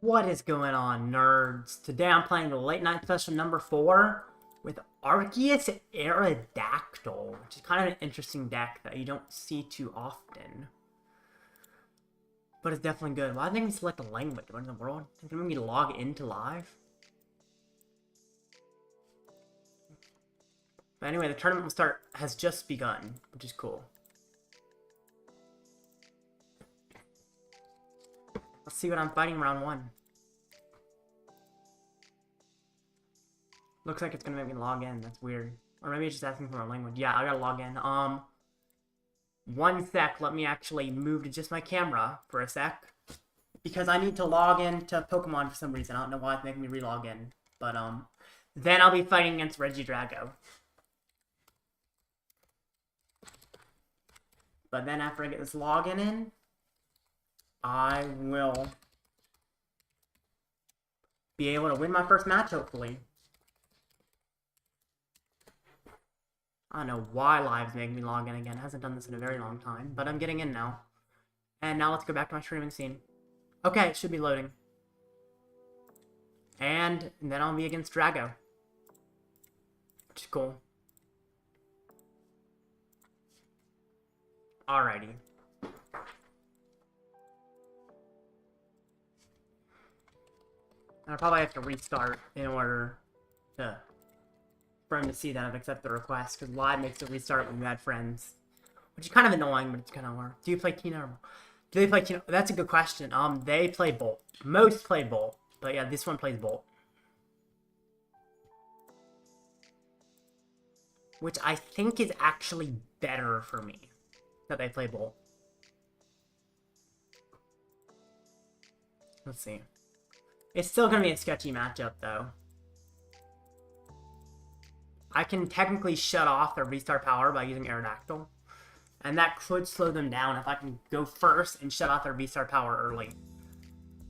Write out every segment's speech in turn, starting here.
What is going on, nerds? Today I'm playing the late night special number 4 with Arceus Aerodactyl, which is kind of an interesting deck that you don't see too often. But it's definitely good. Why didn't I select a language? What in the world? It's gonna make me log into live? But anyway, the tournament has just begun, which is cool. Let's see what I'm fighting round 1. Looks like it's gonna make me log in. That's weird. Or maybe it's just asking for a language. Yeah, I gotta log in. One sec. Let me actually move to just my camera for a sec. Because I need to log into Pokemon for some reason. I don't know why it's making me re-log in. But, then I'll be fighting against Regidrago. But then after I get this login in, I will be able to win my first match, hopefully. I don't know why live's making me log in again. I haven't done this in a very long time, but I'm getting in now. And now let's go back to my streaming scene. Okay, it should be loading. And then I'll be against Drago. Which is cool. Alrighty. I'll probably have to restart in order for him to see that I've accepted the request, because live makes it restart when you add friends. Which is kind of annoying, but it's kind of hard. Do you play Tina or... Do they play Tina? That's a good question. They play Bolt. Most play Bolt. But yeah, this one plays Bolt. Which I think is actually better for me, that they play Bolt. Let's see. It's still going to be a sketchy matchup, though. I can technically shut off their V-STAR power by using Aerodactyl. And that could slow them down if I can go first and shut off their V-STAR power early.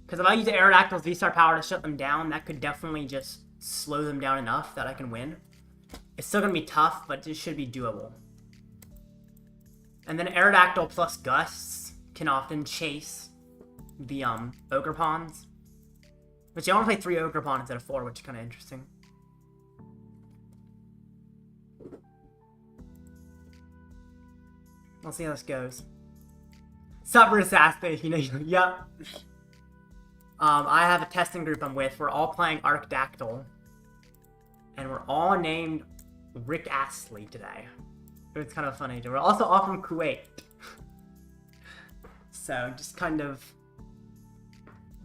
Because if I use Aerodactyl's V-STAR power to shut them down, that could definitely just slow them down enough that I can win. It's still going to be tough, but it should be doable. And then Aerodactyl plus Gusts can often chase the Ogerpons. But you want to play 3 Ogerpon instead of 4, which is kind of interesting. We'll see how this goes. Sup, Versace, you know, yep. I have a testing group I'm with. We're all playing Arceus. And we're all named Rick Astley today. It's kind of funny. We're also all from Kuwait. So, just kind of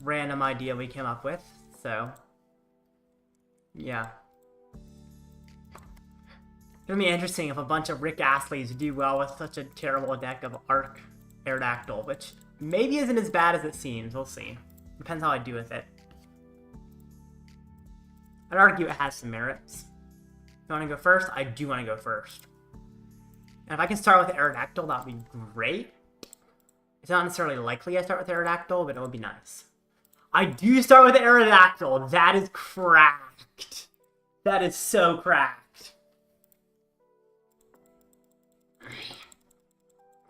random idea we came up with. So, yeah. It's gonna be interesting if a bunch of Rick Astleys do well with such a terrible deck of Aerodactyl, which maybe isn't as bad as it seems. We'll see. Depends how I do with it. I'd argue it has some merits. If you want to go first, I do want to go first. And if I can start with Aerodactyl, that would be great. It's not necessarily likely I start with Aerodactyl, but it would be nice. I do start with Aerodactyl. That is cracked. That is so cracked.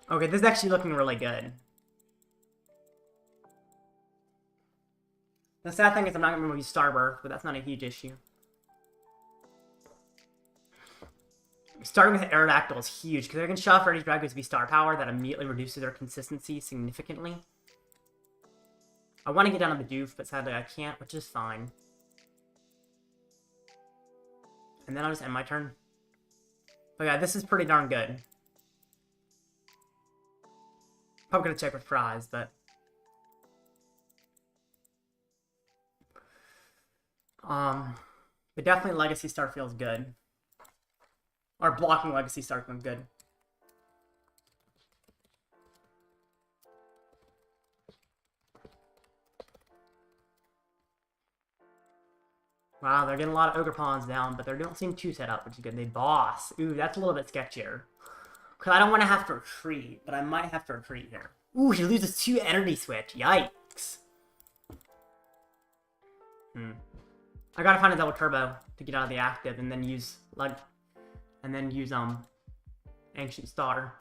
Okay, this is actually looking really good. The sad thing is I'm not going to use Starbirth, but that's not a huge issue. Starting with Aerodactyl is huge, because I can shut off Regidrago's V-STAR power that immediately reduces their consistency significantly. I want to get down to Bidoof, but sadly I can't, which is fine. And then I'll just end my turn. But yeah, this is pretty darn good. Probably gonna check with Prize, but... But definitely Legacy Star feels good. Or blocking Legacy Star feels good. Wow, they're getting a lot of Ogerpons down, but they don't seem too set up, which is good. They boss. Ooh, that's a little bit sketchier. Because I don't want to have to retreat, but I might have to retreat here. Ooh, he loses 2 energy switch. Yikes. I gotta find a double turbo to get out of the active and then use, like, Ancient Star.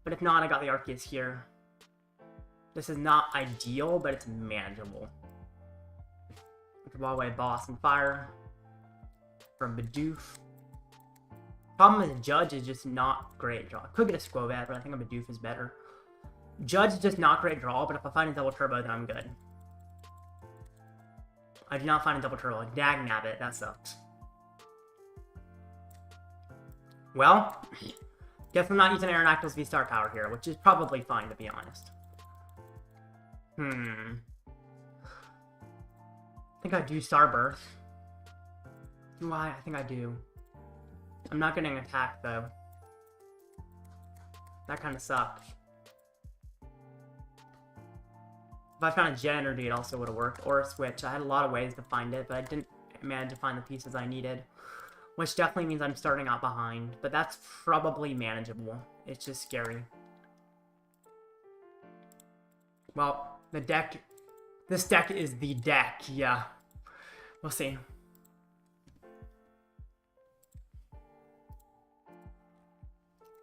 But if not, I got the Arceus here. This is not ideal, but it's manageable. Ultra Ball away Boss and Fire from Bidoof. Problem is Judge is just not great draw. I could get a Skwovet, but I think a Bidoof is better. Judge is just not great draw, but if I find a double turbo, then I'm good. I do not find a double turbo. Dagnabbit, that sucks. Well, guess I'm not using Aerodactyl's V-Star power here, which is probably fine, to be honest. I think I do Starburst. Why? I think I do. I'm not getting attacked, though. That kind of sucks. If I found a Jet Energy, it also would have worked. Or a Switch. I had a lot of ways to find it, but I didn't manage to find the pieces I needed. Which definitely means I'm starting out behind. But that's probably manageable. It's just scary. Well, the deck... This deck is the deck, yeah. We'll see.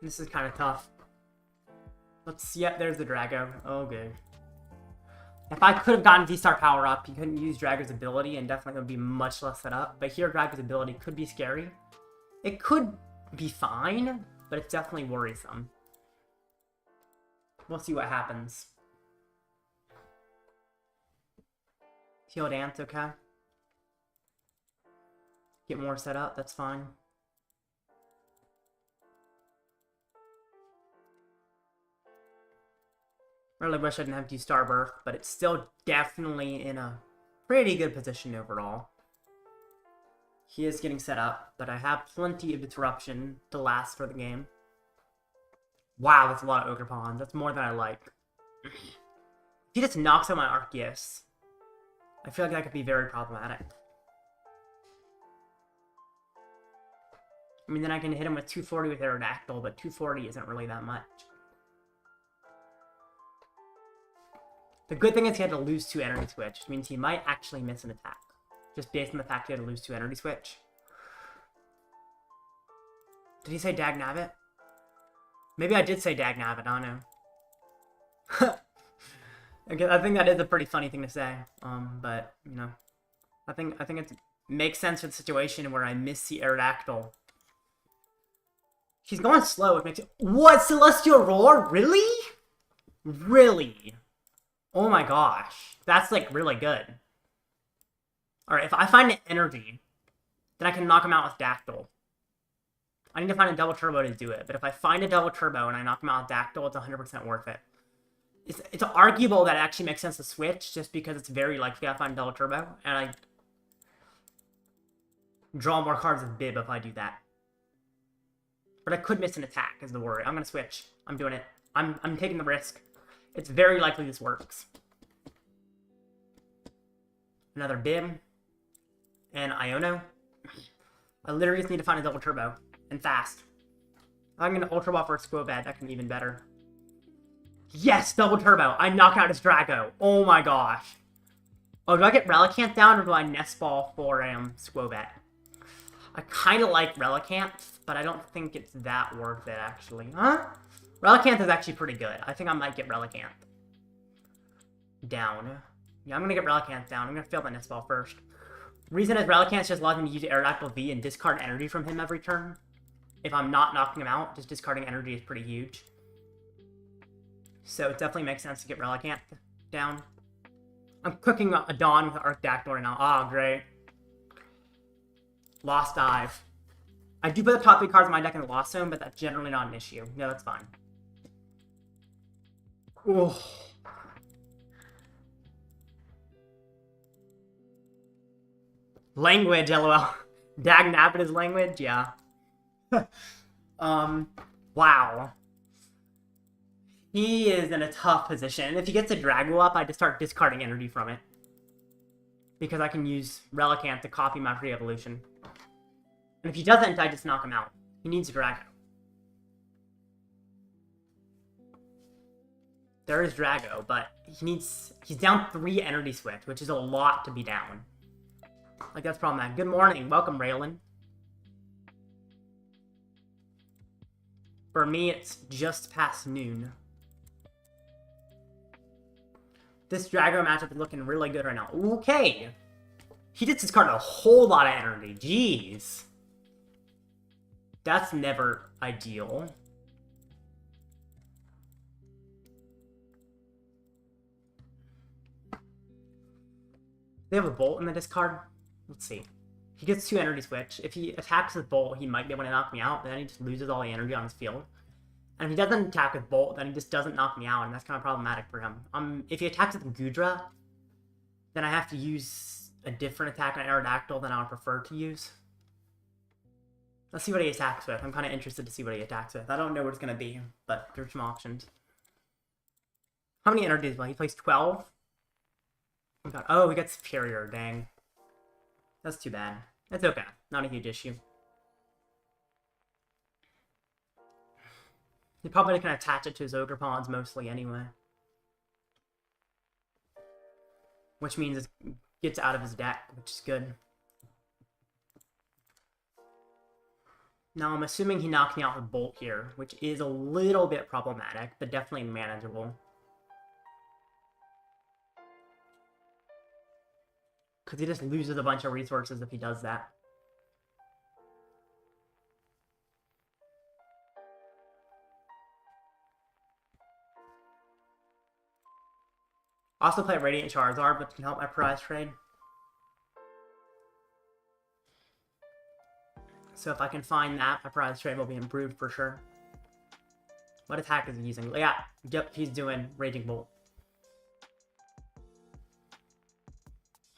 This is kind of tough. Let's... Yep, there's the Drago. Oh, good. If I could have gotten V-Star power up, you couldn't use Drago's ability, and definitely would be much less set up. But here, Drago's ability could be scary. It could be fine, but it's definitely worrisome. We'll see what happens. Heal Dance, okay. Get more set up, that's fine. Really wish I didn't have to use Starburst, but it's still definitely in a pretty good position overall. He is getting set up, but I have plenty of disruption to last for the game. Wow, that's a lot of Ogre Pawns. That's more than I like. If he just knocks out my Arceus, I feel like that could be very problematic. I mean, then I can hit him with 240 with Aerodactyl, but 240 isn't really that much. The good thing is he had to lose 2 Energy Switch, which means he might actually miss an attack. Just based on the fact he had to lose 2 Energy Switch. Did he say Dagnabbit? Maybe I did say Dagnabbit, I don't know. I think that is a pretty funny thing to say. But, you know, I think it makes sense for the situation where I miss the Aerodactyl. He's going slow, it makes it... What? Celestial Roar? Really? Really? Oh my gosh. That's, like, really good. Alright, if I find an energy, then I can knock him out with Dactyl. I need to find a double turbo to do it, but if I find a double turbo and I knock him out with Dactyl, it's 100% worth it. It's arguable that it actually makes sense to switch, just because it's very likely I find a double turbo, and I draw more cards with Bib if I do that. But I could miss an attack, is the worry. I'm gonna switch. I'm doing it. I'm taking the risk. It's very likely this works. Another Bib. And Iono. I literally just need to find a double turbo. And fast. I'm gonna Ultra Ball for a Skwovet. That can be even better. Yes! Double turbo! I knock out his Drago. Oh my gosh. Oh, do I get Relicanth down or do I Nest Ball for Skwovet? I kind of like Relicanth, but I don't think it's that worth it, actually. Huh? Relicanth is actually pretty good. I think I might get Relicanth down. Yeah, I'm gonna get Relicanth down. I'm gonna fail the Nest Ball first. Reason is Relicanth just allows me to use Aerodactyl V and discard energy from him every turn. If I'm not knocking him out, just discarding energy is pretty huge. So it definitely makes sense to get Relicanth down. I'm cooking a Dawn with Aerodactyl right now. Ah, great. Lost Dive. I do put the top 3 cards in my deck in the Lost Zone, but that's generally not an issue. No, that's fine. Ooh. Language, lol. Dagnabbit is language? Yeah. Wow. He is in a tough position. And if he gets a Drago up, I just start discarding energy from it. Because I can use Relicanth to copy my pre-evolution. And if he doesn't, I just knock him out. He needs a Drago. There is Drago, but he's down 3 Energy Switch, which is a lot to be down. Like, that's problematic. Good morning. Welcome, Raylan. For me, it's just past noon. This Drago matchup is looking really good right now. Okay. He just discarded a whole lot of energy. Jeez. That's never ideal. They have a Bolt in the discard? Let's see. He gets 2 energy switch. If he attacks with Bolt, he might be able to knock me out, but then he just loses all the energy on his field. And if he doesn't attack with Bolt, then he just doesn't knock me out, and that's kind of problematic for him. If he attacks with Gudra, then I have to use a different attack on Aerodactyl than I would prefer to use. Let's see what he attacks with. I'm kind of interested to see what he attacks with. I don't know what it's going to be, but there's some options. How many energies will he plays 12? Oh, we got Superior, dang. That's too bad. It's okay. Not a huge issue. He probably can attach it to his Ogre Pawns mostly anyway. Which means it gets out of his deck, which is good. Now, I'm assuming he knocked me out with Bolt here, which is a little bit problematic, but definitely manageable. Because he just loses a bunch of resources if he does that. Also play Radiant Charizard, which can help my prize trade. So if I can find that, my prize trade will be improved for sure. What attack is he using? Yeah, yep, he's doing Raging Bolt.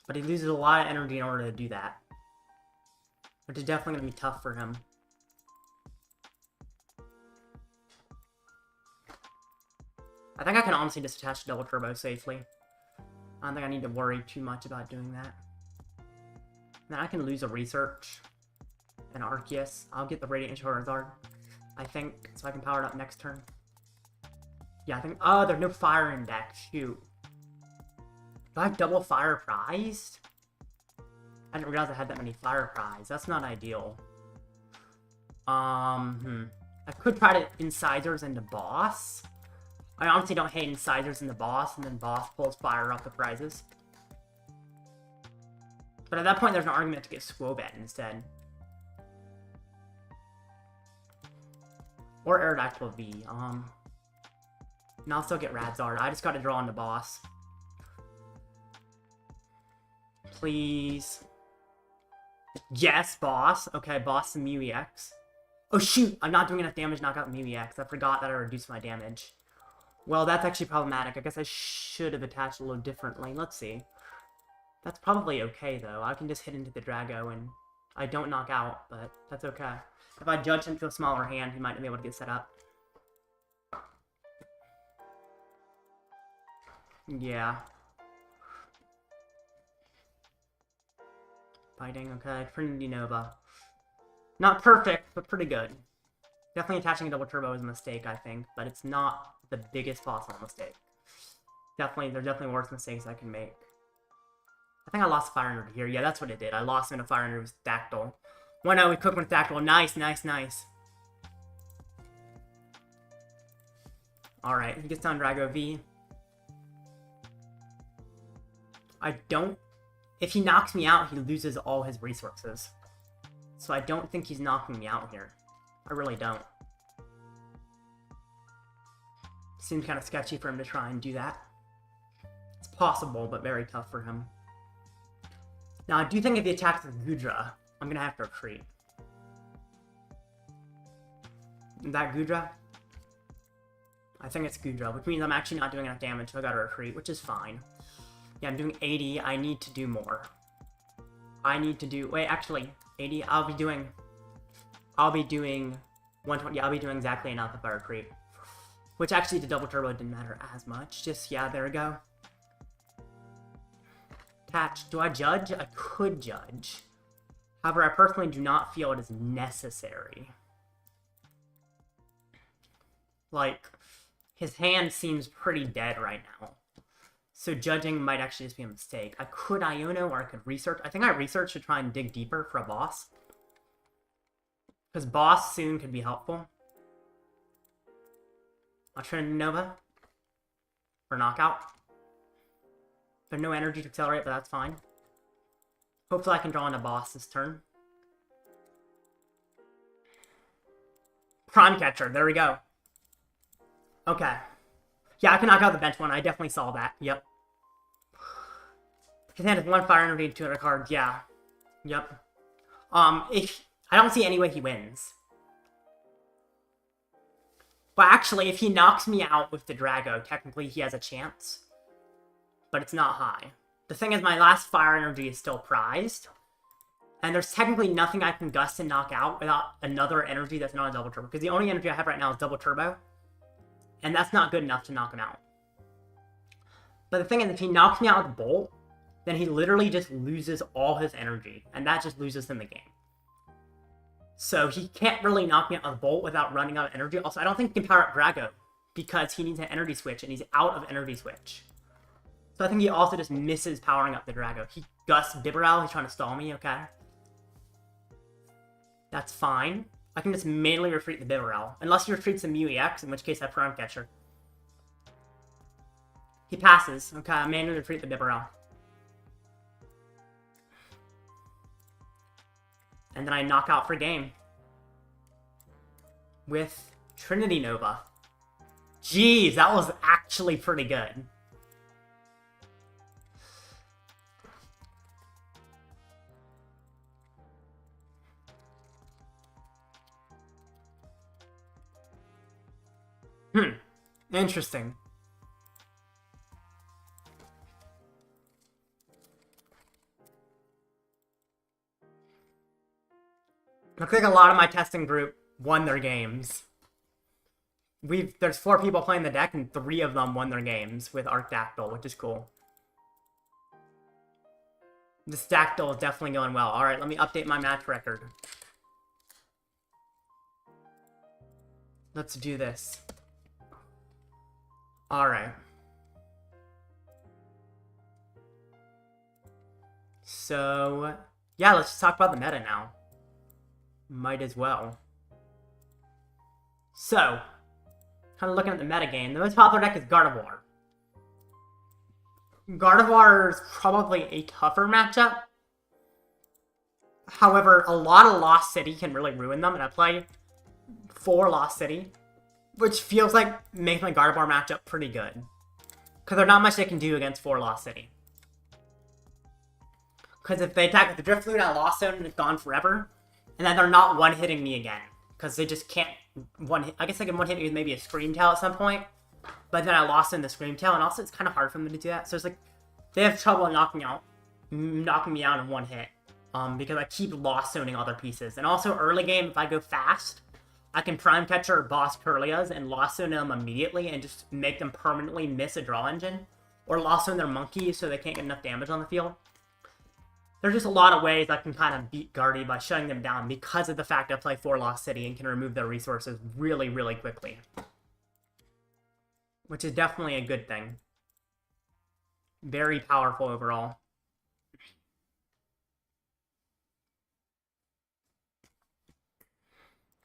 But he loses a lot of energy in order to do that. Which is definitely going to be tough for him. I think I can honestly just attach Double Turbo safely. I don't think I need to worry too much about doing that. Then I can lose a Research. An Arceus. I'll get the Radiant Charizard, I think, so I can power it up next turn. Yeah, I think... Oh, there's no fire in deck. Shoot. Do I have double fire prized? I didn't realize I had that many fire prize. That's not ideal. I could try to Incisors into Boss. I honestly don't hate Incisors into Boss, and then Boss pulls fire up the prizes. But at that point, there's an argument to get Skwovet instead. Or Aerodactyl V. And I'll still get Radzard. I just gotta draw on the Boss. Please. Yes, Boss. Okay, Boss and Mew EX. Oh shoot, I'm not doing enough damage to knock out Mew EX. I forgot that I reduced my damage. Well, that's actually problematic. I guess I should have attached a little differently. Let's see. That's probably okay, though. I can just hit into the Drago and I don't knock out, but that's okay. If I judge him to a smaller hand, he might be able to get set up. Yeah. Fighting, okay. Trinity Nova. Not perfect, but pretty good. Definitely attaching a Double Turbo is a mistake, I think, but it's not the biggest possible mistake. Definitely, there's definitely worse mistakes I can make. I think I lost Fire Energy here. Yeah, that's what it did. I lost him in a Fire Energy with Dactyl. 1-0 with Cookman with Dactyl. Nice, nice, nice. Alright, he gets down Drago V. I don't... If he knocks me out, he loses all his resources. So I don't think he's knocking me out here. I really don't. Seems kind of sketchy for him to try and do that. It's possible, but very tough for him. Now, I do think if he attacks with Gudra, I'm going to have to retreat. Is that Gudra? I think it's Gudra, which means I'm actually not doing enough damage, so I got to retreat, which is fine. Yeah, I'm doing 80. I need to do more. I need to do... Wait, actually, 80. I'll be doing 120. Yeah, I'll be doing exactly enough if I retreat. Which actually, the Double Turbo didn't matter as much. Just, yeah, there we go. Attach. Do I judge? I could judge. However, I personally do not feel it is necessary. Like, his hand seems pretty dead right now. So judging might actually just be a mistake. I could Iono or I could research. I think I research to try and dig deeper for a boss. Because boss soon could be helpful. I'll try Nova for knockout. There's no energy to accelerate, but that's fine. Hopefully I can draw in a boss this turn. Prime Catcher, there we go. Okay. Yeah, I can knock out the bench one. I definitely saw that. Yep. His hand has 1 fire energy and 2 other cards. Yeah. Yep. If I don't see any way he wins. But actually, if he knocks me out with the Drago, technically he has a chance. But it's not high. The thing is, my last fire energy is still prized. And there's technically nothing I can gust and knock out without another energy that's not a double turbo. Because the only energy I have right now is double turbo. And that's not good enough to knock him out. But the thing is, if he knocks me out with Bolt, then he literally just loses all his energy. And that just loses him the game. So he can't really knock me out with Bolt without running out of energy. Also, I don't think he can power up Drago. Because he needs an energy switch, and he's out of energy switch. So I think he also just misses powering up the Drago. He gusts Bibarel, he's trying to stall me, okay. That's fine. I can just mainly retreat the Bibarel. Unless he retreats the Mew EX, in which case I Prime Catcher. He passes. Okay, I mainly retreat the Bibarel. And then I knock out for game. With Trinity Nova. Jeez, that was actually pretty good. Interesting. Looks like a lot of my testing group won their games. There's 4 people playing the deck, and 3 of them won their games with Aerodactyl, which is cool. This Dactyl is definitely going well. Alright, let me update my match record. Let's do this. Alright. So, yeah, let's just talk about the meta now. Might as well. So, kind of looking at the meta game, the most popular deck is Gardevoir. Gardevoir is probably a tougher matchup. However, a lot of Lost City can really ruin them, and I play 4 Lost City, which feels like making my Gardevoir matchup pretty good. Because there's not much they can do against 4 Lost City. Because if they attack with the Drift Flute out of Lost Zone, it's gone forever. And then they're not one-hitting me again. Because they just can't one-hit. I guess they can one-hit me with maybe a Scream Tail at some point. But then I lost in the Scream Tail, and also it's kind of hard for them to do that. So it's like, they have trouble knocking me out in one hit. Because I keep Lost Zoning other pieces. And also early game, if I go fast, I can Prime Catcher or Boss Curlias and Lost Zone them immediately and just make them permanently miss a draw engine. Or Lost Zone their monkey so they can't get enough damage on the field. There's just a lot of ways I can kind of beat Guardy by shutting them down because of the fact I play 4 Lost City and can remove their resources really, really quickly. Which is definitely a good thing. Very powerful overall.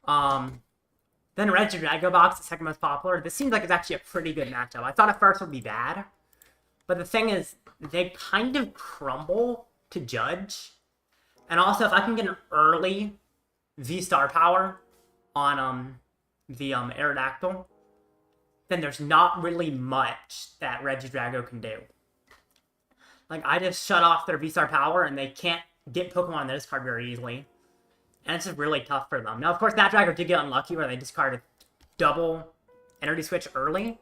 Then Regidrago Box, the second most popular. This seems like it's actually a pretty good matchup. I thought at first it would be bad. But the thing is, they kind of crumble to Judge. And also, if I can get an early V-Star power on the Aerodactyl, then there's not really much that Regidrago can do. Like, I just shut off their V-Star power, and they can't get Pokemon in this card very easily. And it's just really tough for them. Now, of course, Snapdragon did get unlucky where they discarded double energy switch early.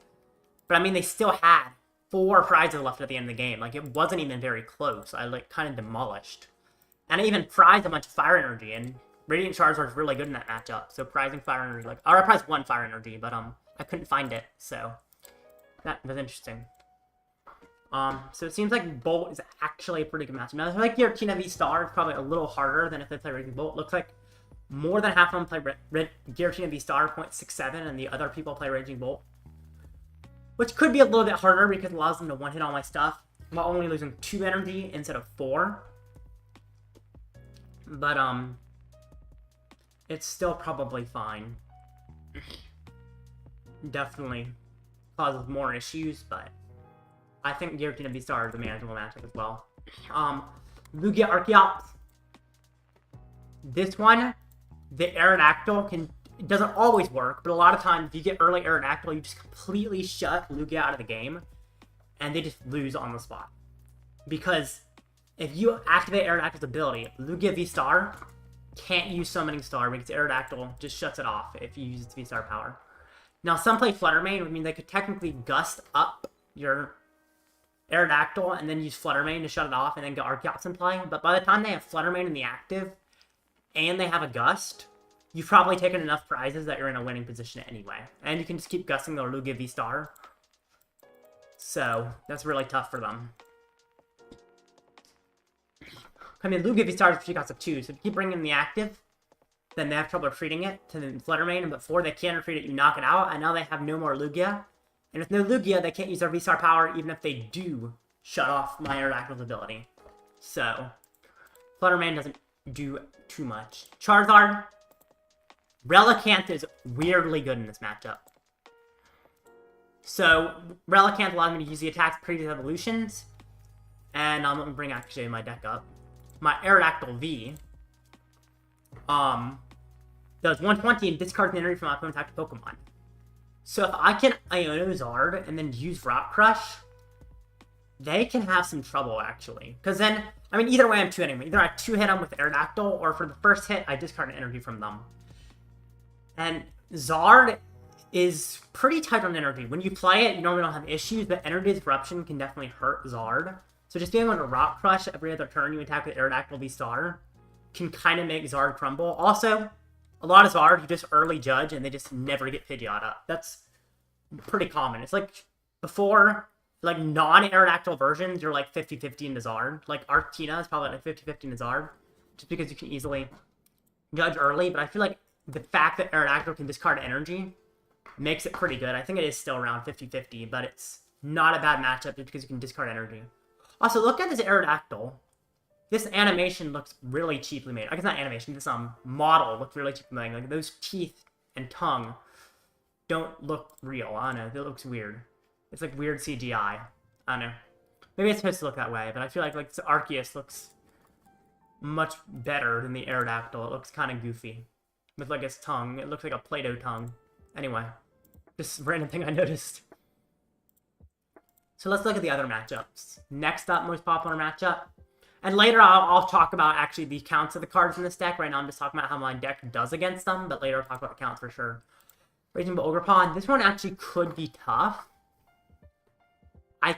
But, I mean, they still had 4 prizes left at the end of the game. Like, it wasn't even very close. I, like, kind of demolished. And I even prized a bunch of fire energy, and Radiant Charizard is really good in that matchup. So, prizing fire energy, like, or I prized 1 fire energy, but, I couldn't find it, so that was interesting. So it seems like Bolt is actually a pretty good matchup. Now, I feel like Giratina V-Star is probably a little harder than if they play Raging Bolt. It looks like more than half of them play Giratina V-Star 0.67, and the other people play Raging Bolt. Which could be a little bit harder because it allows them to one-hit all my stuff while only losing 2 energy instead of 4. But, it's still probably fine. Definitely causes more issues, but I think Giratina V-Star is a manageable matchup as well. Lugia Arceus. This one, the Aerodactyl it doesn't always work, but a lot of times if you get early Aerodactyl, you just completely shut Lugia out of the game, and they just lose on the spot. Because if you activate Aerodactyl's ability, Lugia V-Star can't use Summoning Star because Aerodactyl just shuts it off if you use its V-Star power. Now, some play Flutter Mane, which means they could technically gust up your Aerodactyl and then use Flutter Mane to shut it off and then get Arceus in play. But by the time they have Flutter Mane in the active and they have a gust, you've probably taken enough prizes that you're in a winning position anyway. And you can just keep gusting the Lugia V-Star. So, that's really tough for them. I mean, Lugia V-Star is 3 costs of 2, so if you keep bringing in the active, then they have trouble retreating it to the Flutter Mane, and before they can retreat it, you knock it out, and now they have no more Lugia. And with no Lugia, they can't use their V-Star power, even if they do shut off my Aerodactyl's ability. So, Flutter Mane doesn't do too much. Charizard. Relicanth is weirdly good in this matchup. So, Relicanth allows me to use the attack's previous evolutions. And I'm going to bring actually my deck up. My Aerodactyl V does 120 and discards an energy from my opponent's active Pokemon. So if I can Iono Zard and then use Rock Crush, they can have some trouble, actually. Because then, I mean, either way I'm 2-hitting them. Either I 2-hit them with Aerodactyl, or for the first hit, I discard an energy from them. And Zard is pretty tight on energy. When you play it, you normally don't have issues, but Energy Disruption can definitely hurt Zard. So just being able to Rock Crush every other turn you attack with Aerodactyl V-Star can kind of make Zard crumble. Also, a lot of Zard, you just early Judge, and they just never get Pidgeotto. That's pretty common. It's like, before, like, non-Aerodactyl versions, you're like 50-50 into Zard. Like, Arctina is probably like 50-50 into Zard, just because you can easily Judge early, but I feel like the fact that Aerodactyl can discard energy makes it pretty good. I think it is still around 50-50, but it's not a bad matchup just because you can discard energy. Also, look at this Aerodactyl. This animation looks really cheaply made. I guess not animation, this model looks really cheaply made. Like, those teeth and tongue don't look real. I don't know, it looks weird. It's like weird CGI. I don't know. Maybe it's supposed to look that way, but I feel like the Arceus looks much better than the Aerodactyl. It looks kind of goofy. With like its tongue. It looks like a Play-Doh tongue. Anyway, just random thing I noticed. So let's look at the other matchups. Next up, most popular matchup. And later I'll talk about actually the counts of the cards in this deck. Right now I'm just talking about how my deck does against them, but later I'll talk about the counts for sure. Raging Bull Ogerpon. This one actually could be tough. I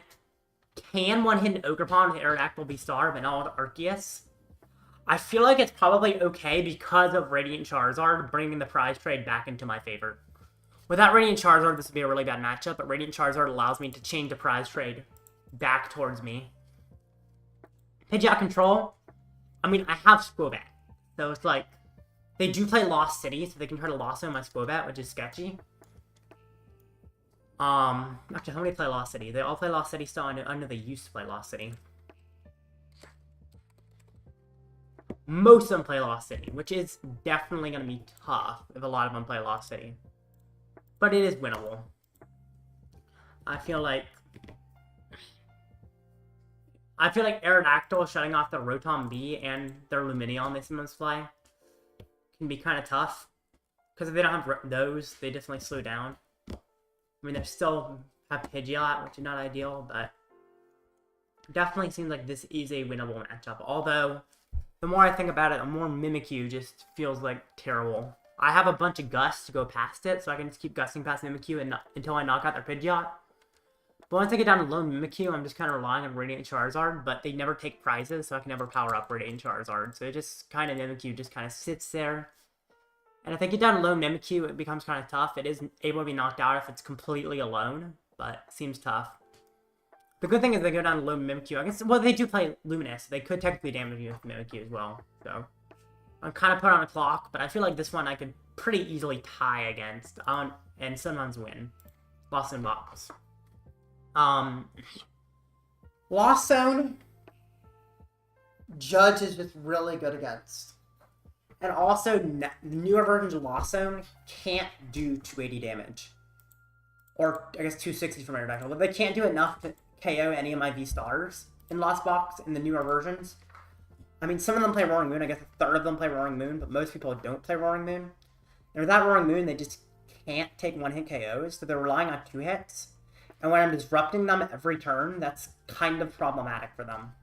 can one-hit an Ogerpon with Aerodactyl V-Star, but not with Arceus. I feel like it's probably okay because of Radiant Charizard bringing the prize trade back into my favor. Without Radiant Charizard, this would be a really bad matchup, but Radiant Charizard allows me to change the prize trade back towards me. Pidgeot Control. I mean, I have Skwovet, so it's like, they do play Lost City, so they can try to Lost on my Skwovet, which is sketchy. Actually, how many play Lost City? They all play Lost City still. I know they used to play Lost City. Most of them play Lost City, which is definitely going to be tough if a lot of them play Lost City. But it is winnable. I feel like Aerodactyl shutting off the Rotom B and their Lumineon they sometimes play can be kind of tough. Because if they don't have those, they definitely slow down. I mean, they still have Pidgeot, which is not ideal, but definitely seems like this is a winnable matchup. Although, the more I think about it, the more Mimikyu just feels like terrible. I have a bunch of gusts to go past it, so I can just keep gusting past Mimikyu until I knock out their Pidgeot. But once I get down to lone Mimikyu, I'm just kind of relying on Radiant Charizard, but they never take prizes, so I can never power up Radiant Charizard. So it just kind of, Mimikyu just kind of sits there. And if I get down to lone Mimikyu, it becomes kind of tough. It is able to be knocked out if it's completely alone, but it seems tough. The good thing is they go down to lone Mimikyu. I guess, well, they do play Luminous, so they could technically damage you with Mimikyu as well. So I'm kind of put on a clock, but I feel like this one I could pretty easily tie against, and sometimes win. Lost in Box. Lost Zone, Judge is just really good against. And also, the newer versions of Lost Zone can't do 280 damage. Or, I guess, 260 from Aerodactyl. But they can't do enough to KO any of my V-Stars in Lost Box in the newer versions. I mean, some of them play Roaring Moon. I guess a third of them play Roaring Moon, but most people don't play Roaring Moon. And with that Roaring Moon, they just can't take one-hit KOs, so they're relying on 2 hits. And when I'm disrupting them every turn, that's kind of problematic for them.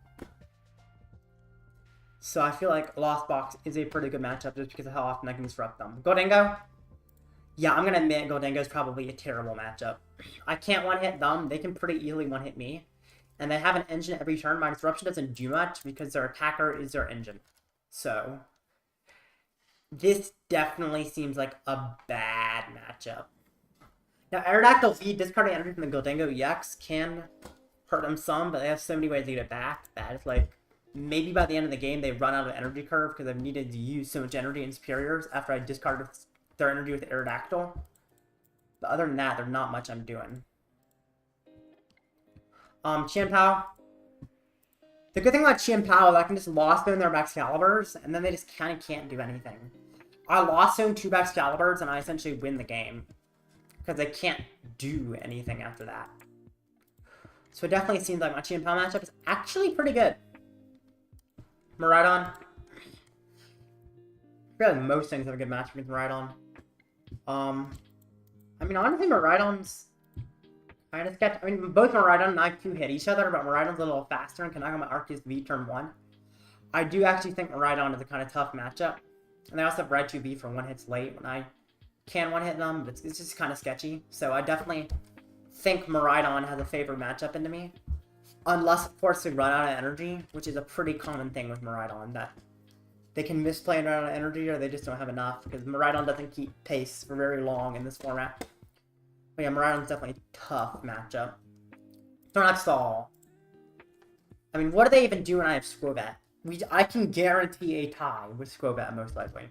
So I feel like Lost Box is a pretty good matchup just because of how often I can disrupt them. Gholdengo? Yeah, I'm going to admit Gholdengo is probably a terrible matchup. I can't one-hit them. They can pretty easily one-hit me. And they have an engine every turn. My disruption doesn't do much because their attacker is their engine. So this definitely seems like a bad matchup. Now, Aerodactyl V, discarding energy from the Gholdengo EX can hurt them some, but they have so many ways to get it back that it's like, maybe by the end of the game, they run out of energy curve because I've needed to use so much energy in superiors after I discarded their energy with Aerodactyl. But other than that, there's not much I'm doing. Chien-Pao. The good thing about Chien-Pao is I can just Lost Zone their Excaliburs, and then they just kind of can't do anything. I Lost Zone 2 Excaliburs, and I essentially win the game. Because they can't do anything after that. So it definitely seems like my Chien-Pao matchup is actually pretty good. Miraidon. I feel like most things have a good matchup against Miraidon. I mean, honestly, Miraidon's kind of sketchy. I mean, both Miraidon and IQ hit each other, but Miraidon's a little faster and can knock out my Arceus V turn 1. I do actually think Miraidon is a kind of tough matchup. And they also have Red 2V for 1 hits late when I can one-hit them, but it's just kind of sketchy. So I definitely think Miraidon has a favored matchup into me. Unless, of course, they run out of energy, which is a pretty common thing with Miraidon, that they can misplay and run out of energy, or they just don't have enough, because Miraidon doesn't keep pace for very long in this format. But yeah, Miraidon's definitely a tough matchup. Aerodactyl. I mean, what do they even do when I have Skwovet? I can guarantee a tie with Skwovet, most likely.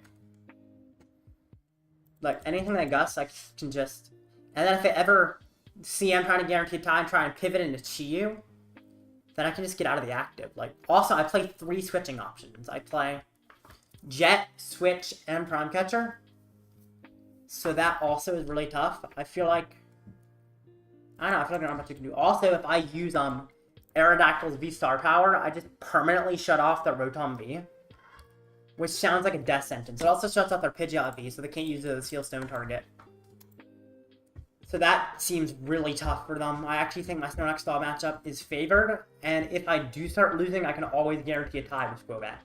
Like, anything that Gus, I can just... And then if I ever see I'm trying to guarantee a tie and try and pivot into Chiyu, then I can just get out of the active. Like, also, I play 3 switching options. I play Jet, Switch, and Prime Catcher. So that also is really tough. I feel like... I don't know, I feel like I don't know what you can do. Also, if I use Aerodactyl's VSTAR power, I just permanently shut off the Rotom V. Which sounds like a death sentence. It also shuts off their Pidgeot V, so they can't use it as a Seal Stone target. So that seems really tough for them. I actually think my Aerodactyl matchup is favored, and if I do start losing, I can always guarantee a tie with Skwovet.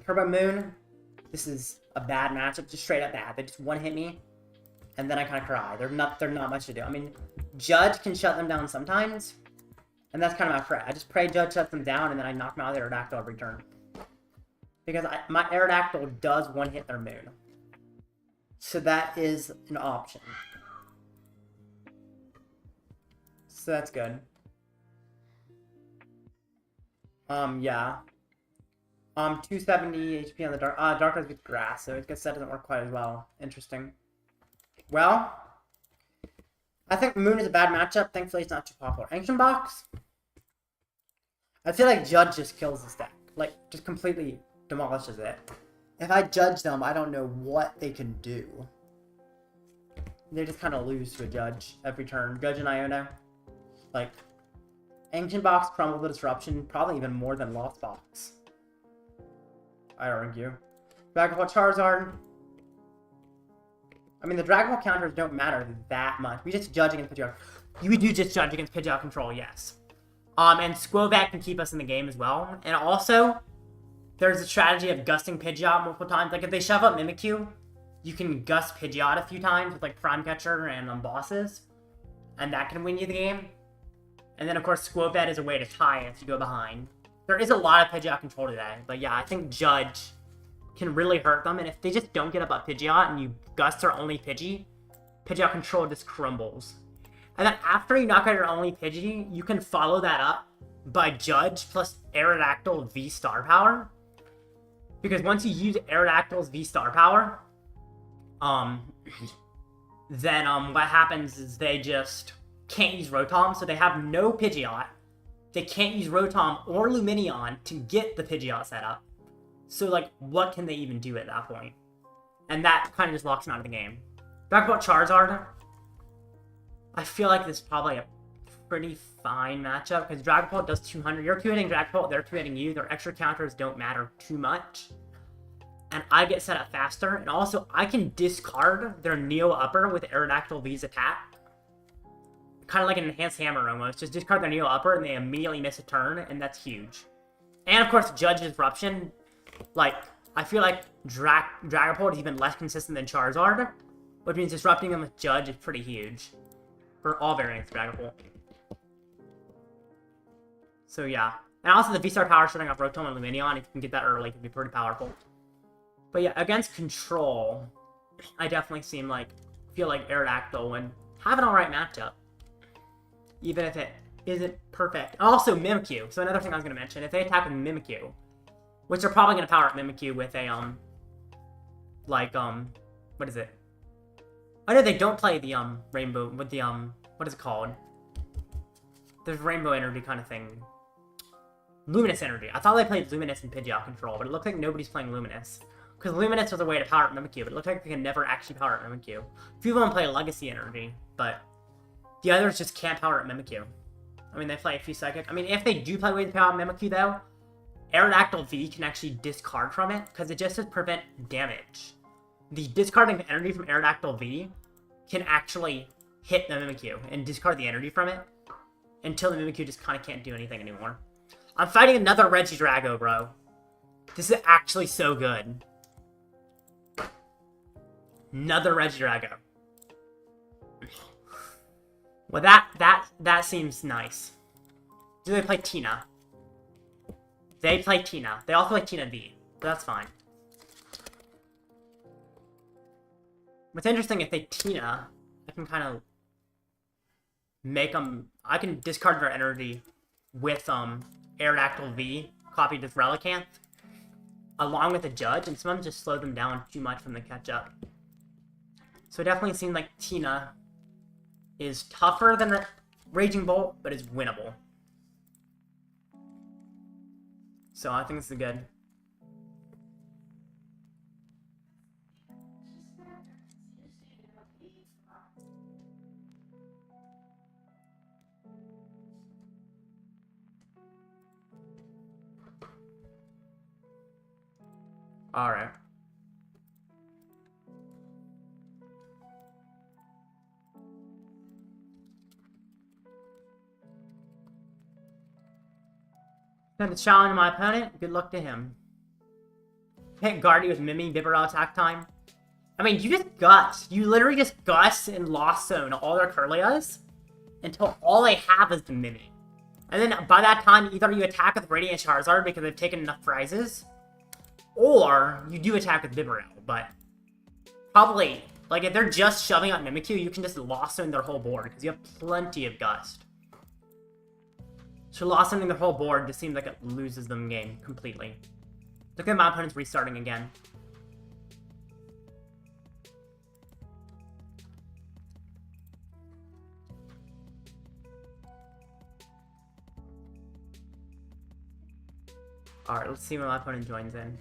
Turbo Moon, this is a bad matchup, just straight up bad. They just one-hit me, and then I kind of cry. They're not much to do. I mean, Judge can shut them down sometimes, and that's kind of my prayer. I just pray Judge shuts them down, and then I knock them out of their Aerodactyl every turn. Because my Aerodactyl does one-hit their Moon. So that is an option. So that's good. Yeah. 270 HP on the Dark with Grass, so I guess that doesn't work quite as well. Interesting. Well, I think Moon is a bad matchup. Thankfully, it's not too popular. Ancient Box? I feel like Judge just kills this deck. Like, just completely demolishes it. If I judge them, I don't know what they can do. They just kind of lose to a Judge every turn. Judge and Iono. Like, Ancient Box, Crumble the Disruption, probably even more than Lost Box. I argue. Dragon Ball Charizard. I mean, the Dragon Ball counters don't matter that much. We just judge against Pidgeot. You do just judge against Pidgeot control, yes. And Skwovet can keep us in the game as well. And also, there's a strategy of gusting Pidgeot multiple times. Like, if they shove up Mimikyu, you can gust Pidgeot a few times with, like, Prime Catcher and bosses. And that can win you the game. And then, of course, Skwovet is a way to tie if you go behind. There is a lot of Pidgeot control today. But yeah, I think Judge can really hurt them. And if they just don't get up at Pidgeot and you gust their only Pidgey, Pidgeot control just crumbles. And then after you knock out your only Pidgey, you can follow that up by Judge plus Aerodactyl VSTAR power. Because once you use Aerodactyl's VSTAR power, then what happens is they just can't use Rotom, so they have no Pidgeot. They can't use Rotom or Lumineon to get the Pidgeot set up. So, like, what can they even do at that point? And that kind of just locks them out of the game. Back about Charizard. I feel like this is probably a pretty fine matchup because Dragapult does 200. You're 2-hitting Dragapult, they're 2-hitting you. Their extra counters don't matter too much. And I get set up faster. And also, I can discard their Neo Upper with Aerodactyl V's attack. Kind of like an enhanced hammer almost. Just discard their Neo Upper and they immediately miss a turn, and that's huge. And of course, Judge Disruption. Like, I feel like Dragapult is even less consistent than Charizard, which means disrupting them with Judge is pretty huge. For all variants of Dragapult. So yeah. And also the V-Star power shutting off Rotom and Lumineon, if you can get that early, can be pretty powerful. But yeah, against Control, I definitely feel like Aerodactyl would have an alright matchup. Even if it isn't perfect. Also, Mimikyu. So another thing I was going to mention, if they attack with Mimikyu, which they're probably going to power up Mimikyu with a, what is it? I know they don't play the, Rainbow, with the, what is it called? There's Rainbow Energy kind of thing. Luminous Energy. I thought they played Luminous and Pidgeot Control, but it looked like nobody's playing Luminous. Because Luminous was a way to power up Mimikyu, but it looked like they can never actually power up Mimikyu. A few of them play Legacy Energy, but the others just can't power up Mimikyu. I mean, they play a few Psychic. I mean, if they do play ways to power up Mimikyu, though, Aerodactyl V can actually discard from it, because it just does prevent damage. The discarding of energy from Aerodactyl V can actually hit the Mimikyu and discard the energy from it until the Mimikyu just kind of can't do anything anymore. I'm fighting another Regidrago, bro. This is actually so good. Another Regidrago. Well, that seems nice. Do they play Tina? They play Tina. They also play Tina V, but that's fine. What's interesting, if they Tina, I can kind of make them... I can discard their energy with Aerodactyl V, copied with Relicanth, along with a Judge, and some of them just slow them down too much from the catch-up. So it definitely seems like Tina is tougher than Raging Bolt, but is winnable. So I think this is good. Alright. Time to challenge my opponent. Good luck to him. Hit Guardy with Mimi, Bibarel attack time. I mean, you just Gust. You literally just Gust and Lost Zone all their Kirlias until all they have is the Mimi. And then by that time, either you attack with Radiant Charizard because they've taken enough prizes, or you do attack with Bibarel, but probably, like, if they're just shoving out Mimikyu, you can just Lost Zone their whole board because you have plenty of Gust. So Lost Zoning their whole board just seems like it loses them game completely. Look at my opponent's restarting again. Alright, let's see when my opponent joins in.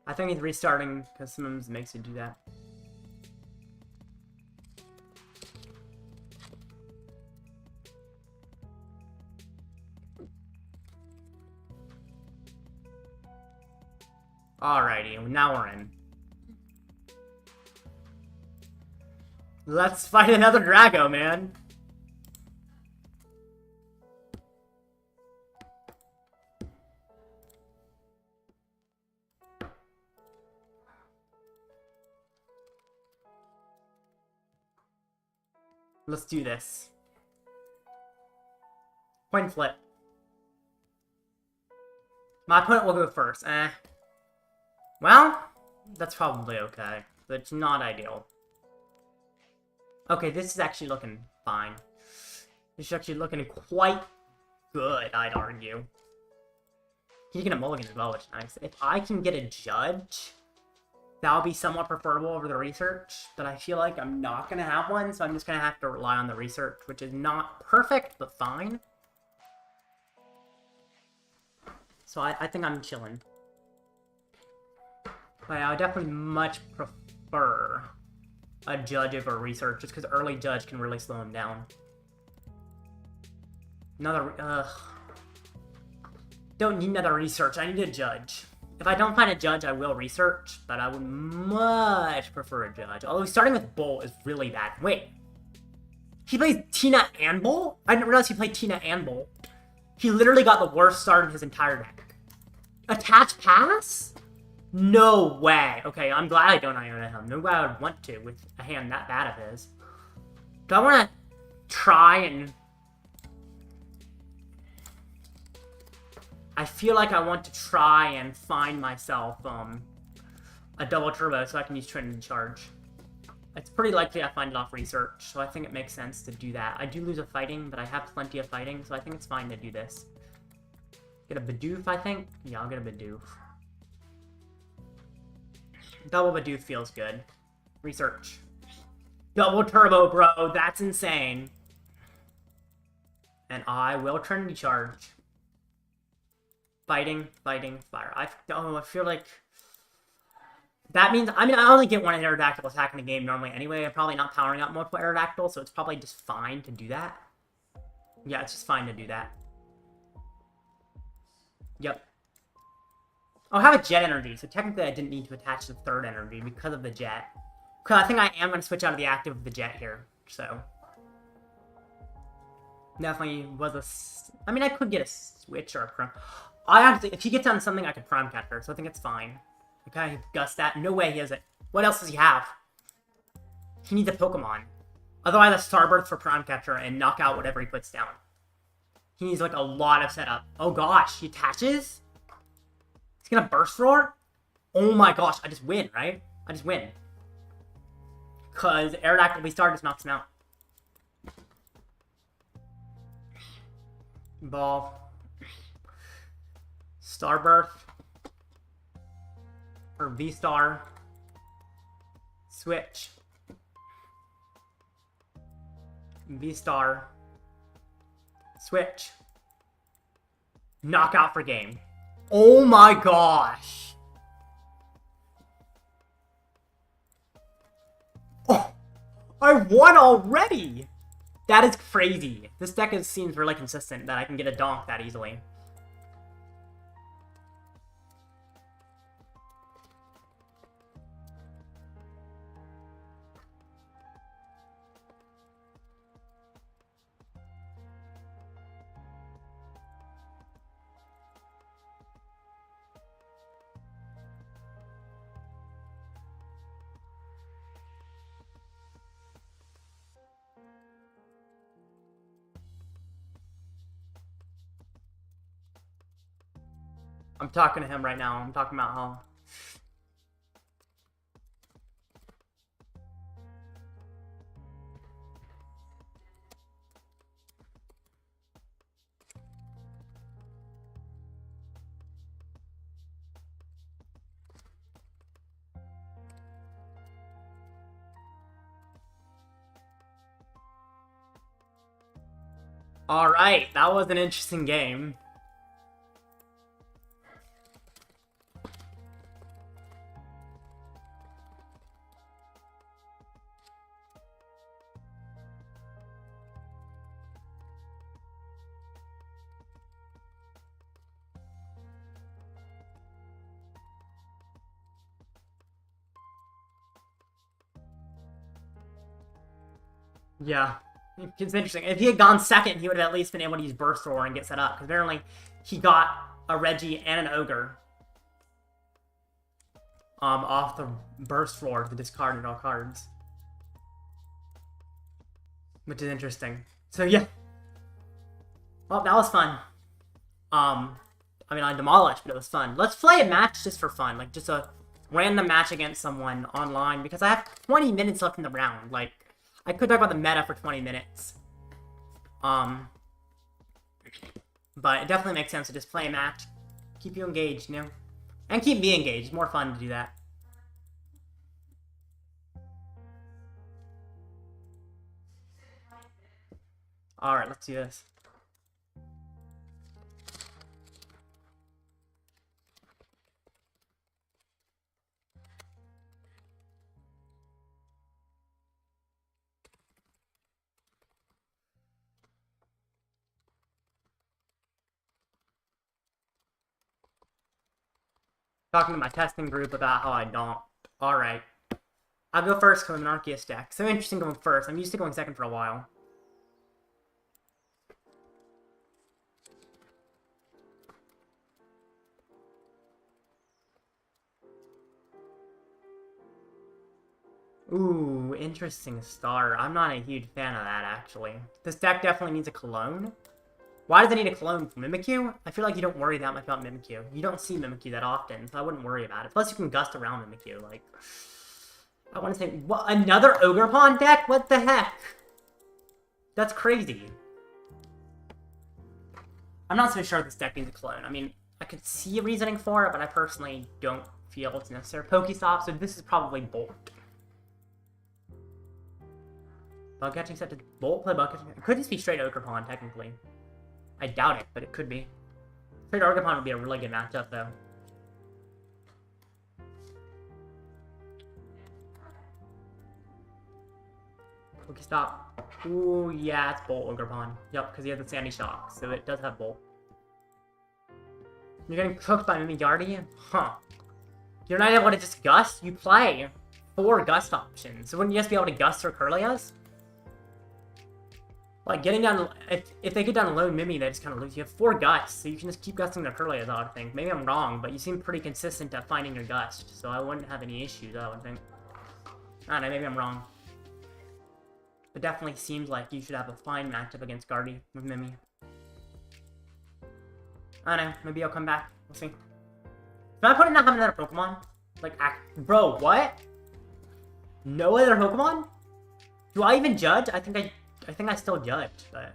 I think he's restarting because sometimes makes it do that. Alrighty, now we're in. Let's fight another Drago, man. Let's do this. Coin flip. My opponent will go first. Well, that's probably okay, but it's not ideal. Okay, this is actually looking fine. This is actually looking quite good, I'd argue. He's gonna mulligan as well, which is nice. If I can get a Judge, that would be somewhat preferable over the research, but I feel like I'm not gonna have one, so I'm just gonna have to rely on the research, which is not perfect, but fine. So I think I'm chilling. But I would definitely much prefer a Judge over a Research, just because early Judge can really slow him down. Don't need another Research, I need a Judge. If I don't find a Judge, I will Research, but I would much prefer a Judge. Although starting with Bull is really bad. Wait. He plays Tina and Bull? I didn't realize he played Tina and Bull. He literally got the worst start in his entire deck. Attach Pass? No way. Okay, I'm glad I don't Iono him. No way I would want to with a hand that bad of his. Do I want to try and... I feel like I want to try and find myself a double turbo so I can use Trinity Charge. It's pretty likely I find it off Research, so I think it makes sense to do that. I do lose a fighting, but I have plenty of fighting, so I think it's fine to do this. Get a Bidoof, I think? Yeah, I'll get a Bidoof. Double Bidoof feels good. Research. Double turbo, bro. That's insane. And I will Trinity Charge. Fighting, fighting, fire. I feel like... That means... I mean, I only get one Aerodactyl attack in a game normally anyway. I'm probably not powering up multiple Aerodactyl, so it's probably just fine to do that. Yeah, it's just fine to do that. Yep. Oh, I have a Jet Energy, so technically I didn't need to attach the third energy because of the Jet. Because I think I am going to switch out of the active of the Jet here, so... Definitely was a... I mean, I could get a Switch or a Prime... I honestly, if he gets on something, I could Prime Catcher, so I think it's fine. Okay, Gust that. No way he has it. What else does he have? He needs a Pokemon. Otherwise, a Starbirth for Prime Catcher and knock out whatever he puts down. He needs, like, a lot of setup. Oh, gosh. He attaches? He's gonna Burst Roar? Oh, my gosh. I just win, right? I just win. Because Aerodactyl VSTAR just knocks him out. Ball. Starbirth. Or VSTAR. Switch. VSTAR. Switch. Knockout for game. Oh my gosh. Oh, I won already. That is crazy. This deck seems really consistent that I can get a donk that easily. I'm talking to him right now. I'm talking about how... Alright, that was an interesting game. Yeah, it's interesting. If he had gone second, he would have at least been able to use Burst Roar and get set up. Because apparently, he got a Reggie and an Ogre off the Burst Roar to discard all cards. Which is interesting. So, yeah. Well, that was fun. I mean, I demolished, but it was fun. Let's play a match just for fun. Like, just a random match against someone online. Because I have 20 minutes left in the round. Like, I could talk about the meta for 20 minutes. But it definitely makes sense to just play a match. Keep you engaged, you know? And keep me engaged. It's more fun to do that. Alright, let's do this. talking to my testing group about how I don't. Alright. I'll go first because I'm an Arceus deck. So interesting going first. I'm used to going second for a while. Ooh, interesting star. I'm not a huge fan of that, actually. This deck definitely needs a clone. Why does it need a clone for Mimikyu? I feel like you don't worry that much about Mimikyu. You don't see Mimikyu that often, so I wouldn't worry about it. Plus, you can gust around Mimikyu, like... I want to say, what, another Ogerpon deck? What the heck? That's crazy. I'm not so sure this deck needs a clone. I mean, I could see a reasoning for it, but I personally don't feel it's necessary. Pokestop, so this is probably Bolt. Bug catching set to Bolt, play bug catching. It could just be straight Ogerpon, technically. I doubt it, but it could be. Straight Ogerpon would be a really good matchup, though. Pokestop. Ooh, yeah, it's Bolt Ogerpon. Yep, because he has the Sandy Shock, so it does have Bolt. You're getting cooked by Mimigardi? Huh. You're not able to just Gust? You play 4 Gust options. So wouldn't you just be able to Gust or Curlias? Like, getting down... If they get down a lone Mimi, they just kind of lose. You have 4 Gusts, so you can just keep Gusting their Curlias, I would think. Maybe I'm wrong, but you seem pretty consistent at finding your Gust, so I wouldn't have any issues, I would think. I don't know, maybe I'm wrong. It definitely seems like you should have a fine matchup against Guardy with Mimi. I don't know, maybe I'll come back. We'll see. Should I put in not having another Pokemon? Like, bro, what? No other Pokemon? Do I even judge? I think I still judge, but...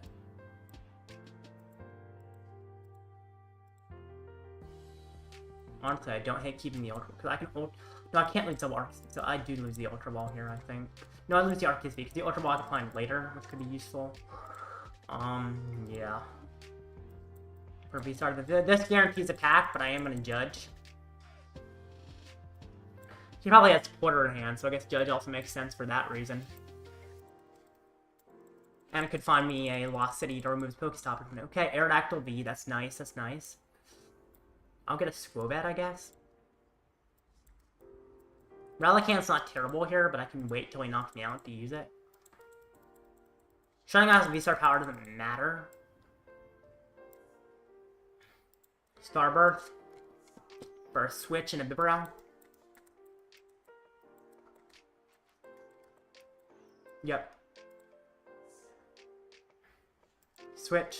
Honestly, I don't hate keeping the Ultra, because I can... No, I can't lose the Arceus, so I do lose the Ultra Ball here, I think. No, I lose the Arceus V, because the Ultra Ball I can find later, which could be useful. Yeah. For VSTAR, this guarantees attack, but I am going to judge. He probably has Quarter in hand, so I guess Judge also makes sense for that reason. And it could find me a Lost City to remove his Pokestop. Okay, Aerodactyl V, that's nice, that's nice. I'll get a Skwovet, I guess. Relicanth's not terrible here, but I can wait till he knocks me out to use it. Shutting out his VSTAR power doesn't matter. Starbirth. For a Switch and a Bibarel. Yep. Switch.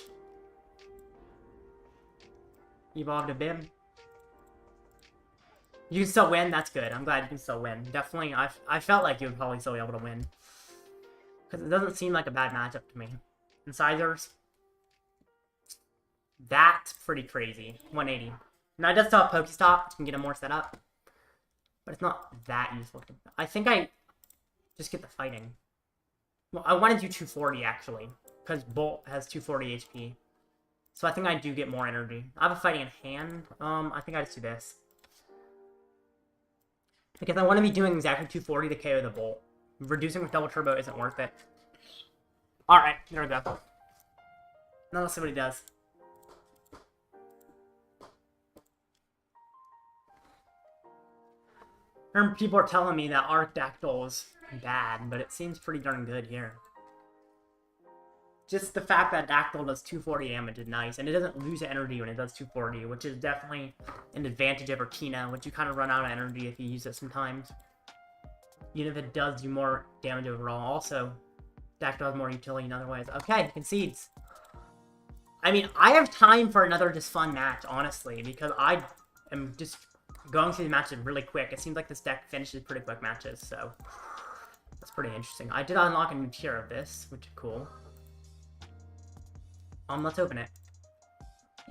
Evolve to Bib. You can still win? That's good. I'm glad you can still win. Definitely, I felt like you would probably still be able to win. Because it doesn't seem like a bad matchup to me. Incisors. That's pretty crazy. 180. Now, it does still have Pokestop, which can get him more set up. But it's not that useful. I think I just get the fighting. Well, I want to do 240, actually. Because Bolt has 240 HP. So I think I do get more energy. I have a fighting in hand. I think I just do this. Because I want to be doing exactly 240 to KO the Bolt. Reducing with double turbo isn't worth it. Alright, there we go. Now let's see what he does. People are telling me that Aerodactyl is bad, but it seems pretty darn good here. Just the fact that Dactyl does 240 damage is nice, and it doesn't lose energy when it does 240, which is definitely an advantage over Kina, which you kind of run out of energy if you use it sometimes. Even if it does do more damage overall. Also, Dactyl has more utility in other ways. Okay, he concedes. I mean, I have time for another just fun match, honestly, because I am just going through the matches really quick. It seems like this deck finishes pretty quick matches, so that's pretty interesting. I did unlock a new tier of this, which is cool. Let's open it.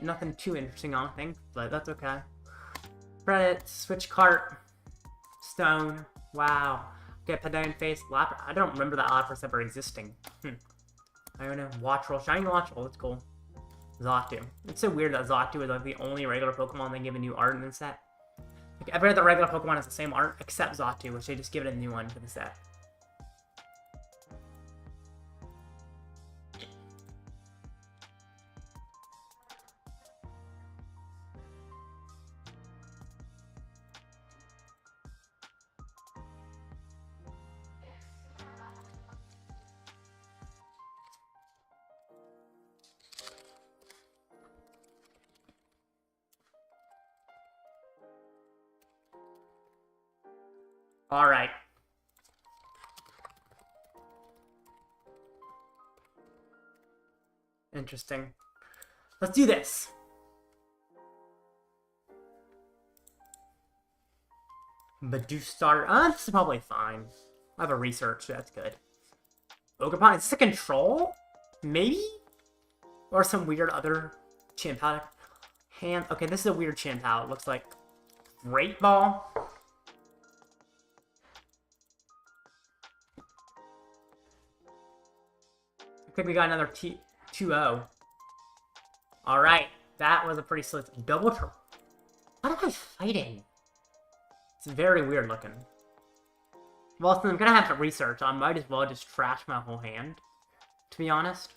Nothing too interesting, I don't think, but that's okay. Credit, Switch Cart, Stone, wow. Get Pedane Face, Lapras. I don't remember that Lapras ever existing. I don't know. Watch Roll, Shiny Watch Roll, that's cool. Xatu. It's so weird that Xatu is like the only regular Pokemon they give a new art in the set. Like, every other regular Pokemon has the same art, except Xatu, which they just give it a new one for the set. Alright. Interesting. Let's do this. Bidoof starter. This is probably fine. I have a research, so that's good. Ogerpon, is this a control? Maybe? Or some weird other Chimpao. Hand. Okay, this is a weird Chimpao. It looks like Great Ball. I think we got another 2-0. Alright, that was a pretty slow double turn. What am I fighting? It's very weird looking. Well, since I'm gonna have to research, I might as well just trash my whole hand. To be honest.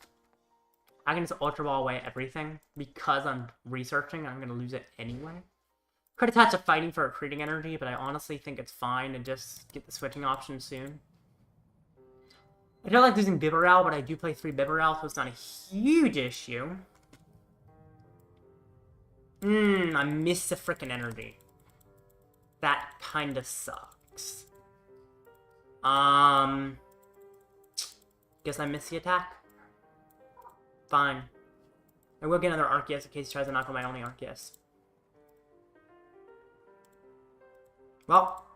I can just Ultra Ball away everything. Because I'm researching, I'm gonna lose it anyway. Could attach a fighting for a creating energy, but I honestly think it's fine to just get the switching option soon. I don't like losing Bibarel, but I do play 3 Bibarel, so it's not a huge issue. I missed the frickin' energy. That kinda sucks. Guess I missed the attack. Fine. I will get another Arceus in case he tries to knock on my only Arceus. Well,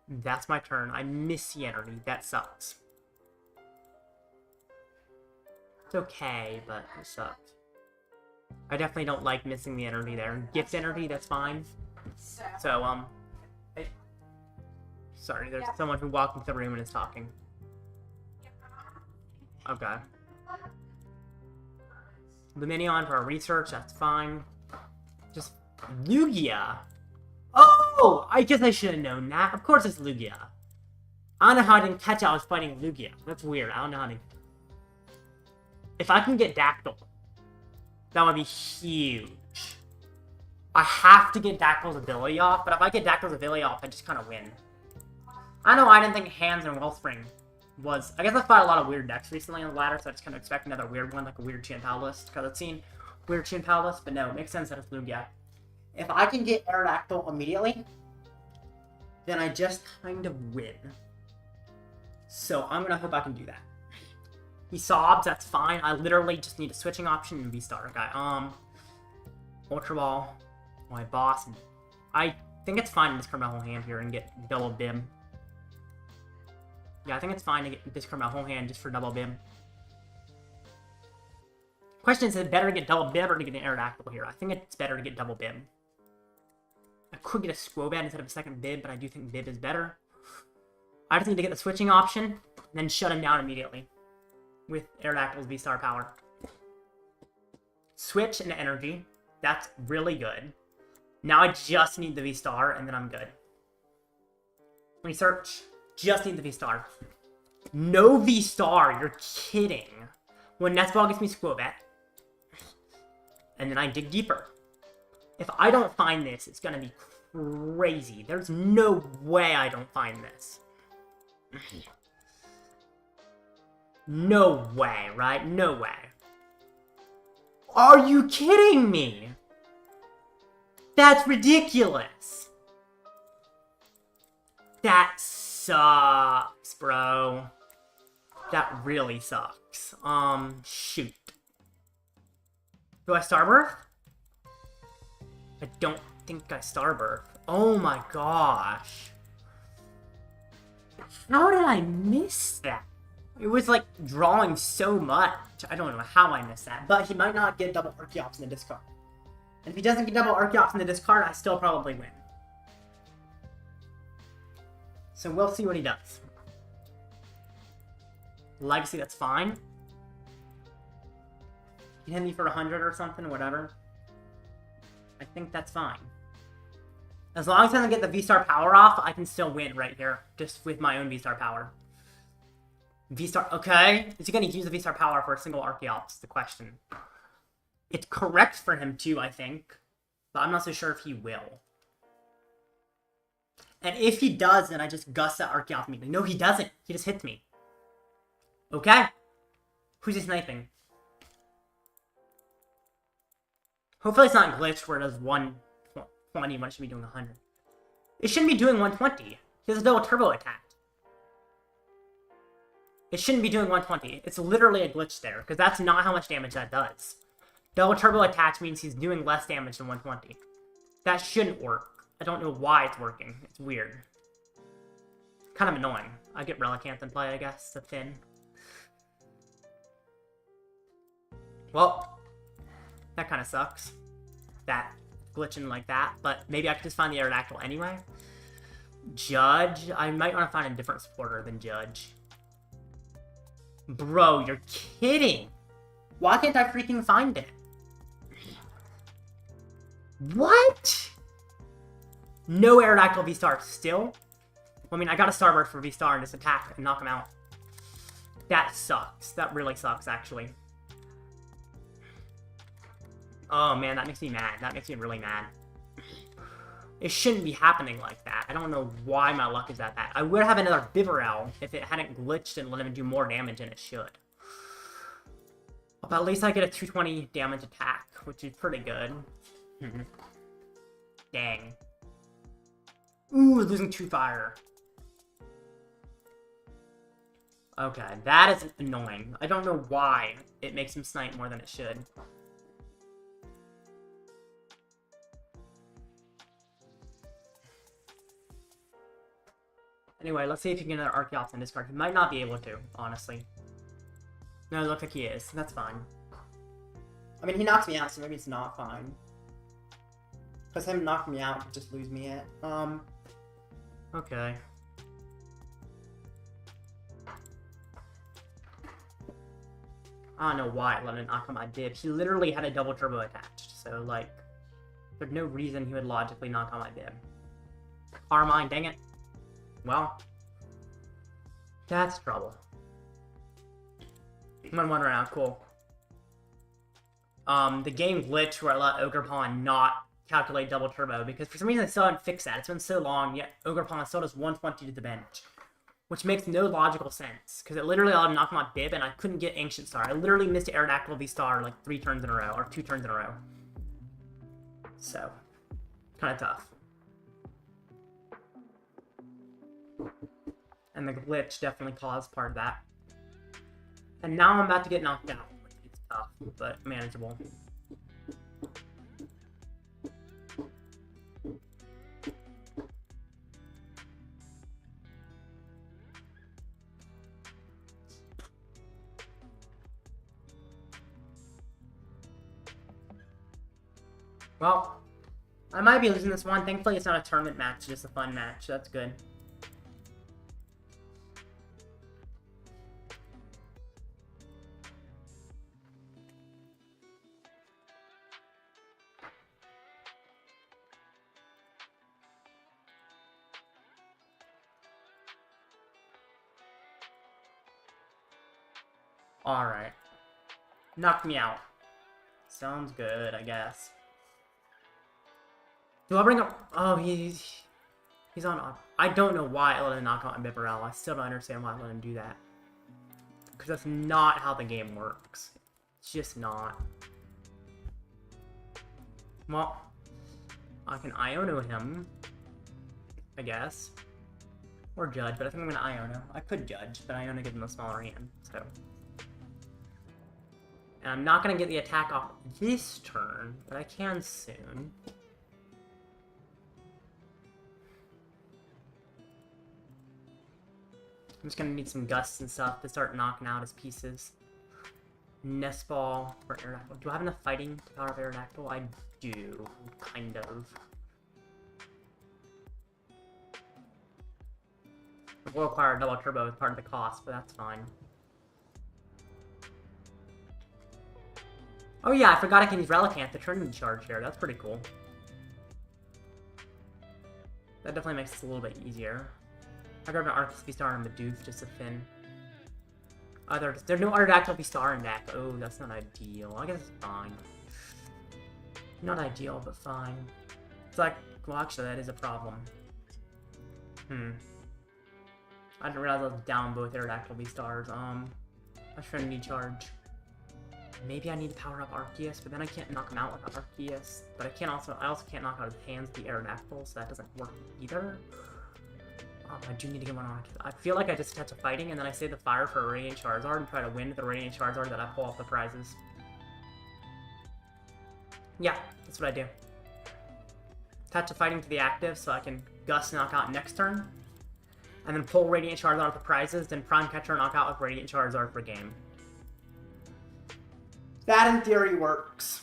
that's my turn. I miss the energy. That sucks. It's okay, but it sucks. I definitely don't like missing the energy there. Gift energy, that's fine. So, sorry, there's someone who walked into the room and is talking. Okay. Luminion for our research, that's fine. Just Lugia. Oh! I guess I should have known that. Of course it's Lugia. I don't know how I didn't catch I was fighting Lugia. That's weird. I don't know how to... If I can get Dactyl, that would be huge. I have to get Dactyl's ability off, but if I get Dactyl's ability off, I just kind of win. I know I didn't think Hands and Wellspring was... I guess I fought a lot of weird decks recently on the ladder, so I just kind of expect another weird one, like a weird Chimpao list, because I've seen weird Chimpao list, but no, it makes sense that it's Lugia. If I can get Aerodactyl immediately, then I just kind of win. So I'm going to hope I can do that. He sobs, that's fine. I literally just need a switching option and V-Star. Okay, Ultra Ball, my boss. I think it's fine to discard my whole hand here and get double Bim. Yeah, I think it's fine to discard my whole hand just for double Bim. Question is it better to get double Bim or to get an Aerodactyl here? I think it's better to get double Bim. I could get a Skwovet instead of a second Bib, but I do think Bib is better. I just need to get the switching option, and then shut him down immediately with Aerodactyl's V-Star power. Switch and energy. That's really good. Now I just need the V-Star, and then I'm good. Research. Just need the V-Star. No V-Star, you're kidding. When Nest Ball gets me Skwovet, and then I dig deeper. If I don't find this, it's gonna be crazy. There's no way I don't find this. No way, right? No way. Are you kidding me? That's ridiculous. That sucks, bro. That really sucks. Shoot. Do I Starbirth? I don't think I Starbirth. Oh my gosh. How did I miss that? It was like drawing so much. I don't know how I missed that. But he might not get double Archeops in the discard. And if he doesn't get double Archeops in the discard, I still probably win. So we'll see what he does. Legacy, that's fine. He hit me for 100 or something, whatever. I think that's fine. As long as I don't get the V-Star power off, I can still win right here. Just with my own V-Star power. V-Star, okay. Is he going to use the V-Star power for a single Archeops? The question. It's correct for him too, I think. But I'm not so sure if he will. And if he does, then I just gust that Archeops immediately. No, he doesn't. He just hits me. Okay. Who's he sniping? Hopefully it's not glitched where it does 120 when it should be doing 100. It shouldn't be doing 120. He has a double turbo attack. It shouldn't be doing 120. It's literally a glitch there, because that's not how much damage that does. Double turbo attach means he's doing less damage than 120. That shouldn't work. I don't know why it's working. It's weird. Kind of annoying. I get Relicanth in play, I guess, to Finn. Well, that kind of sucks. That glitching like that, but maybe I could just find the Aerodactyl anyway. Judge? I might want to find a different supporter than Judge. Bro, you're kidding! Why can't I freaking find it? What? No Aerodactyl V-Star still? I mean, I got a Starbird for V-Star and just attack and knock him out. That sucks. That really sucks, actually. Oh, man, that makes me mad. That makes me really mad. It shouldn't be happening like that. I don't know why my luck is that bad. I would have another Bibarel if it hadn't glitched and let him do more damage than it should. But at least I get a 220 damage attack, which is pretty good. Dang. Ooh, losing 2 fire. Okay, that is annoying. I don't know why it makes him snipe more than it should. Anyway, let's see if you can get another Arceus in this card. He might not be able to, honestly. No, it looks like he is. That's fine. I mean, he knocks me out, so maybe it's not fine. Because him knocking me out could just lose me at. Okay. I don't know why I let him knock on my bib. He literally had a double turbo attached, so, like, there's no reason he would logically knock on my bib. Carmine, dang it. Well, that's trouble. 1-1 round, cool. The game glitched where I let Ogerpon not calculate double turbo, because for some reason I still haven't fixed that. It's been so long, yet Ogerpon still does 120 to the bench. Which makes no logical sense, because it literally allowed him to knock my bib, and I couldn't get Ancient Star. I literally missed Aerodactyl V-Star like 3 turns in a row, or 2 turns in a row. So, kind of tough. And the glitch definitely caused part of that. And now I'm about to get knocked out. It's tough, but manageable. Well, I might be losing this one. Thankfully, it's not a tournament match, just a fun match. That's good. Alright. Knocked me out. Sounds good, I guess. Do I bring up... Oh, he's on... I don't know why I let him knock out Bibarel. I still don't understand why I let him do that. Because that's not how the game works. It's just not. Well, I can Iono him, I guess. Or Judge, but I think I'm going to Iono. I could Judge, but Iono gives him a smaller hand, so... And I'm not going to get the attack off this turn, but I can soon. I'm just going to need some gusts and stuff to start knocking out his pieces. Nest Ball for Aerodactyl. Do I have enough fighting to power up Aerodactyl? I do, kind of. It will require a double turbo as part of the cost, but that's fine. Oh yeah, I forgot I can use Relicanth to turn the charge here. That's pretty cool. That definitely makes this a little bit easier. I grabbed an Arceus VSTAR and Bidoof just to Finn. There's no Aerodactyl VSTAR in deck. Oh, that's not ideal. I guess it's fine. Not ideal, but fine. It's like, well, actually, that is a problem. I didn't realize I was down both Aerodactyl VSTARs. I shouldn't need charge. Maybe I need to power up Arceus, but then I can't knock him out with Arceus. But I also can't knock out his hands with the Aerodactyl, so that doesn't work either. Oh, I do need to get one on. I feel like I just touch a fighting and then I save the fire for a Radiant Charizard and try to win the Radiant Charizard that I pull off the prizes. Yeah, that's what I do. Touch a fighting to the active so I can Gust knockout next turn. And then pull Radiant Charizard off the prizes, then Prime Catcher knockout with Radiant Charizard for game. That in theory works.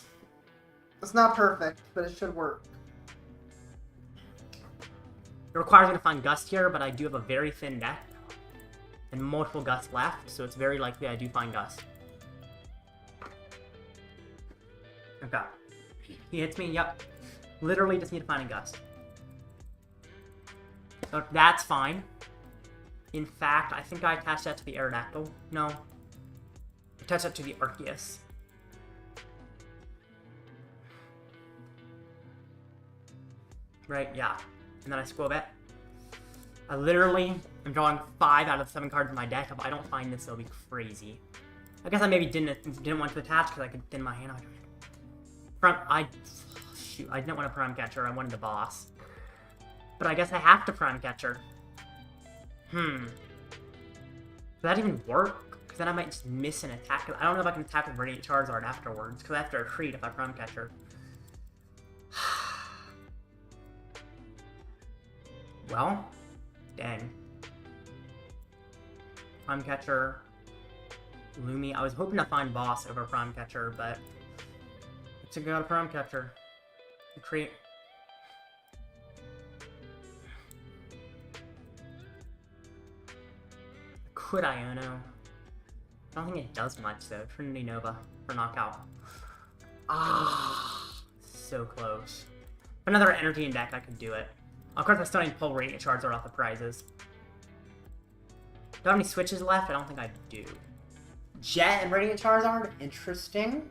It's not perfect, but it should work. It requires me to find Gust here, but I do have a very thin deck. And multiple Gust left, so it's very likely I do find Gust. Okay. He hits me, yep. Literally just need to find a Gust. So that's fine. In fact, I think I attached that to the Aerodactyl. No. I attached that to the Arceus. Right, yeah. And then I Skwovet. I literally am drawing 5 out of 7 cards in my deck. If I don't find this, it'll be crazy. I guess I maybe didn't want to attach because I could thin my hand out. Shoot, I didn't want a Prime Catcher. I wanted the boss. But I guess I have to Prime Catcher. Does that even work? Because then I might just miss an attack. I don't know if I can attack with Radiant Charizard afterwards. Because I have to retreat if I Prime Catcher. Well, dang. Prime Catcher, Lumi. I was hoping to find boss over Prime Catcher, but it's a good Prime Catcher. Create. Could Iono? I don't think it does much though. Trinity Nova for knockout. Ah, so close. Another energy in deck, I could do it. Of course, I still need to pull Radiant Charizard off the prizes. Do I have any switches left? I don't think I do. Jet and Radiant Charizard? Interesting.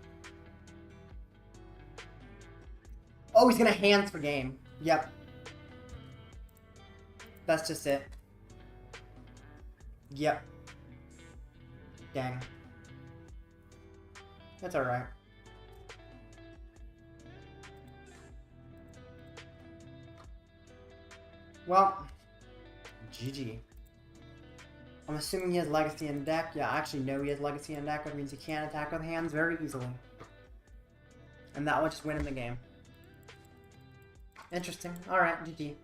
Oh, he's gonna hands for game. Yep. That's just it. Yep. Dang. That's alright. Well, GG. I'm assuming he has Legacy in deck. Yeah, I actually know he has Legacy in deck, which means he can attack with hands very easily. And that will just win in the game. Interesting. Alright, GG.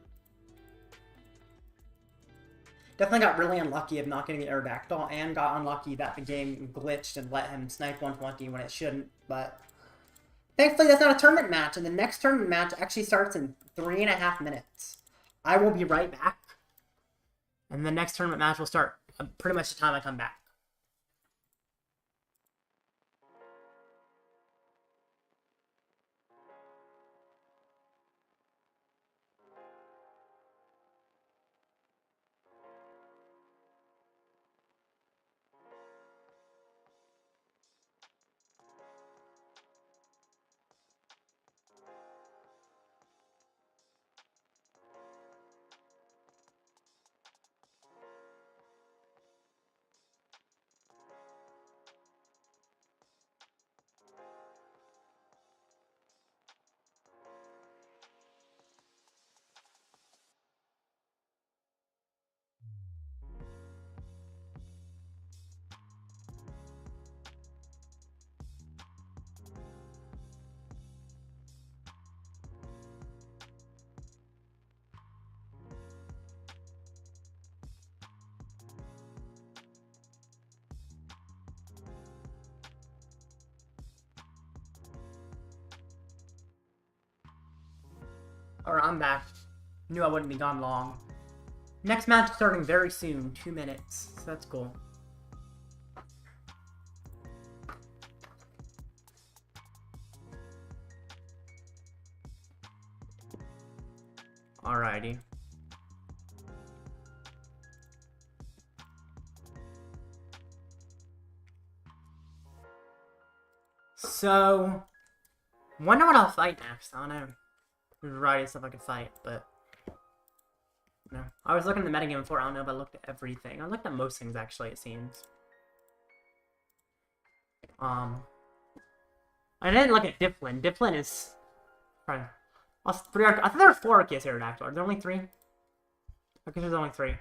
Definitely got really unlucky of not getting the Aerodactyl, and got unlucky that the game glitched and let him snipe 120 when it shouldn't, but thankfully that's not a tournament match, and the next tournament match actually starts in 3.5 minutes. I will be right back, and the next tournament match will start pretty much the time I come back. Alright, I'm back. Knew I wouldn't be gone long. Next match starting very soon, 2 minutes. So that's cool. Alrighty. So, wonder what I'll fight next. I don't know. There's a variety of stuff I could fight, but no. I was looking at the metagame before. I don't know if I looked at everything. I looked at most things actually, it seems. I didn't look at Difflin. Difflin is I thought there were 4 Arceus Aerodactyl. Are there only 3? I guess there's only 3.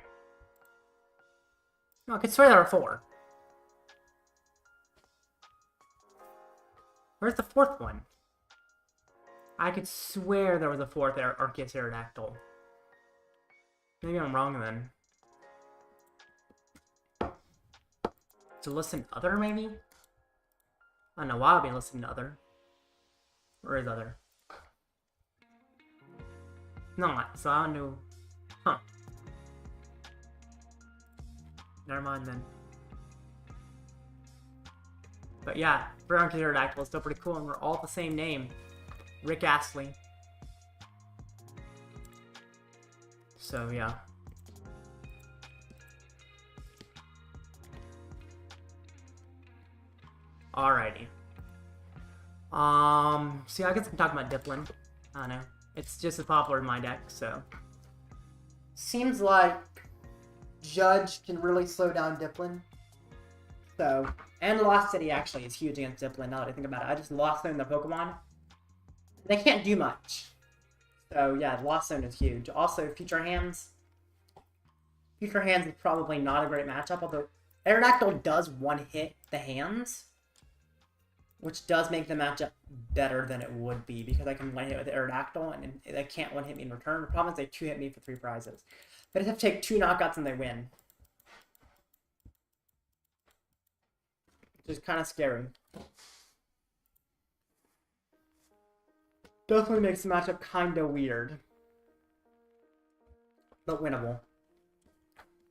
No, I could swear there were 4. Where's the 4th one? I could swear there was a 4th Arceus Aerodactyl. Maybe I'm wrong then. To listen other, maybe? I don't know why I'll be listening to other. Or is other? Not, so I don't know. Huh. Never mind then. But yeah, Arceus Aerodactyl is still pretty cool, and we're all the same name. Rick Astley. So yeah. Alrighty. See, I guess I'm talking about Dipplin. I don't know. It's just as popular in my deck, so. Seems like Judge can really slow down Dipplin. So, and Lost City actually is huge against Dipplin, now that I think about it. I just lost them in the Pokemon. They can't do much. So yeah, Lost Zone is huge. Also, Future Hands. Future Hands is probably not a great matchup, although Aerodactyl does one-hit the hands, which does make the matchup better than it would be, because I can one-hit with Aerodactyl, and they can't one-hit me in return. The problem is they two-hit me for 3 prizes. But I just have to take 2 knockouts and they win. Which is kind of scary. Definitely makes the matchup kind of weird. But winnable.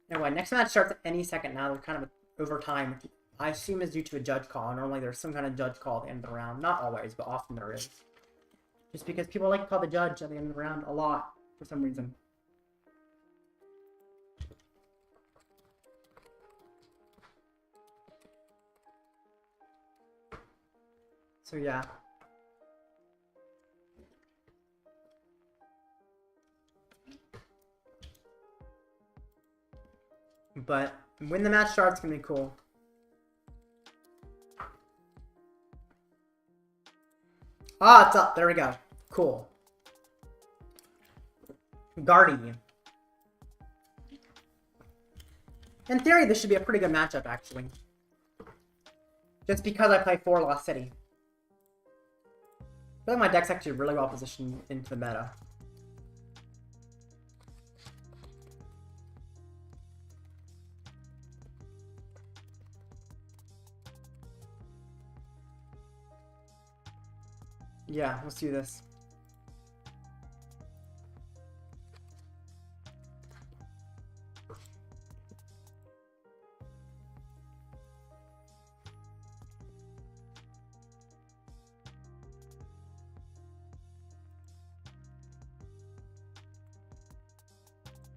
Anyway, next match starts any second now. They're kind of over time. I assume is due to a judge call. Normally there's some kind of judge call at the end of the round. Not always, but often there is. Just because people like to call the judge at the end of the round a lot for some reason. So yeah. But when the match starts, it's gonna be cool. Ah, it's up. There we go. Cool. Guardian. In theory, this should be a pretty good matchup, actually. Just because I play 4 Lost City. I feel like my deck's actually really well positioned into the meta. Yeah, let's do this.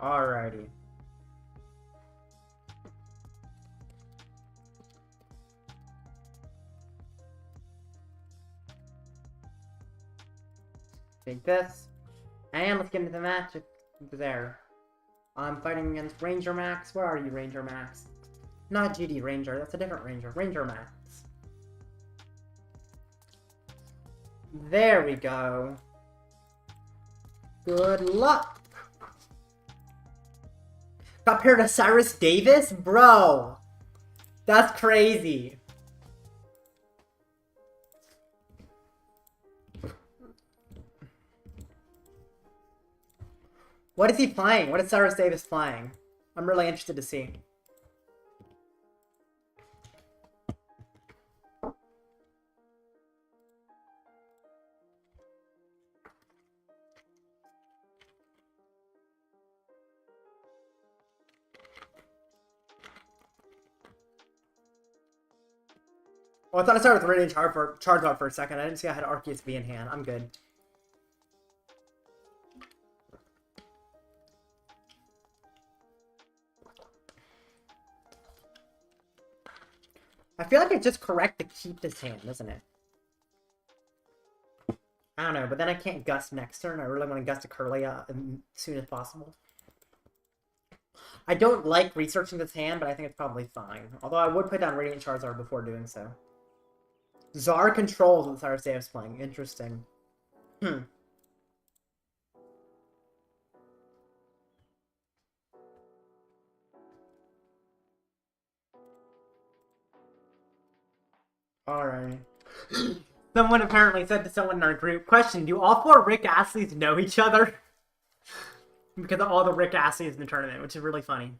Alrighty. Take this. And let's get into the match there. I'm fighting against Ranger Max. Where are you, Ranger Max? Not GD Ranger, that's a different Ranger. Ranger Max. There we go. Good luck. Got paired to Cyrus Davis? Bro. That's crazy. What is he playing? What is Cyrus Davis playing? I'm really interested to see. Oh, I thought I started with Radiant Charizard for a second. I didn't see I had Arceus V in hand. I'm good. I feel like it's just correct to keep this hand, isn't it? I don't know, but then I can't gust next turn. I really want to gust a Kirlia as soon as possible. I don't like researching this hand, but I think it's probably fine. Although I would put down Radiant Charizard before doing so. Czar controls what Cyrus Davis playing. Interesting. Alright. Someone apparently said to someone in our group, question, do all 4 Rick Astleys know each other? Because of all the Rick Astleys in the tournament, which is really funny.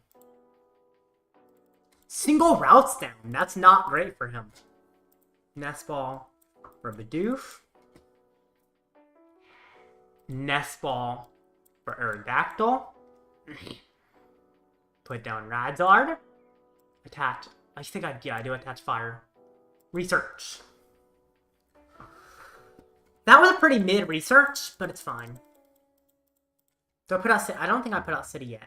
Single routes down. That's not great for him. Nest Ball for Bidoof. Nest Ball for Aerodactyl. Put down Radzard. Attach. I think I do attach fire. Research. That was a pretty mid research, but it's fine. Do I put out City? I don't think I put out City yet.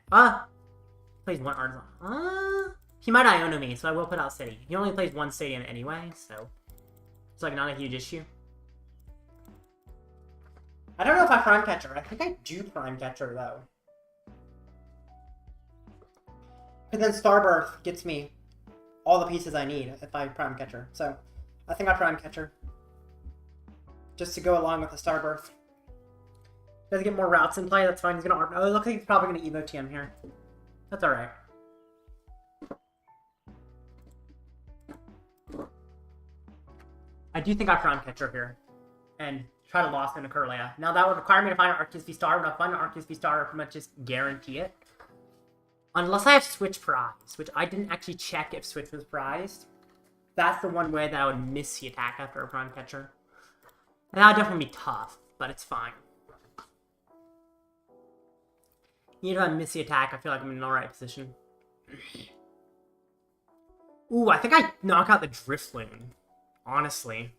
Plays one Arceus. He might Iono me, so I will put out City. He only plays one stadium anyway, so it's like not a huge issue. I don't know if I Prime Catcher. I think I do Prime Catcher though. But then Starbirth gets me all the pieces I need if I Prime Catcher. So I think I Prime Catcher. Just to go along with the Starbirth. Does get more routes in play, that's fine. He's gonna oh, it looks like he's probably gonna Evo TM here. That's alright. I do think I Prime Catcher here. And try to Lost into Kirlia. Now that would require me to find an Arceus VSTAR, but I'll find an Arceus VSTAR, pretty much just guarantee it. Unless I have Switch prized, which I didn't actually check if Switch was prized. That's the one way that I would miss the attack after a Prime Catcher. And that would definitely be tough, but it's fine. Even if I miss the attack, I feel like I'm in an alright position. Ooh, I think I knock out the Drifloon. Honestly.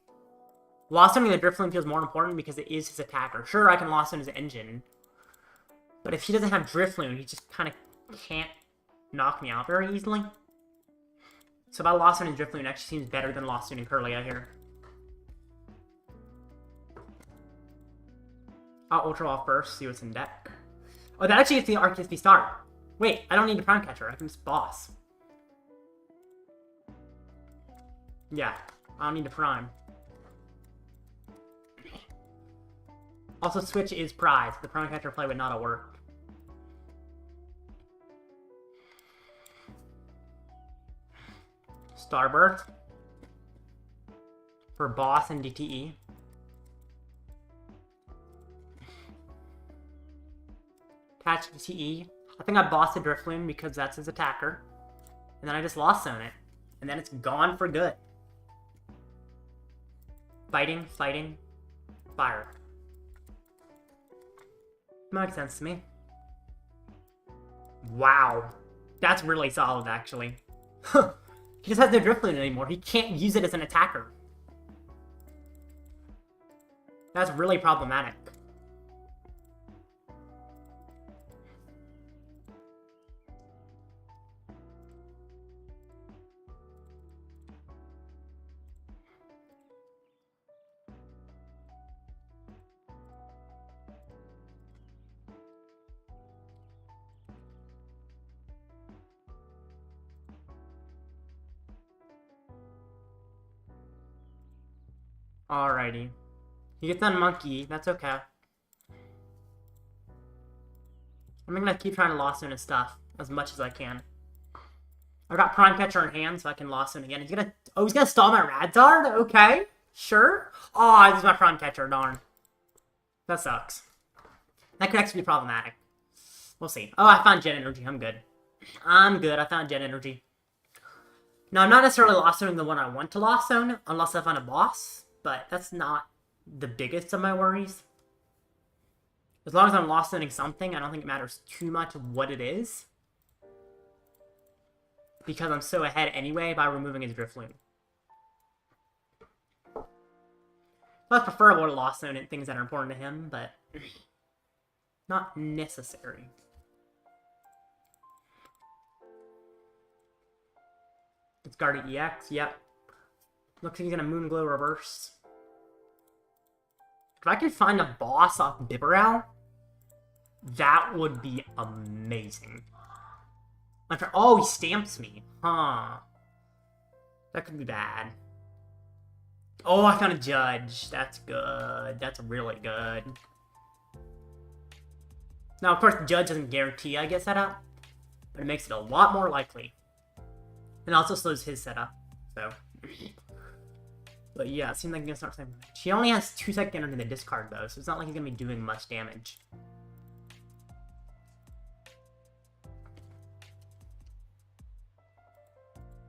Lost Zoning the Drifloon feels more important because it is his attacker. Sure, I can Lost Zone his engine. But if he doesn't have Drifloon, he just kind of can't knock me out very easily. So if I Lost Zone his Drifloon, it actually seems better than Lost Zoning Kirlia here. I'll Ultra Ball first, see what's in deck. Oh, that actually gets the Arceus VSTAR. Wait, I don't need a Prime Catcher. I can just boss. Yeah, I don't need to Prime. Also, Switch is prized. The Prime Catcher play would not have worked. Starbirth. For boss and DTE. Attach DTE. I think I bossed the Drifloon because that's his attacker. And then I just Lost Zone it. And then it's gone for good. Fighting, fighting, fire. Makes sense to me. Wow. That's really solid, actually. He just has no Drifloon anymore. He can't use it as an attacker. That's really problematic. Alrighty. He gets on Monkey. That's okay. I'm gonna keep trying to Lost Zone his stuff as much as I can. I've got Prime Catcher in hand, so I can Lost Zone again. He's gonna... Oh, he's gonna stall my Radzard? Okay. Sure. Oh, this is my Prime Catcher. Darn. That sucks. That could actually be problematic. We'll see. Oh, I found Jet Energy. I'm good. I'm good. I found Jet Energy. Now, I'm not necessarily Lost Zoning the one I want to Lost Zone, unless I find a boss. But that's not the biggest of my worries. As long as I'm Lost Zoning something, I don't think it matters too much what it is. Because I'm so ahead anyway by removing his Drifloon. Well, it's preferable to Lost Zone things that are important to him, but not necessary. It's Guardian EX, yep. Looks like he's gonna Moonglow reverse. If I could find a boss off Bibarel, that would be amazing. Oh, he stamps me. Huh. That could be bad. Oh, I found a Judge. That's good. That's really good. Now, of course, the Judge doesn't guarantee I get set up, but it makes it a lot more likely. And also slows his setup, so... But yeah, it seems like he's gonna start saying. She only has 2 psychic energy in the discard though, so it's not like he's gonna be doing much damage.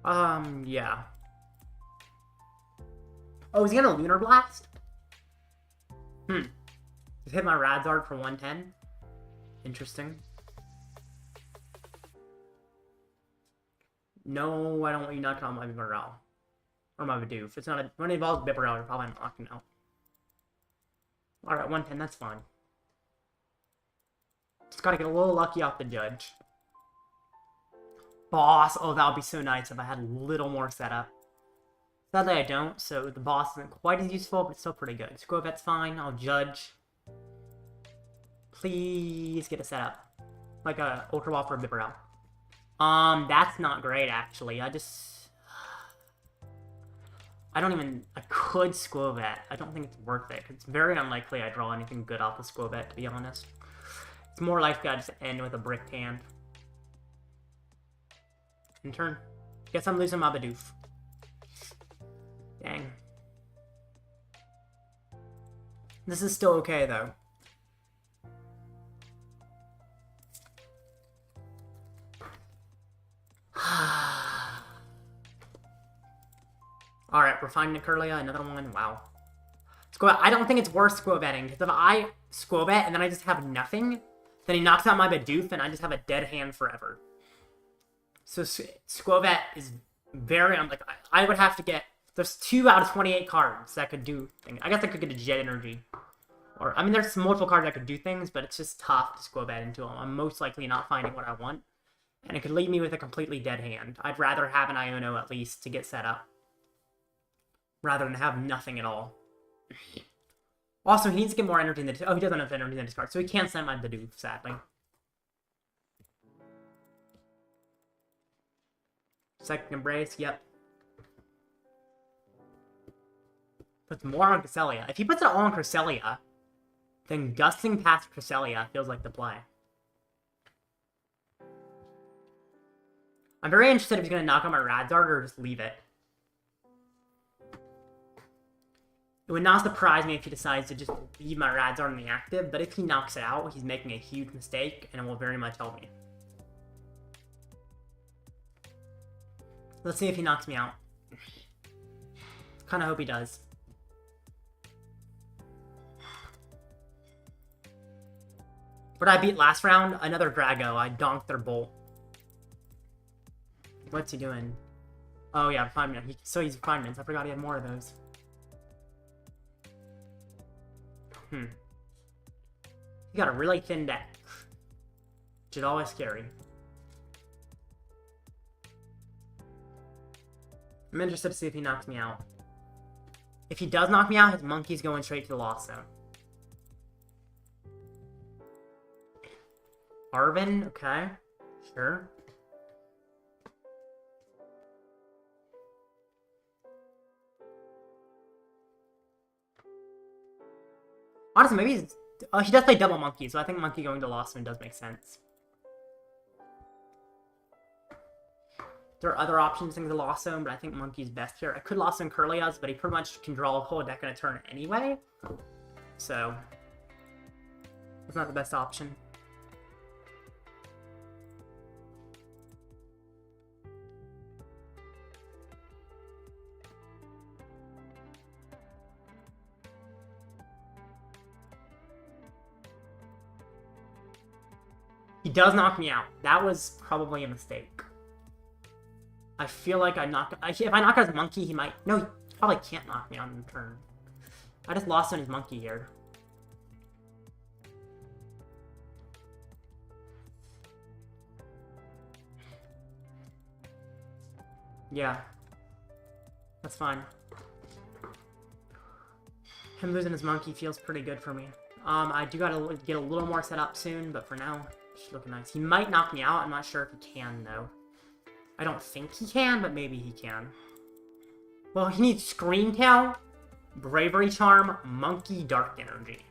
Yeah. Oh, is he gonna Lunar Blast? Just hit my Radzard for 110. Interesting. No, I don't want you knocking out my Bibarel. Or my Bidoof. It's not a... When it involves Bibarel, you're probably not knocking out. Alright, 110, that's fine. Just gotta get a little lucky off the Judge. Boss! Oh, that would be so nice if I had a little more setup. Sadly, I don't, so the boss isn't quite as useful, but it's still pretty good. Skwovet's fine, I'll Judge. Please get a setup. Like a Ultra Ball for a Bibarel. That's not great, actually. I could Skwovet. I don't think it's worth it. It's very unlikely I draw anything good off the Skwovet, to be honest. It's more likely I just end with a bricked hand. In turn. Guess I'm losing my Bidoof. Dang. This is still okay, though. Alright, Refined Curlia, another one. Wow. Skwovet. I don't think it's worth Skwovetting, because if I Skwovet and then I just have nothing, then he knocks out my Bidoof and I just have a dead hand forever. So Skwovet is very unlikely. I would have to get... There's 2 out of 28 cards that could do things. I guess I could get a Jet Energy. Or, I mean, there's multiple cards that could do things, but it's just tough to Skwovet into them. I'm most likely not finding what I want. And it could leave me with a completely dead hand. I'd rather have an Iono at least to get set up. Rather than have nothing at all. Also, he needs to get more energy in the... Oh, he doesn't have energy in the discard, so he can't send my Bidoof, sadly. Second Embrace, yep. Puts more on Cresselia. If he puts it all on Cresselia, then gusting past Cresselia feels like the play. I'm very interested if he's going to knock out my Radzard or just leave it. It would not surprise me if he decides to just leave my Radzard in the active, but if he knocks it out, he's making a huge mistake, and it will very much help me. Let's see if he knocks me out. Kinda hope he does. What I beat last round? Another Drago. I donked their Bolt. What's he doing? Oh yeah, refinement. So he's refinements. I forgot he had more of those. He got a really thin deck. Which is always scary. I'm interested to see if he knocks me out. If he does knock me out, his monkey's going straight to the Lost Zone. Arvin, okay. Sure. Honestly, maybe he's... he does play double monkey, so I think monkey going to Lost Zone does make sense. There are other options in the Lost Zone, but I think monkey's best here. I could Lost Zone Curlias, but he pretty much can draw a whole deck in a turn anyway. So, it's not the best option. He does knock me out. That was probably a mistake. I feel like if I knock out his monkey, he might... No, he probably can't knock me out in turn. I just lost on his monkey here. Yeah. That's fine. Him losing his monkey feels pretty good for me. I do gotta get a little more set up soon, but for now, it's looking nice. He might knock me out. I'm not sure if he can, though. I don't think he can, but maybe he can. Well, he needs Scream Tail, Bravery Charm, Monkey, Dark Energy.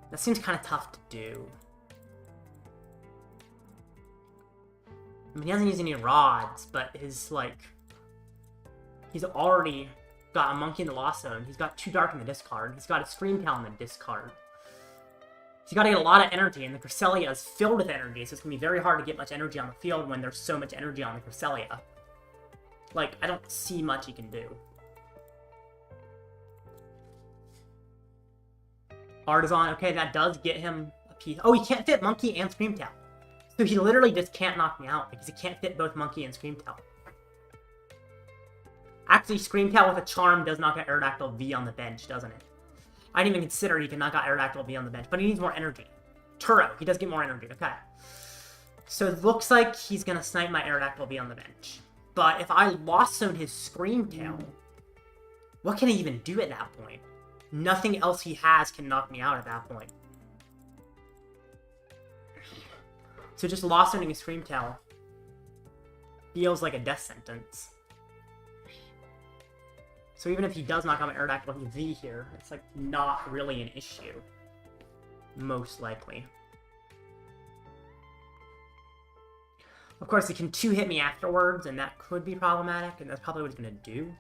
That seems kind of tough to do. I mean, he hasn't used any rods, but his, like... He's already got a Monkey in the Lost Zone. He's got 2 Dark in the discard. He's got a Scream Tail in the discard. He's got to get a lot of energy, and the Cresselia is filled with energy, so it's going to be very hard to get much energy on the field when there's so much energy on the Cresselia. Like, I don't see much he can do. Artisan, okay, that does get him a piece. Oh, he can't fit Monkey and Scream Tail. So he literally just can't knock me out, because he can't fit both Monkey and Scream Tail. Actually, Scream Tail with a Charm does knock out Aerodactyl V on the bench, doesn't it? I didn't even consider he can knock out Aerodactyl V on the bench, but he needs more energy. Turo, he does get more energy, okay. So it looks like he's going to snipe my Aerodactyl V on the bench. But if I Lost Zone his Scream Tail, what can he even do at that point? Nothing else he has can knock me out at that point. So just Lost Zoning his Scream Tail feels like a death sentence. So even if he does knock out my Aerodactyl V here, it's like not really an issue. Most likely. Of course, he can 2-hit me afterwards, and that could be problematic, and that's probably what he's going to do.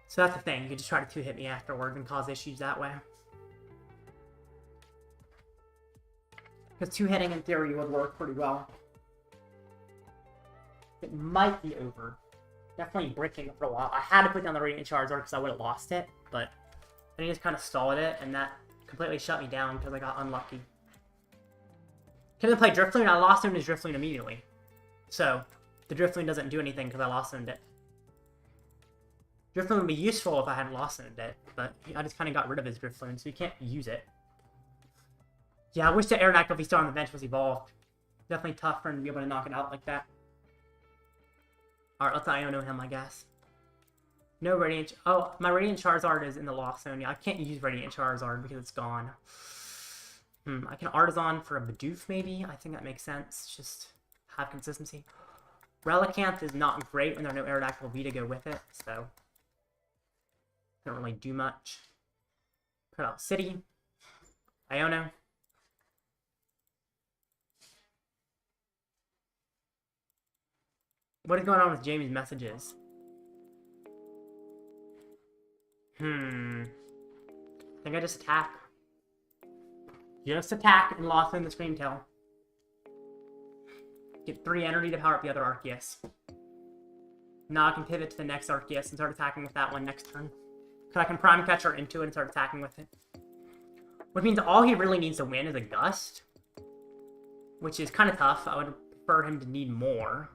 So that's the thing, you can just try to 2-hit me afterwards and cause issues that way. Because 2-hitting in theory would work pretty well. It might be over. Definitely bricking for a while. I had to put down the Radiant Charizard because I would have lost it, but then he just kind of stalled it, and that completely shut me down because I got unlucky. Could have played Drifloon, I lost him to Drifloon immediately. So, the Drifloon doesn't do anything because I lost him to it. Drifloon would be useful if I hadn't lost him to it, but I just kind of got rid of his Drifloon, so you can't use it. Yeah, I wish the Aerodactyl VSTAR on the bench was evolved. Definitely tough for him to be able to knock it out like that. Alright, let's Iono him, I guess. No Radiant... Oh, my Radiant Charizard is in the Lost Zone. Yeah, I can't use Radiant Charizard because it's gone. I can Artisan for a Bidoof, maybe? I think that makes sense. Just have consistency. Relicanth is not great when there are no Aerodactyl V to go with it, so... don't really do much. Put out City. Iono. What is going on with Jamie's messages? I think I just attack. Just attack and lost in the Scream Tail. Get 3 energy to power up the other Arceus. Now I can pivot to the next Arceus and start attacking with that one next turn. Because I can Prime Catcher into it and start attacking with it. Which means all he really needs to win is a Gust. Which is kind of tough. I would prefer him to need more.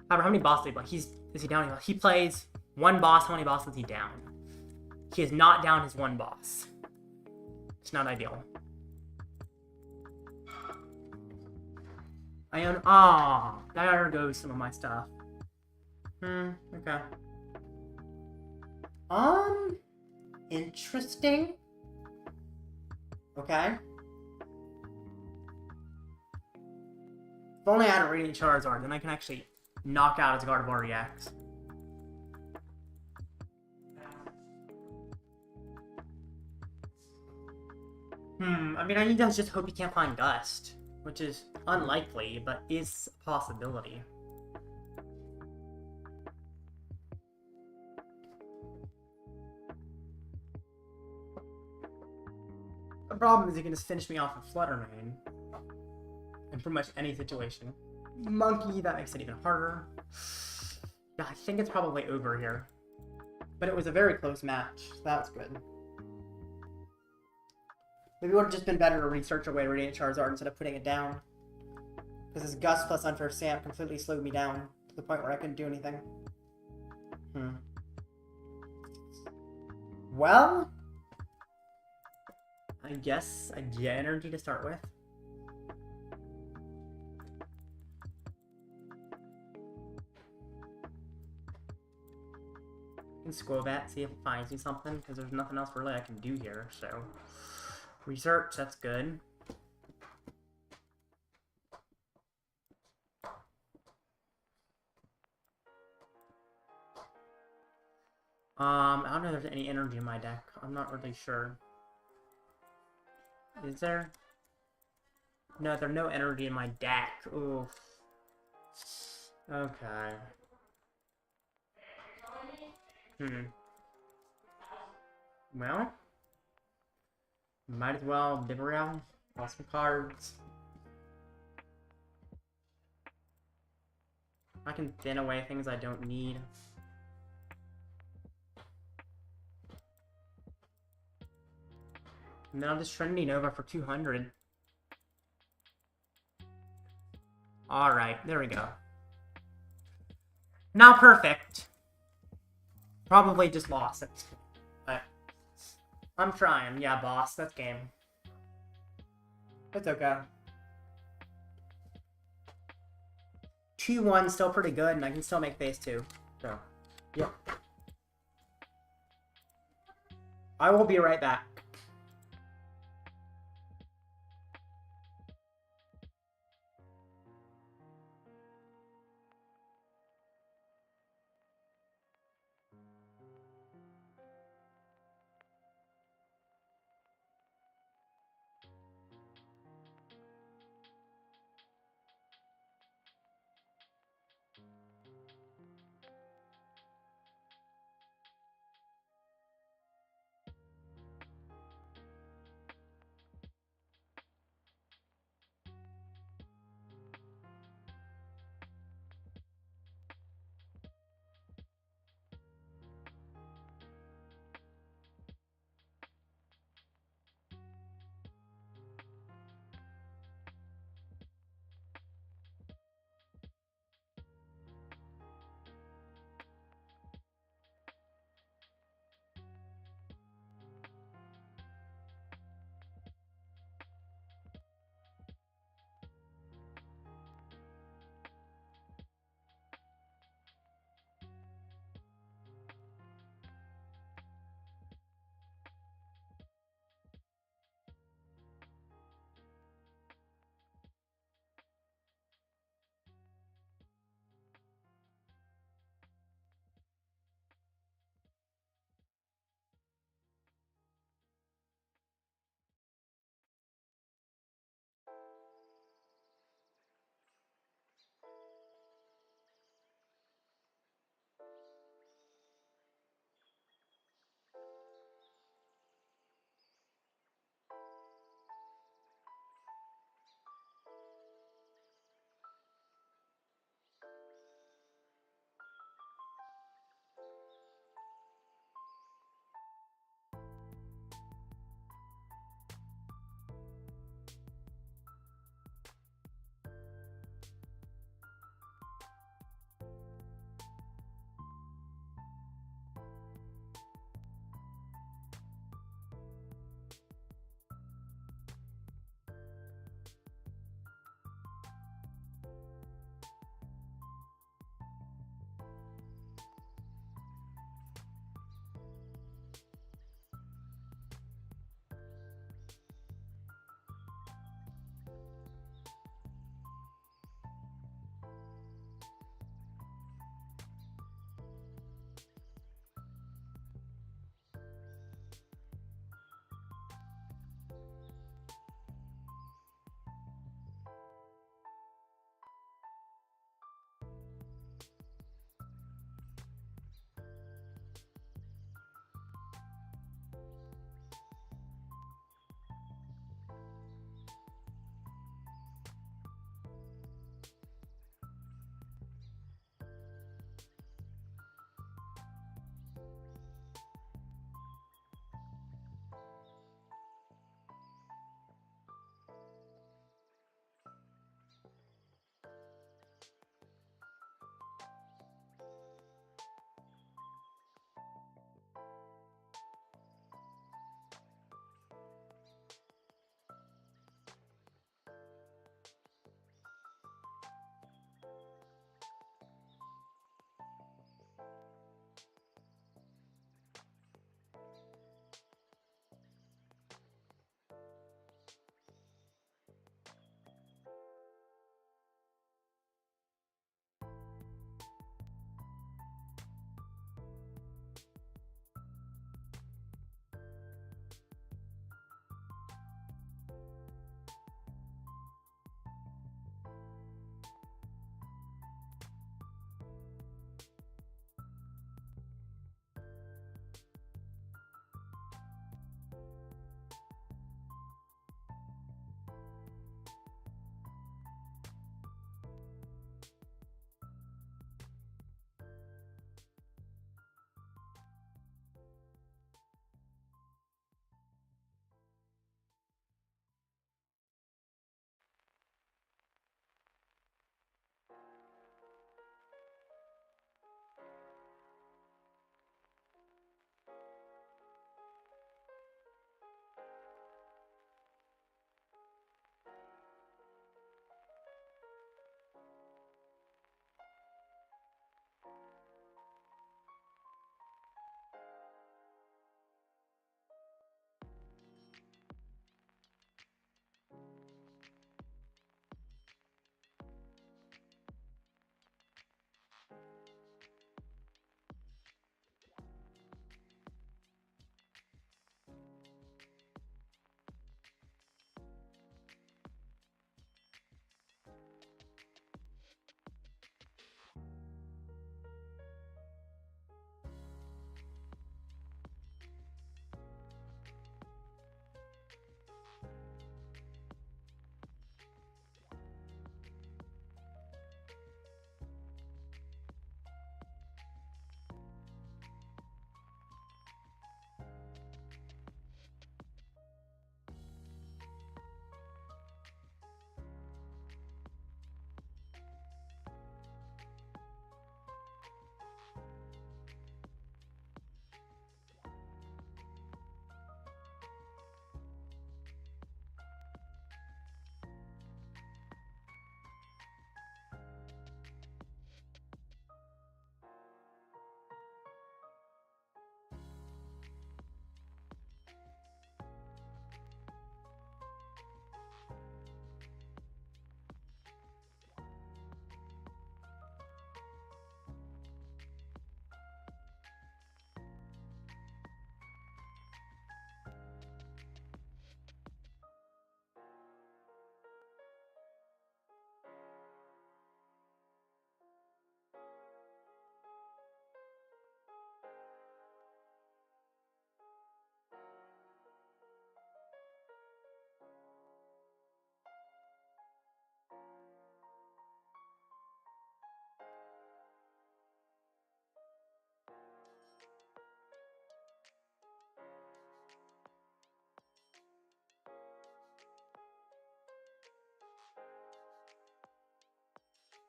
However, how many bosses does he play? Is he down? He plays 1 boss. How many bosses is he down? He is not down his 1 boss. It's not ideal. Iono. Ah, there goes some of my stuff. Okay. Interesting. Okay. If only I had a Radiant Charizard, then I can actually knock out his Gardevoir EX. I mean, I need to just hope he can't find Gust, which is unlikely, but is a possibility. The problem is he can just finish me off with Flutter Mane. In pretty much any situation. Monkey, that makes it even harder. Yeah, I think it's probably over here. But it was a very close match, so that was good. Maybe it would have just been better to research away Radiant Charizard instead of putting it down. Because his Gust plus Unfair Stamp completely slowed me down to the point where I couldn't do anything. Well, I guess I get energy to start with. Skwovet, see if it finds me something, because there's nothing else really I can do here, so... Research, that's good. I don't know if there's any energy in my deck. I'm not really sure. Is there? No, there's no energy in my deck. Oof. Okay. Well, might as well Bibarel. Draw some cards. I can thin away things I don't need. And then I'll just Trinity Nova for 200. Alright, there we go. Now perfect. Probably just lost it. But I'm trying. Yeah, boss. That's game. It's okay. 2-1 still pretty good, and I can still make phase 2. So, yep. I will be right back.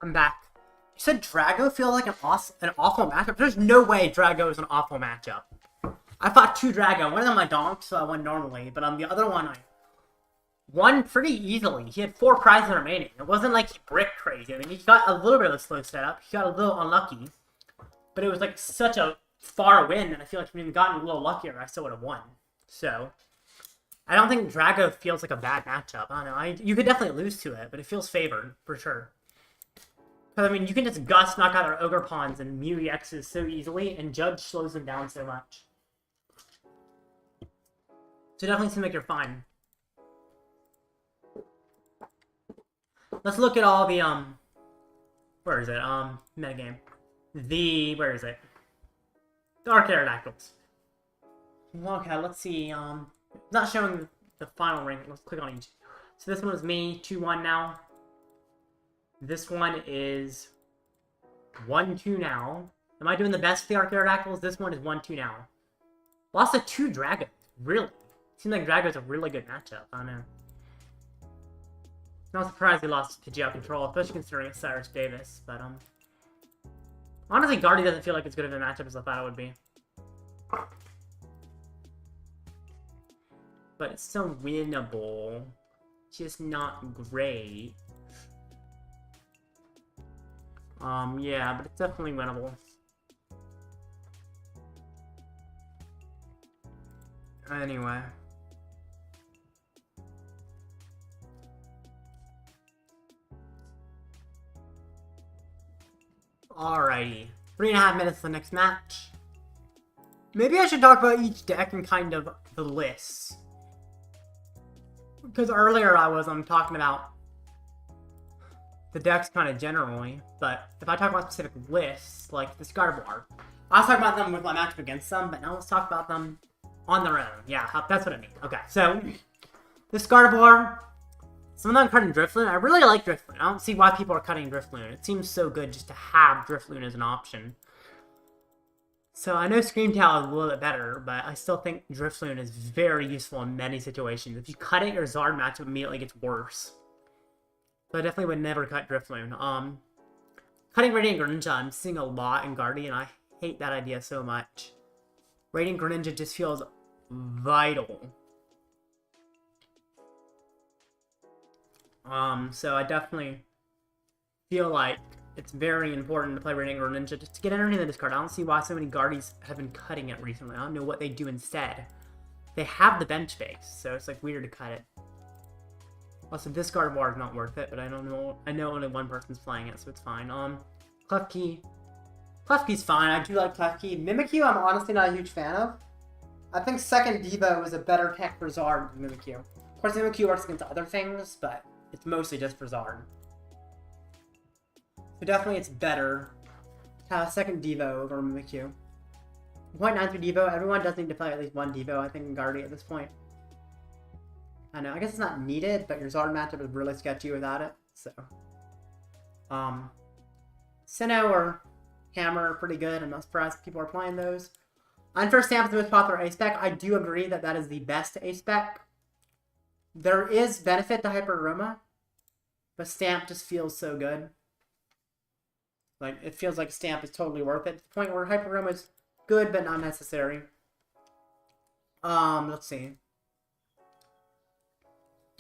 I'm back. You said Drago feels like an awful matchup? There's no way Drago is an awful matchup. I fought 2 Drago. One of them I donked, so I won normally. But on the other one, I won pretty easily. He had 4 prizes remaining. It wasn't like he bricked crazy. I mean, he got a little bit of a slow setup. He got a little unlucky. But it was like such a far win, and I feel like if he had gotten a little luckier, I still would have won. So, I don't think Drago feels like a bad matchup. I don't know. You could definitely lose to it, but it feels favored, for sure. Because, I mean, you can just Gust, knock out our Ogre Pawns, and Mew EXs so easily, and Judge slows them down so much. So it definitely seems like you're fine. Let's look at all the, where is it? Metagame. Where is it? The Arc Aerodactyls. Okay, let's see, not showing the final rank. Let's click on each. So this one is me, 2-1 now. This one is 1-2 now. Am I doing the best for the Arc Aerodactyls? This one is 1-2 now. Lost to 2 Dragons, really? Seems like Drago's a really good matchup. I don't know. Not surprised he lost PGO control, especially considering it's Cyrus Davis. But honestly, Guardy doesn't feel like as good of a matchup as I thought it would be. But it's still winnable. Just not great. Yeah, but it's definitely winnable. Anyway. Alrighty. 3.5 minutes for the next match. Maybe I should talk about each deck and kind of the lists. Because earlier I was talking about the decks kind of generally, but if I talk about specific lists, like the Skwovet, I was talking about them with my matchup against them, but now let's talk about them on their own. Yeah, that's what I mean. Okay, so the Skwovet, some of them cutting Drifloon. I really like Drifloon. I don't see why people are cutting Drifloon. It seems so good just to have Drifloon as an option. So I know Scream Tail is a little bit better, but I still think Drifloon is very useful in many situations. If you cut it, your Zard matchup immediately gets worse. So I definitely would never cut Drifloon. Cutting Radiant Greninja, I'm seeing a lot in Guardian. I hate that idea so much. Radiant Greninja just feels vital. So I definitely feel like it's very important to play Radiant Greninja just to get energy in the discard. I don't see why so many Guardies have been cutting it recently. I don't know what they do instead. They have the bench base, so it's like weird to cut it. Also, discard war is not worth it, but I don't know. I know only one person's playing it, so it's fine. Klefki. Klefki's fine. I do like Klefki. Mimikyu, I'm honestly not a huge fan of. I think second Devo is a better tech for Zard than Mimikyu. Of course, Mimikyu works against other things, but it's mostly just for Zard. So definitely it's better to have a second Devo over Mimikyu. 0.93 Devo, everyone does need to play at least one Devo, I think, in Guardy at this point. I know, I guess it's not needed, but your Zard matchup is really sketchy without it, so. Sinnoh or Hammer are pretty good. I'm not surprised people are playing those. Unfair Stamp is the most popular A-Spec. I do agree that that is the best A-Spec. There is benefit to Hyper Aroma, but Stamp just feels so good. Like, it feels like Stamp is totally worth it. To the point where Hyper Aroma is good, but not necessary. Let's see.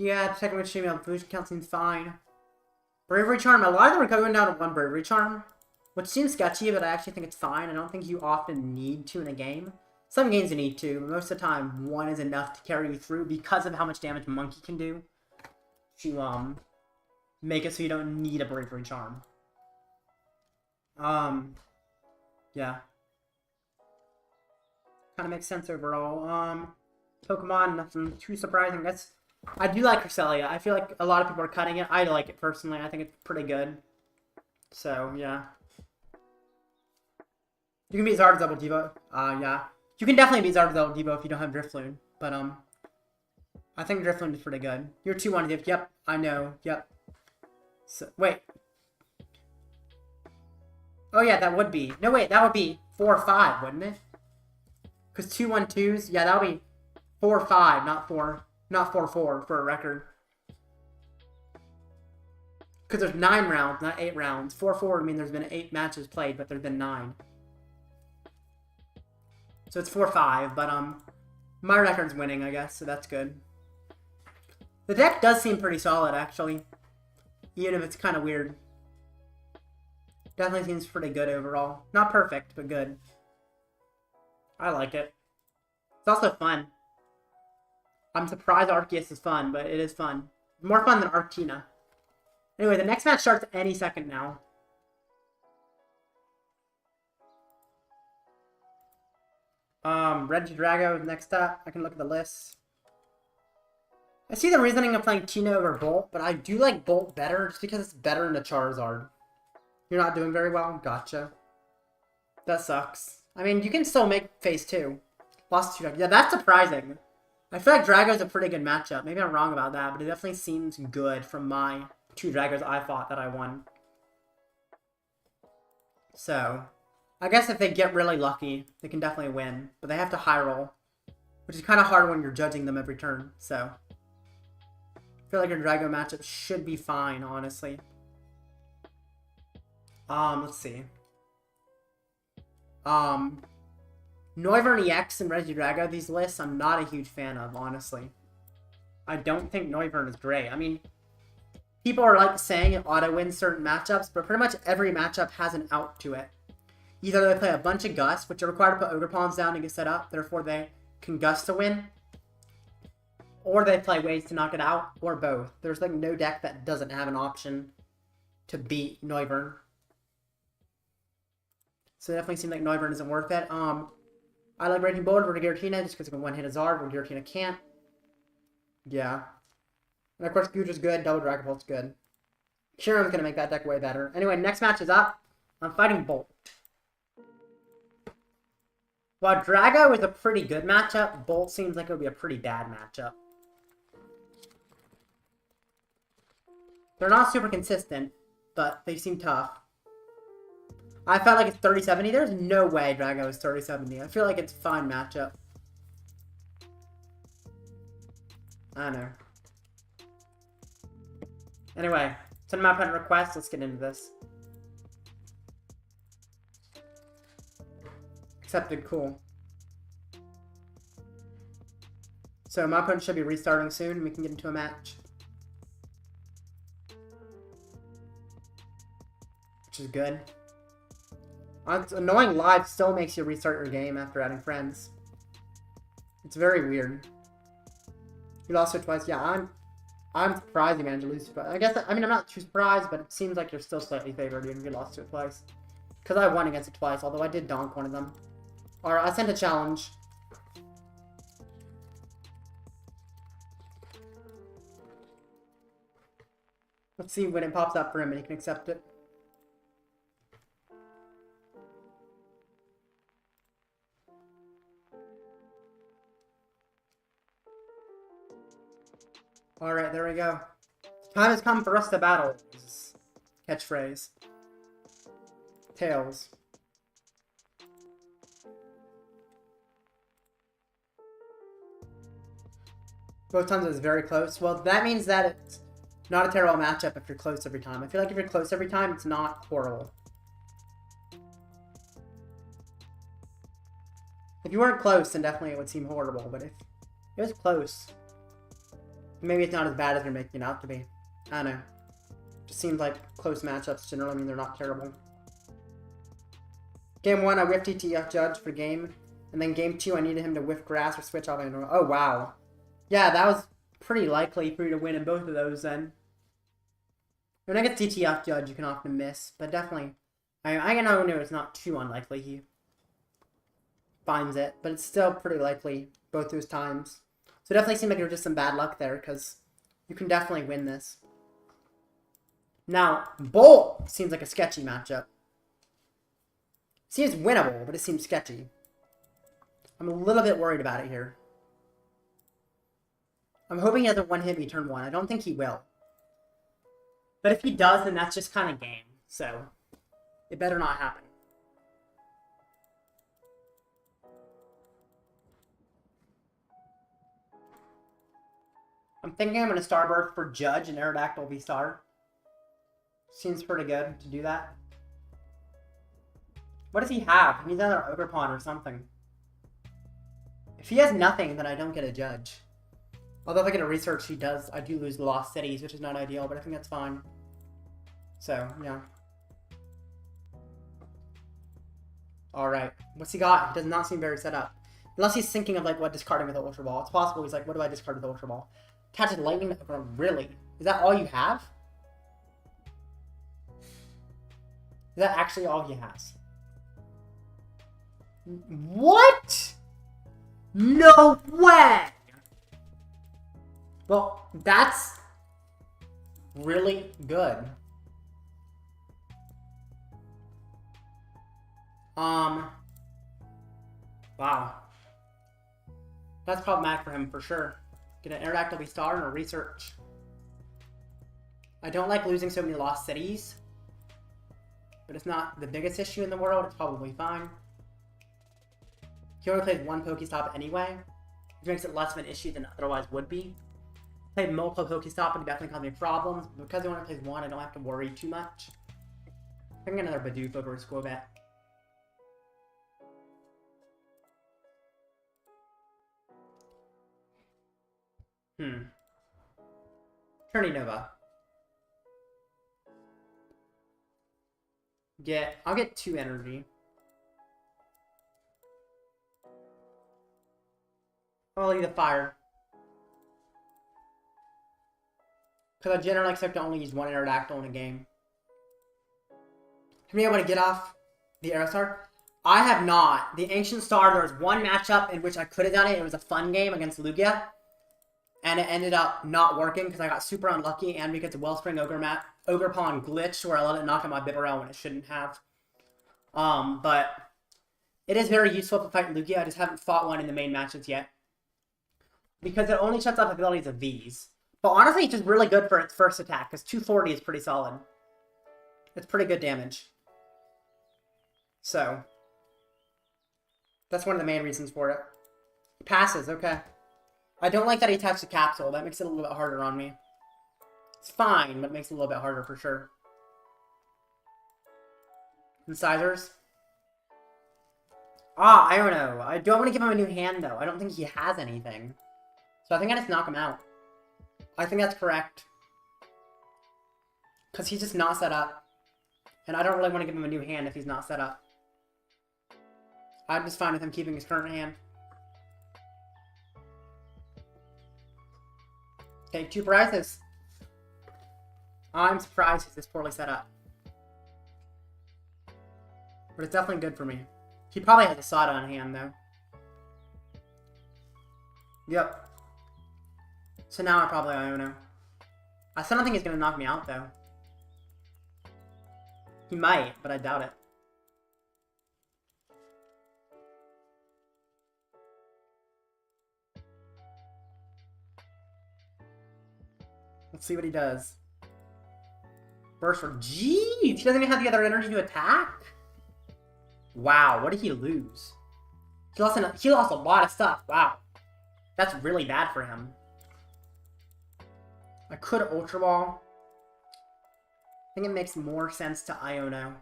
Yeah, second with Shimmy on Fusion Count seems fine. Bravery Charm, a lot of them are going down to one Bravery Charm, which seems sketchy, but I actually think it's fine. I don't think you often need to in a game. Some games you need to, but most of the time, one is enough to carry you through because of how much damage Monkey can do to, make it so you don't need a Bravery Charm. Yeah. Kind of makes sense overall. Pokemon, nothing too surprising. I do like Cresselia. I feel like a lot of people are cutting it. I like it personally. I think it's pretty good. So, yeah. You can beat Zard double Devo. Yeah. You can definitely beat Zard double Devo if you don't have Drifloon. But, I think Drifloon is pretty good. You're 2-1 Div. Yep, I know. Yep. So, wait. Oh, yeah, that would be. No, wait, that would be 4-5, wouldn't it? Because 2-1-2s, yeah, that would be 4-5, not 4-4 for a record. Because there's 9 rounds, not 8 rounds. 4-4 would mean there's been 8 matches played, but there's been 9. So it's 4-5, but my record's winning, I guess, so that's good. The deck does seem pretty solid, actually. Even if it's kind of weird. Definitely seems pretty good overall. Not perfect, but good. I like it. It's also fun. I'm surprised Arceus is fun, but it is fun. More fun than Arctina. Anyway, the next match starts any second now. Regidrago is next up. I can look at the list. I see the reasoning of playing Tina over Bolt, but I do like Bolt better just because it's better than the Charizard. You're not doing very well? Gotcha. That sucks. I mean, you can still make phase 2. Lost 2 Dragos. Yeah, that's surprising. I feel like Drago's a pretty good matchup. Maybe I'm wrong about that, but it definitely seems good from my 2 Dragos I fought that I won. So, I guess if they get really lucky, they can definitely win. But they have to high roll, which is kind of hard when you're judging them every turn. So, I feel like your Drago matchup should be fine, honestly. Let's see. Noivern EX and Regidrago, these lists I'm not a huge fan of, honestly. I don't think Noivern is great. I mean, people are like saying it auto-wins certain matchups, but pretty much every matchup has an out to it. Either they play a bunch of Gust, which are required to put Ogre Pawns down to get set up, therefore they can Gust to win. Or they play ways to knock it out, or both. There's like no deck that doesn't have an option to beat Noivern. So it definitely seems like Noivern isn't worth it. I like Raging Bolt over Giratina just because it can one-hit a Zard when Giratina can't. Yeah. And of course, Guja's good, Double Dragon Bolt's good. Sure, I'm going to make that deck way better. Anyway, next match is up. I'm fighting Bolt. While Drago is a pretty good matchup, Bolt seems like it would be a pretty bad matchup. They're not super consistent, but they seem tough. I felt like it's 30-70. There's no way Drago is 30-70. I feel like it's a fine matchup. I don't know. Anyway, send my opponent request. Let's get into this. Accepted. Cool. So my opponent should be restarting soon and we can get into a match. Which is good. It's annoying live still makes you restart your game after adding friends. It's very weird. You lost it twice. Yeah, I'm surprised you managed to lose. But I guess, I mean, I'm not too surprised, but it seems like you're still slightly favored even if you lost to it twice. Because I won against it twice, although I did donk one of them. Alright, I sent a challenge. Let's see when it pops up for him and he can accept it. Alright, there we go. Time has come for us to battle. Catchphrase. Tails. Both times it was very close. Well, that means that it's not a terrible matchup if you're close every time. I feel like if you're close every time, it's not horrible. If you weren't close, then definitely it would seem horrible. But if it was close, maybe it's not as bad as you're making it out to be. I don't know. Just seems like close matchups generally mean they're not terrible. Game 1, I whiffed TEF Judge for game. And then game 2, I needed him to whiff grass or switch off. Oh, wow. Yeah, that was pretty likely for you to win in both of those then. When I get TTF Judge, you can often miss. But definitely, I know it's not too unlikely he finds it. But it's still pretty likely both those times. So it definitely seemed like there was just some bad luck there, because you can definitely win this. Now, Bolt seems like a sketchy matchup. Seems winnable, but it seems sketchy. I'm a little bit worried about it here. I'm hoping he doesn't one-hit me turn 1. I don't think he will. But if he does, then that's just kind of game. So, it better not happen. I'm thinking I'm going to Starburst for Judge and Aerodactyl VSTAR. Seems pretty good to do that. What does he have? He needs another Ogre Pawn or something. If he has nothing, then I don't get a Judge. Although if I get a research, he does. I do lose the Lost Cities, which is not ideal, but I think that's fine. So, yeah. Alright. What's he got? He does not seem very set up. Unless he's thinking of, like, what discarding with the Ultra Ball. It's possible he's like, what do I discard with the Ultra Ball? Attaches Lightning. Really? Is that all you have? Is that actually all he has? What? No way! Well, that's really good. Wow. That's problematic for him for sure. Get an Aerodactyl VSTAR and a research. I don't like losing so many Lost Cities. But it's not the biggest issue in the world. It's probably fine. He only plays one Pokestop anyway, which makes it less of an issue than it otherwise would be. Played multiple Pokestop and definitely cause me problems. But because he only plays one, I don't have to worry too much. I can get another Bidoof over a Skwovet. Turning Nova. I'll get 2 energy. I'll leave the fire. Because I generally expect to only use 1 Aerodactyl in a game. Have you been able to get off the Aerostar? I have not. The Ancient Star, there was one matchup in which I could have done it. It was a fun game against Lugia. And it ended up not working because I got super unlucky and because the Wellspring Ogre Pawn glitched where I let it knock out my Bibarel when it shouldn't have. But it is very useful to fight Lugia. I just haven't fought one in the main matches yet. Because it only shuts off abilities of Vs. But honestly, it's just really good for its first attack, because 240 is pretty solid. It's pretty good damage. So, that's one of the main reasons for it. Passes, okay. I don't like that he attached the capsule. That makes it a little bit harder on me. It's fine, but it makes it a little bit harder for sure. Incisors. I don't know. I don't want to give him a new hand, though. I don't think he has anything. So I think I just knock him out. I think that's correct. Because he's just not set up. And I don't really want to give him a new hand if he's not set up. I'm just fine with him keeping his current hand. Okay, 2 prizes. I'm surprised he's this poorly set up. But it's definitely good for me. He probably has a Sada on hand, though. Yep. So now I probably Iono. I still don't think he's going to knock me out, though. He might, but I doubt it. Let's see what he does. Burst for... Jeez! He doesn't even have the other energy to attack? Wow, what did he lose? He lost a lot of stuff. Wow. That's really bad for him. I could Ultra Ball. I think it makes more sense to Iono.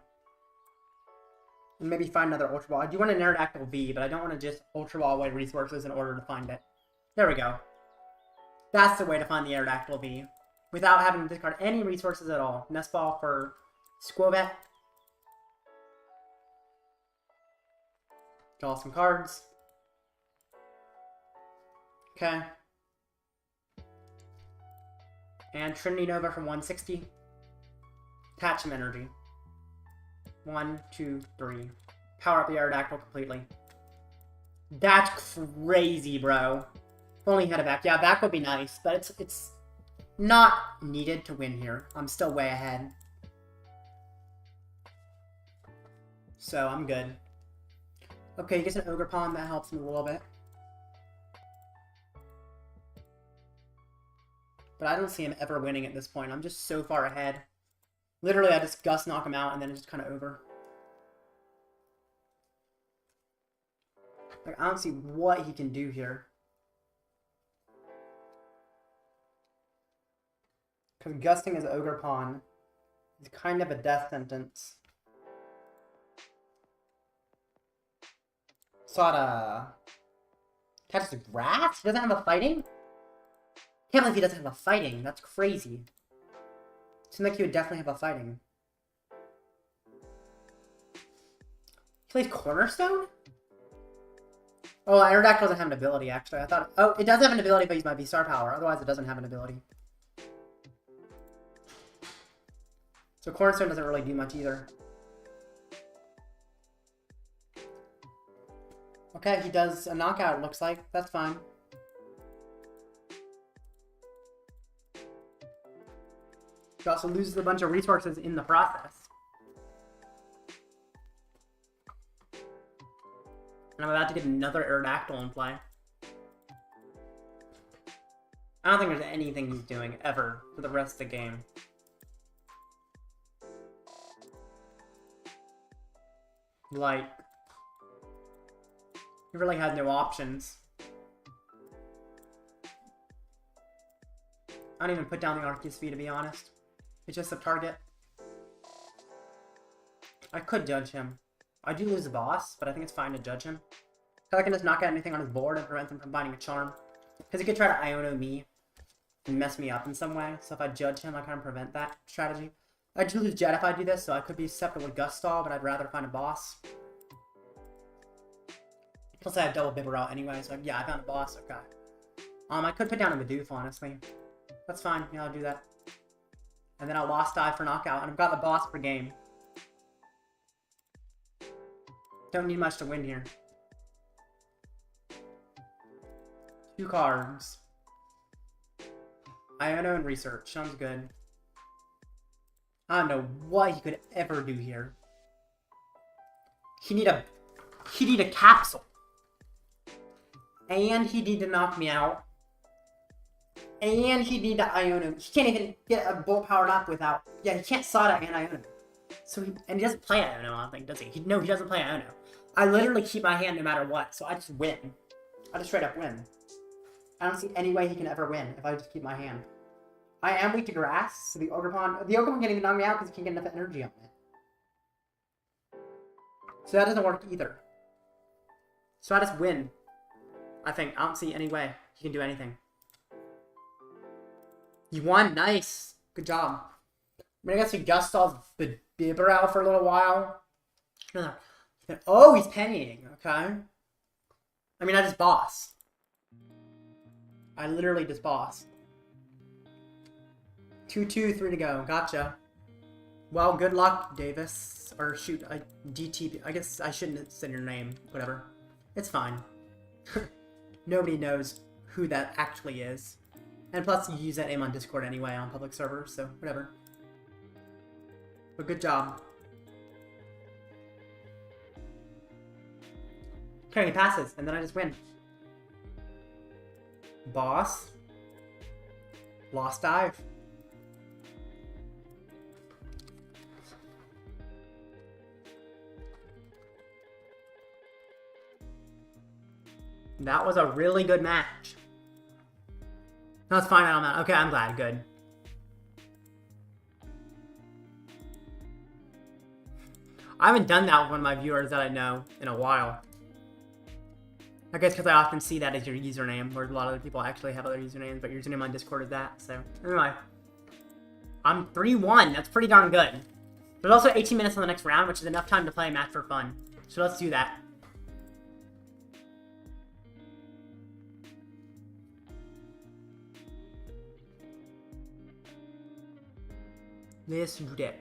And maybe find another Ultra Ball. I do want an Aerodactyl V, but I don't want to just Ultra Ball away resources in order to find it. There we go. That's the way to find the Aerodactyl V. Without having to discard any resources at all. Nest Ball for Skwovet. Draw some cards. Okay. And Trinity Nova from 160. Attach some energy. 1, 2, 3. Power up the Aerodactyl completely. That's crazy, bro. Only had a back. Yeah, back would be nice, but it's not needed to win here. I'm still way ahead. So, I'm good. Okay, he gets an Ogre Pawn. That helps him a little bit. But I don't see him ever winning at this point. I'm just so far ahead. Literally, I just Gust knock him out, and then it's just kind of over. Like, I don't see what he can do here. Because Gusting is Ogre Pawn. It's kind of a death sentence. Sort of catches the grass? He doesn't have a fighting? Can't believe he doesn't have a fighting. That's crazy. Seems like he would definitely have a fighting. He plays Cornerstone? Oh, Aerodactyl doesn't have an ability, actually. I thought... Oh, it does have an ability, but he's my VSTAR power. Otherwise, it doesn't have an ability. So Cornerstone doesn't really do much either. Okay, he does a knockout, it looks like. That's fine. He also loses a bunch of resources in the process. And I'm about to get another Aerodactyl in play. I don't think there's anything he's doing, ever, for the rest of the game. Like... he really has no options. I don't even put down the Arceus V, to be honest. It's just a target. I could judge him. I do lose the boss, but I think it's fine to judge him. I can just knock out anything on his board and prevent him from finding a charm. Because he could try to Iono me and mess me up in some way. So if I judge him, I kind of prevent that strategy. I do lose Jet if I do this, so I could be susceptible with Gustall, but I'd rather find a boss. Plus I have double Bibarel anyway, so yeah, I found a boss, okay. I could put down a Bidoof, honestly. That's fine, yeah, I'll do that. And then I'll Lost Dive for knockout, and I've got the boss per game. Don't need much to win here. 2 cards. Iono and Research, sounds good. I don't know what he could ever do here. He need a capsule. And he'd need to knock me out. And he'd need to Iono. He can't even get a Bolt powered up without... yeah, he can't Sawda and Iono. So and he doesn't play Iono, I don't think, does he? No, he doesn't play Iono. I literally keep my hand no matter what, so I just win. I just straight up win. I don't see any way he can ever win if I just keep my hand. I am weak to grass, so the Ogerpon can't even knock me out because he can't get enough energy on it. So that doesn't work either. So I just win. I think. I don't see any way he can do anything. You won? Nice. Good job. I mean, I guess we Gustall's Bibarel for a little while. Oh, he's pennying. Okay. I mean, I just boss. I literally just boss. 2-2, 3 to go. Gotcha. Well, good luck, Davis. Or shoot, DTP. I guess I shouldn't have said your name. Whatever. It's fine. Nobody knows who that actually is. And plus, you use that name on Discord anyway on public servers, so whatever. But good job. Okay, he passes, and then I just win. Boss. Lost Dive. That was a really good match. No, it's fine, I don't know. Okay, I'm glad. Good. I haven't done that with one of my viewers that I know in a while. I guess because I often see that as your username, where a lot of other people actually have other usernames, but your username on Discord is that, so... Anyway. I'm 3-1. That's pretty darn good. There's also 18 minutes on the next round, which is enough time to play a match for fun. So let's do that. Let's do that.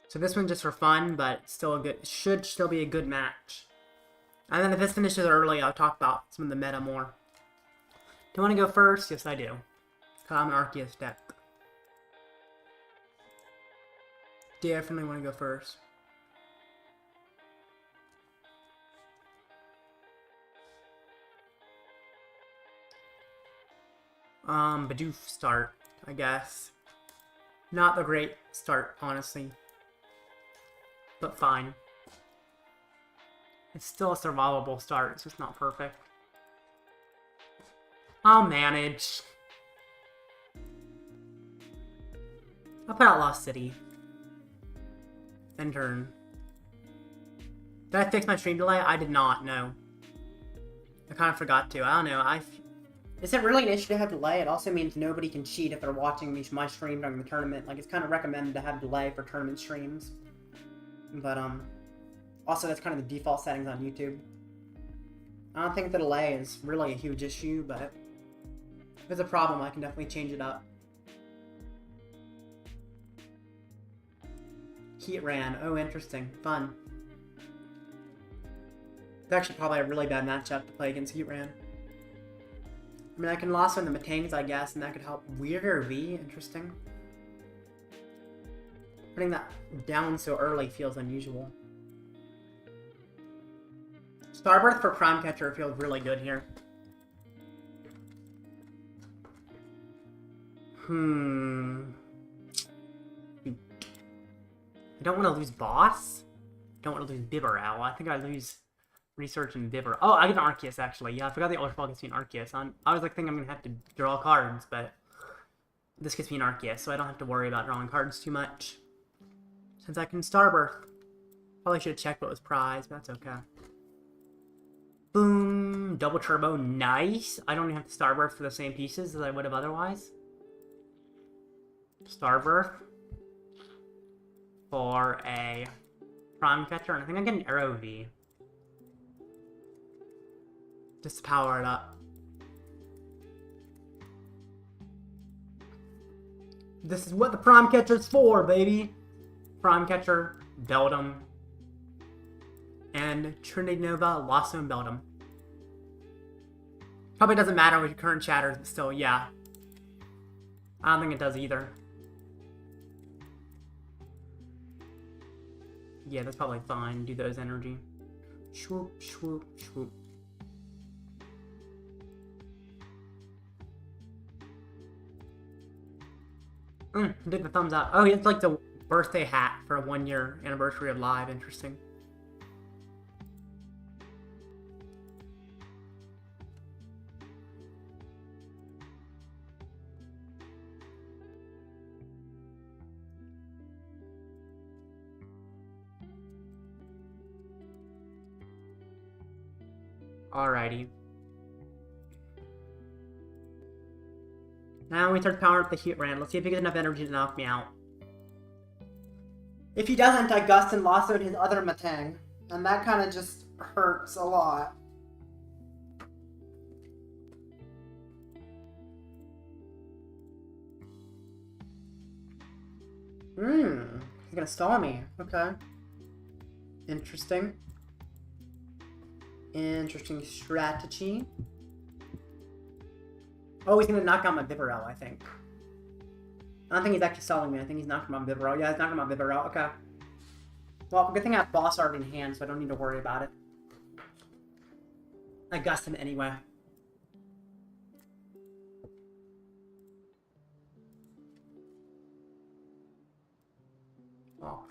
So this one's just for fun, but still a good, should still be a good match. And then if this finishes early, I'll talk about some of the meta more. Do you want to go first? Yes, I do. Because I'm an Arceus deck. Definitely want to go first. Bidoof start, I guess. Not a great start, honestly. But fine. It's still a survivable start. It's just not perfect. I'll manage. I'll put out Lost City. End turn. Did I fix my stream delay? I did not, no. I kind of forgot to. I don't know. Is it really an issue to have delay? It also means nobody can cheat if they're watching my stream during the tournament. Like, it's kind of recommended to have delay for tournament streams. But, also that's kind of the default settings on YouTube. I don't think the delay is really a huge issue, but if it's a problem, I can definitely change it up. Heat ran. Oh, interesting. Fun. It's actually probably a really bad matchup to play against Heatran. I mean, I can lasso in the Matangs, I guess, and that could help. Weirder V? Interesting. Putting that down so early feels unusual. Starbirth for Prime Catcher feels really good here. I don't want to lose Boss. I don't want to lose Bibarel. I think I lose Research and Bibarel. Oh, I get an Arceus, actually. Yeah, I forgot the Ultra Ball gets me an Arceus. I was like thinking I'm going to have to draw cards, but this gets me an Arceus, so I don't have to worry about drawing cards too much. Since I can Starbirth. Probably should have checked what was prized, but that's okay. Boom. Double Turbo. Nice. I don't even have to Starbirth for the same pieces as I would have otherwise. Starbirth. For a Prime Catcher, and I think I get an Aero V. Just to power it up. This is what the Prime Catcher's for, baby! Prime Catcher, Beldum, and Trinity Nova, Lasso, and Beldum. Probably doesn't matter with your current chatters, but still, yeah. I don't think it does either. Yeah, that's probably fine. Do those energy. Swoop, swoop, swoop. Dig the thumbs up. Oh, it's like the birthday hat for a 1-year anniversary of live. Interesting. Alrighty. Now we start powering up the Heatran. Let's see if he gets enough energy to knock me out. If he doesn't, I Gust and Lassoed his other Matang. And that kind of just hurts a lot. He's gonna stall me. Okay. Interesting. Interesting strategy. Oh, he's gonna knock out my Bibarel, I think. I don't think he's actually stalling me. I think he's knocking my Bibarel. Yeah, he's knocking my Bibarel. Okay. Well, good thing I have Boss Art in hand, so I don't need to worry about it. I Gust him anyway. Oh.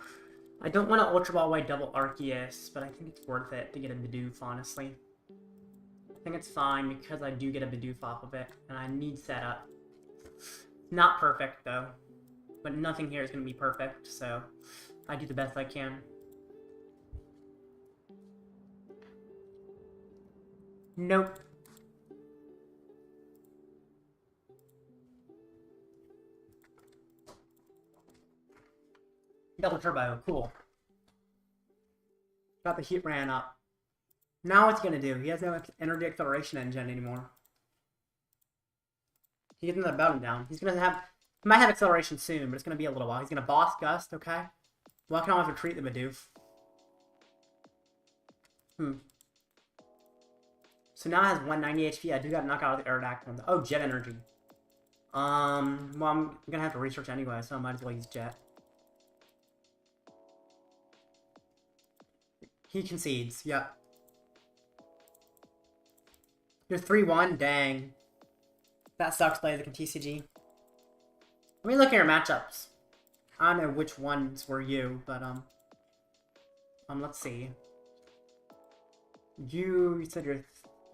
I don't want to Ultra Ball White double Arceus, but I think it's worth it to get a Bidoof, honestly. I think it's fine because I do get a Bidoof off of it, and I need setup. Not perfect, though. But nothing here is going to be perfect, so I do the best I can. Nope. Double Turbo, cool. Got the Heatran up. Now what's he gonna do? He has no energy acceleration engine anymore. He gets another Beldum down. He's gonna have... He might have acceleration soon, but it's gonna be a little while. He's gonna Boss Gust, okay? Well, I can always retreat the Bidoof. So now it has 190 HP. I do gotta knock out the Aerodactyl. Oh, Jet Energy. Well, I'm gonna have to research anyway, so I might as well use Jet. He concedes, yep. You're 3-1? Dang. That sucks, plays like a TCG. Let me look at your matchups. I don't know which ones were you, but, let's see. You said you're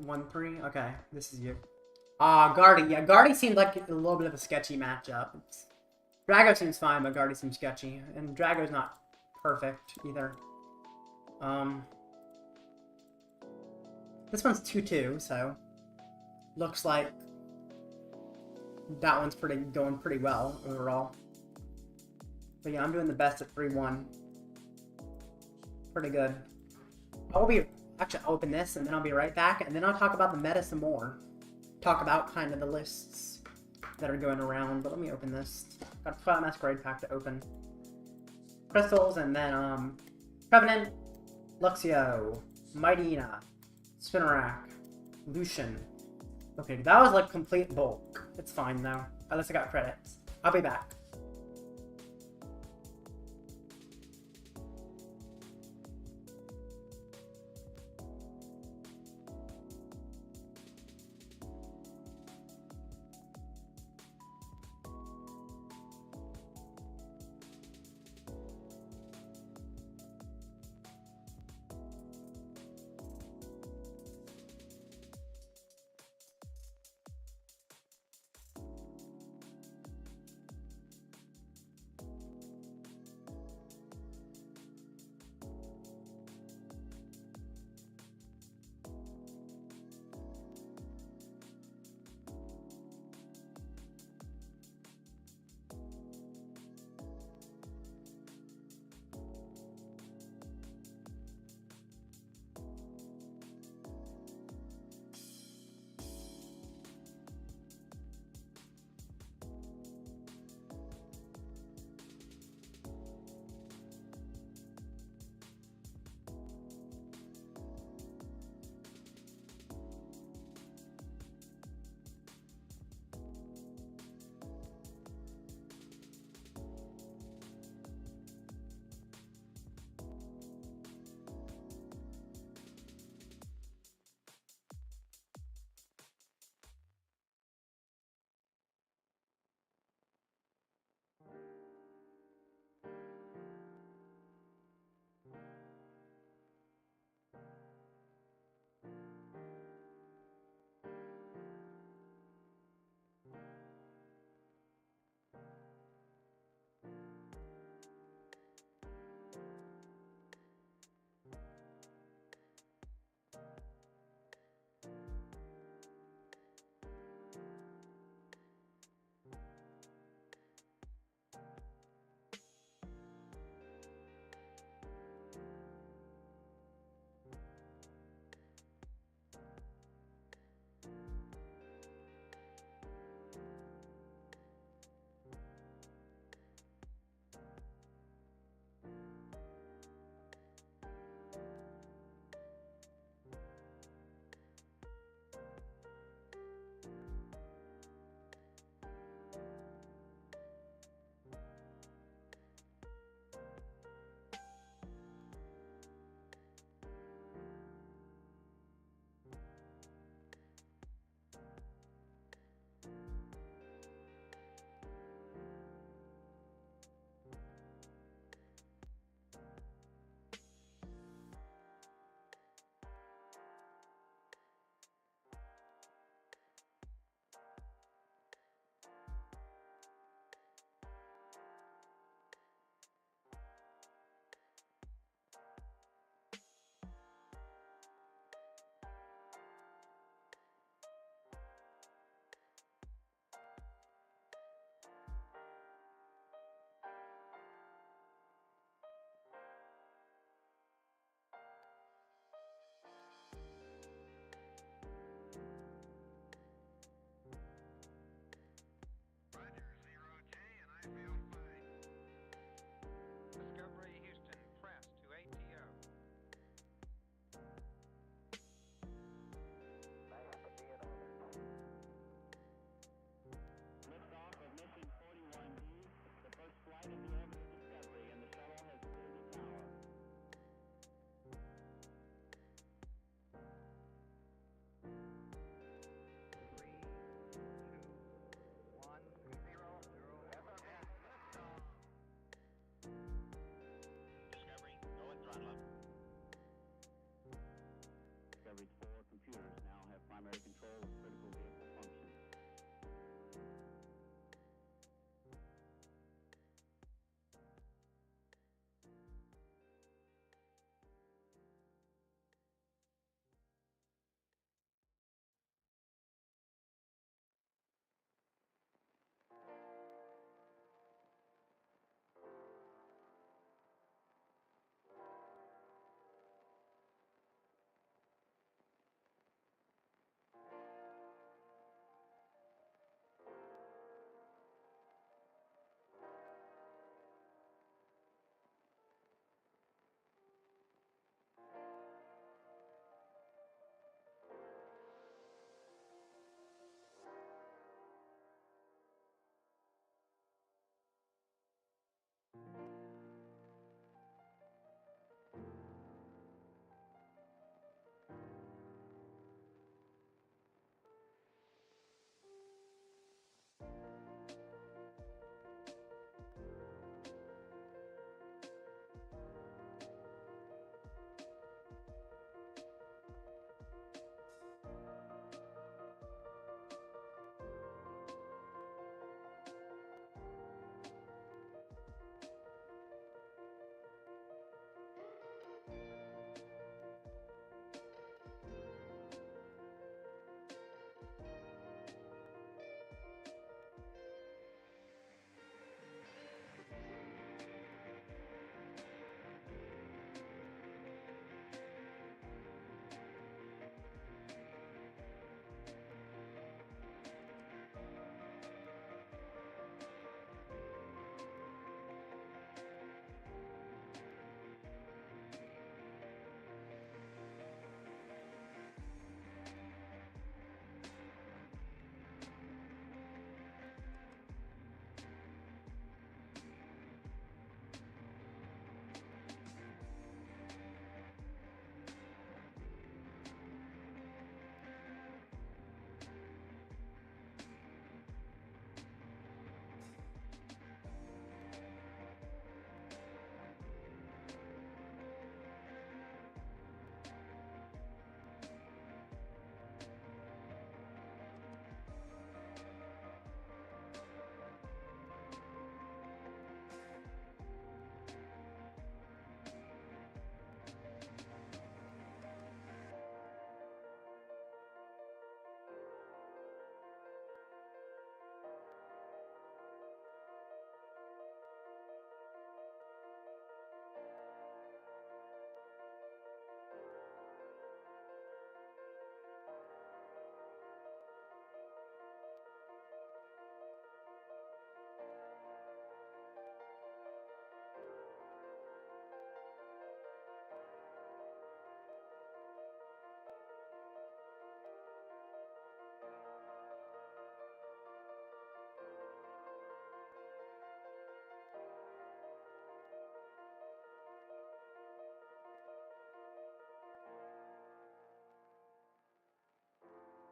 1-3? Okay, this is you. Guardy. Yeah, Guardy seems like a little bit of a sketchy matchup. Drago seems fine, but Guardy seems sketchy. And Drago's not perfect either. This one's 2-2, so looks like that one's going pretty well overall. But yeah, I'm doing the best at 3-1. Pretty good. Actually, I'll open this and then I'll be right back, and then I'll talk about the meta some more. Talk about kind of the lists that are going around, but let me open this. Got a Twilight Masquerade pack to open. Crystals, and then, Trevenant, Luxio, Mightyena, Spinarak, Lucian. Okay, that was like complete bulk. It's fine though, unless I got credits. I'll be back.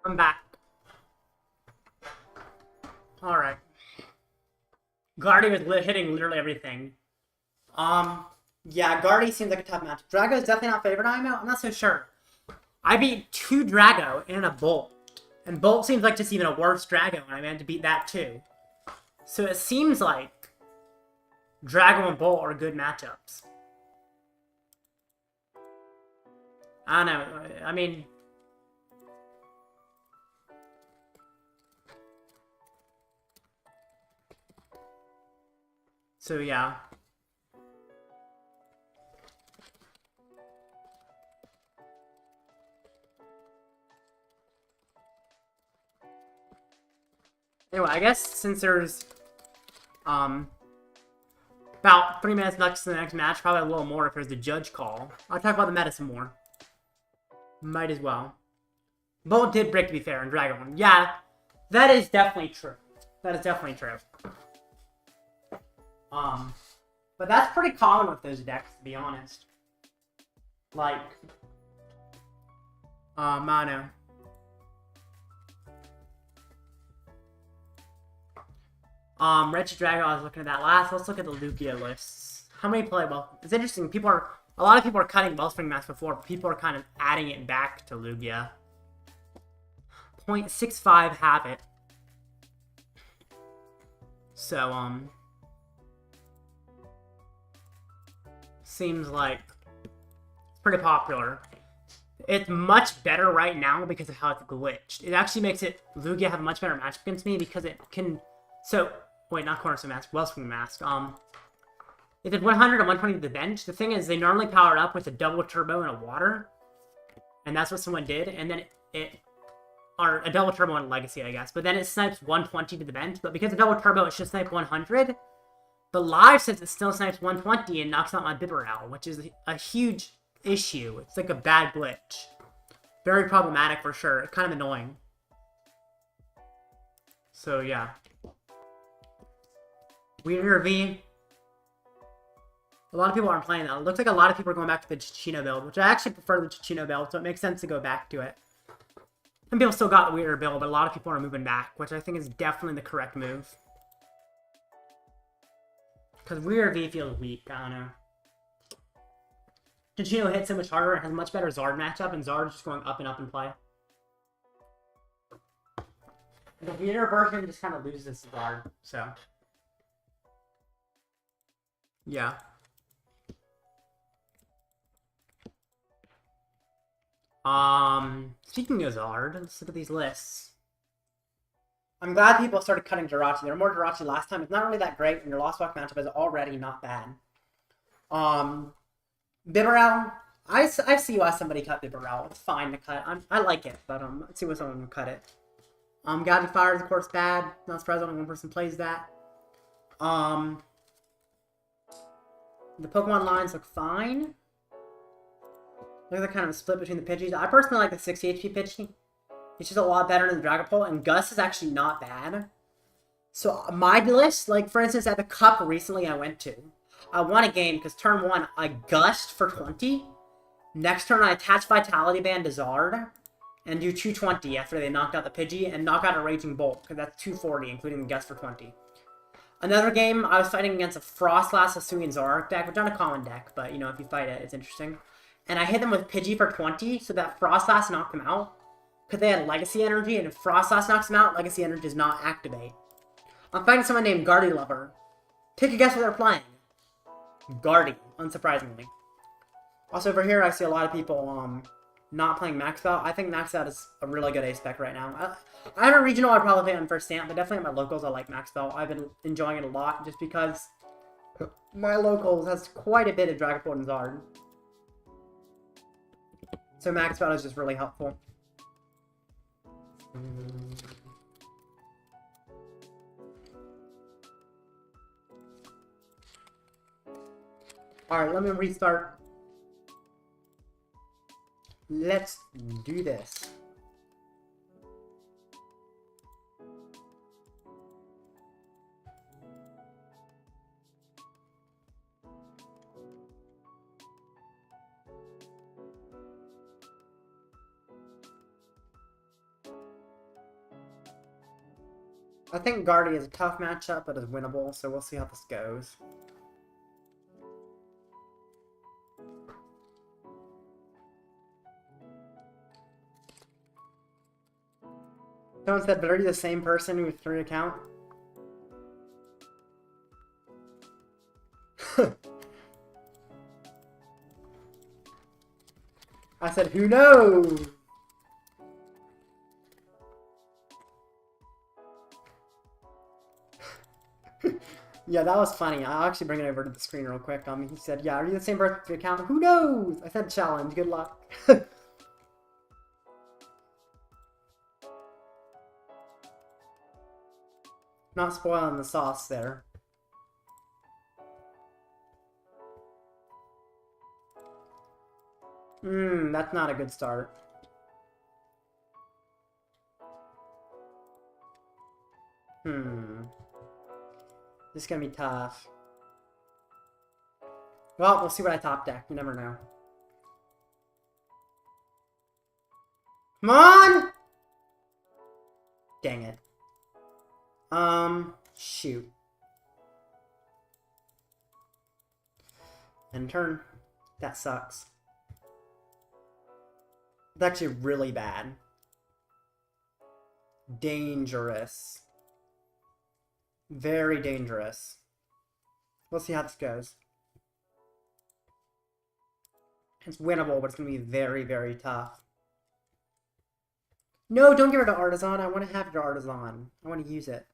I'm back. Alright. Guardy was hitting literally everything. Yeah, Guardy seems like a tough match. Drago is definitely not favorite Iono. I'm not so sure. I beat 2 Drago and a Bolt. And Bolt seems like just even a worse Drago, and I managed to beat that too. So it seems like Drago and Bolt are good matchups. I don't know. I mean... So yeah. Anyway, I guess since there's about 3 minutes left to the next match, probably a little more if there's the judge call, I'll talk about the meta some more. Might as well. Bolt did break, to be fair, in Dragon One. Yeah, that is definitely true. That is definitely true. But that's pretty common with those decks, to be honest. Like, Mono. Wretched Dragon, I was looking at that last. Let's look at the Lugia lists. How many play well? It's interesting. A lot of people are cutting Wellspring Mask before, but people are kind of adding it back to Lugia. 0.65 have it. So, seems like it's pretty popular. It's much better right now because of how it's glitched. It actually makes it Lugia have a much better matchup against me because it can. So wait, not Cornerstone Mask, Wellspring Mask. If it's 100 and 120 to the bench, the thing is they normally power it up with a double turbo and a water, and that's what someone did. And then or a double turbo and a legacy, I guess. But then it snipes 120 to the bench. But because of double turbo, it should snipe 100. But live says it still snipes 120 and knocks out my Bibarel, which is a huge issue. It's like a bad glitch. Very problematic for sure. Kind of annoying. So yeah. Weird V. A lot of people aren't playing that. It looks like a lot of people are going back to the Chichino build, which I actually prefer the Chichino build, so it makes sense to go back to it. Some people still got the weirder build, but a lot of people are moving back, which I think is definitely the correct move. Because Weird V feels weak, I don't know. Chichino hits so much harder and has a much better Zard matchup, and Zard is just going up and up in play. The Weirder version just kind of loses Zard, so. Yeah. Speaking of Zard, let's look at these lists. I'm glad people started cutting Jirachi. There were more Jirachi last time. It's not really that great, and your Lost Walk matchup is already not bad. Bibarel, I see why somebody cut Bibarel. It's fine to cut. I like it, but let's see why someone would cut it. Godly Fire is of course bad. Not surprised only one person plays that. The Pokemon lines look fine. Look at the kind of split between the Pidgeys. I personally like the 60 HP Pidgey. It's just a lot better than the Dragapult, and Gus is actually not bad. So my list, like for instance at the Cup recently I went to, I won a game because turn 1 I gushed for 20. Next turn I attach Vitality Band to Zard and do 220 after they knocked out the Pidgey and knock out a Raging Bolt because that's 240 including the gust for 20. Another game I was fighting against a Frostlass, Asui, and Zoroark deck, which is not a common deck, but you know if you fight it, it's interesting. And I hit them with Pidgey for 20, so that Frostlass knocked them out. Because they had Legacy Energy, and if Frostlass knocks them out, Legacy Energy does not activate. I'm fighting someone named Guardy Lover. Take a guess what they're playing. Guardy, unsurprisingly. Also over here, I see a lot of people not playing Max Out. I think Max Out is a really good ace spec right now. I have a regional I'd probably play on first stamp, but definitely at my locals I like Max Out. I've been enjoying it a lot just because my locals has quite a bit of Dragapult and Zard. So Max Out is just really helpful. Alright, let me restart. Let's do this. I think Guardy is a tough matchup, but is winnable, so we'll see how this goes. Someone said, but are you the same person with 3 accounts? I said, who knows? Yeah, that was funny. I'll actually bring it over to the screen real quick. He said, yeah, are you the same person with 3 accounts? Who knows? I said challenge. Good luck. Not spoiling the sauce there. That's not a good start. This is gonna be tough. Well, we'll see what I top deck. You never know. Come on! Dang it. Shoot. End turn. That sucks. It's actually really bad. Dangerous. Very dangerous. We'll see how this goes. It's winnable, but it's going to be very, very tough. No, don't give it to Artisan. I want to have your Artisan. I want to use it.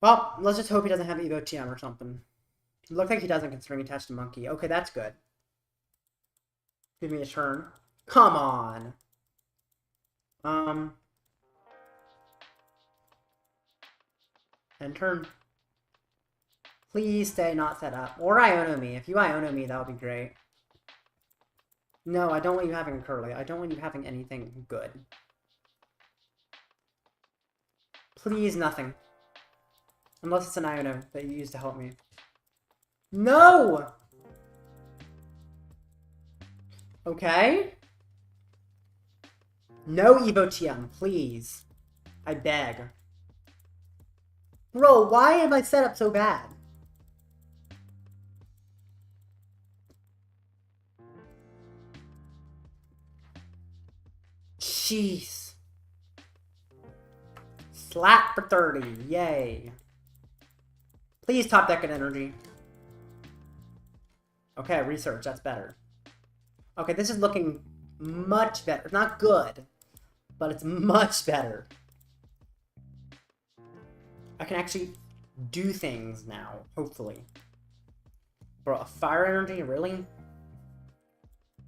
Well, let's just hope he doesn't have Evo TM or something. It looks like he doesn't, considering he touched a monkey. Okay, that's good. Give me a turn. Come on. End turn. Please stay not set up. Or Iono me. If you Iono me, that would be great. No, I don't want you having a Curly. I don't want you having anything good. Please, nothing. Unless it's an Iono that you use to help me. No! Okay. No Evo TM, please. I beg. Bro, why am I set up so bad? Jeez. Slap for 30. Yay. Please top deck an energy. Okay, research. That's better. Okay, this is looking much better. It's not good, but it's much better. I can actually do things now, hopefully. Bro, a fire energy? Really?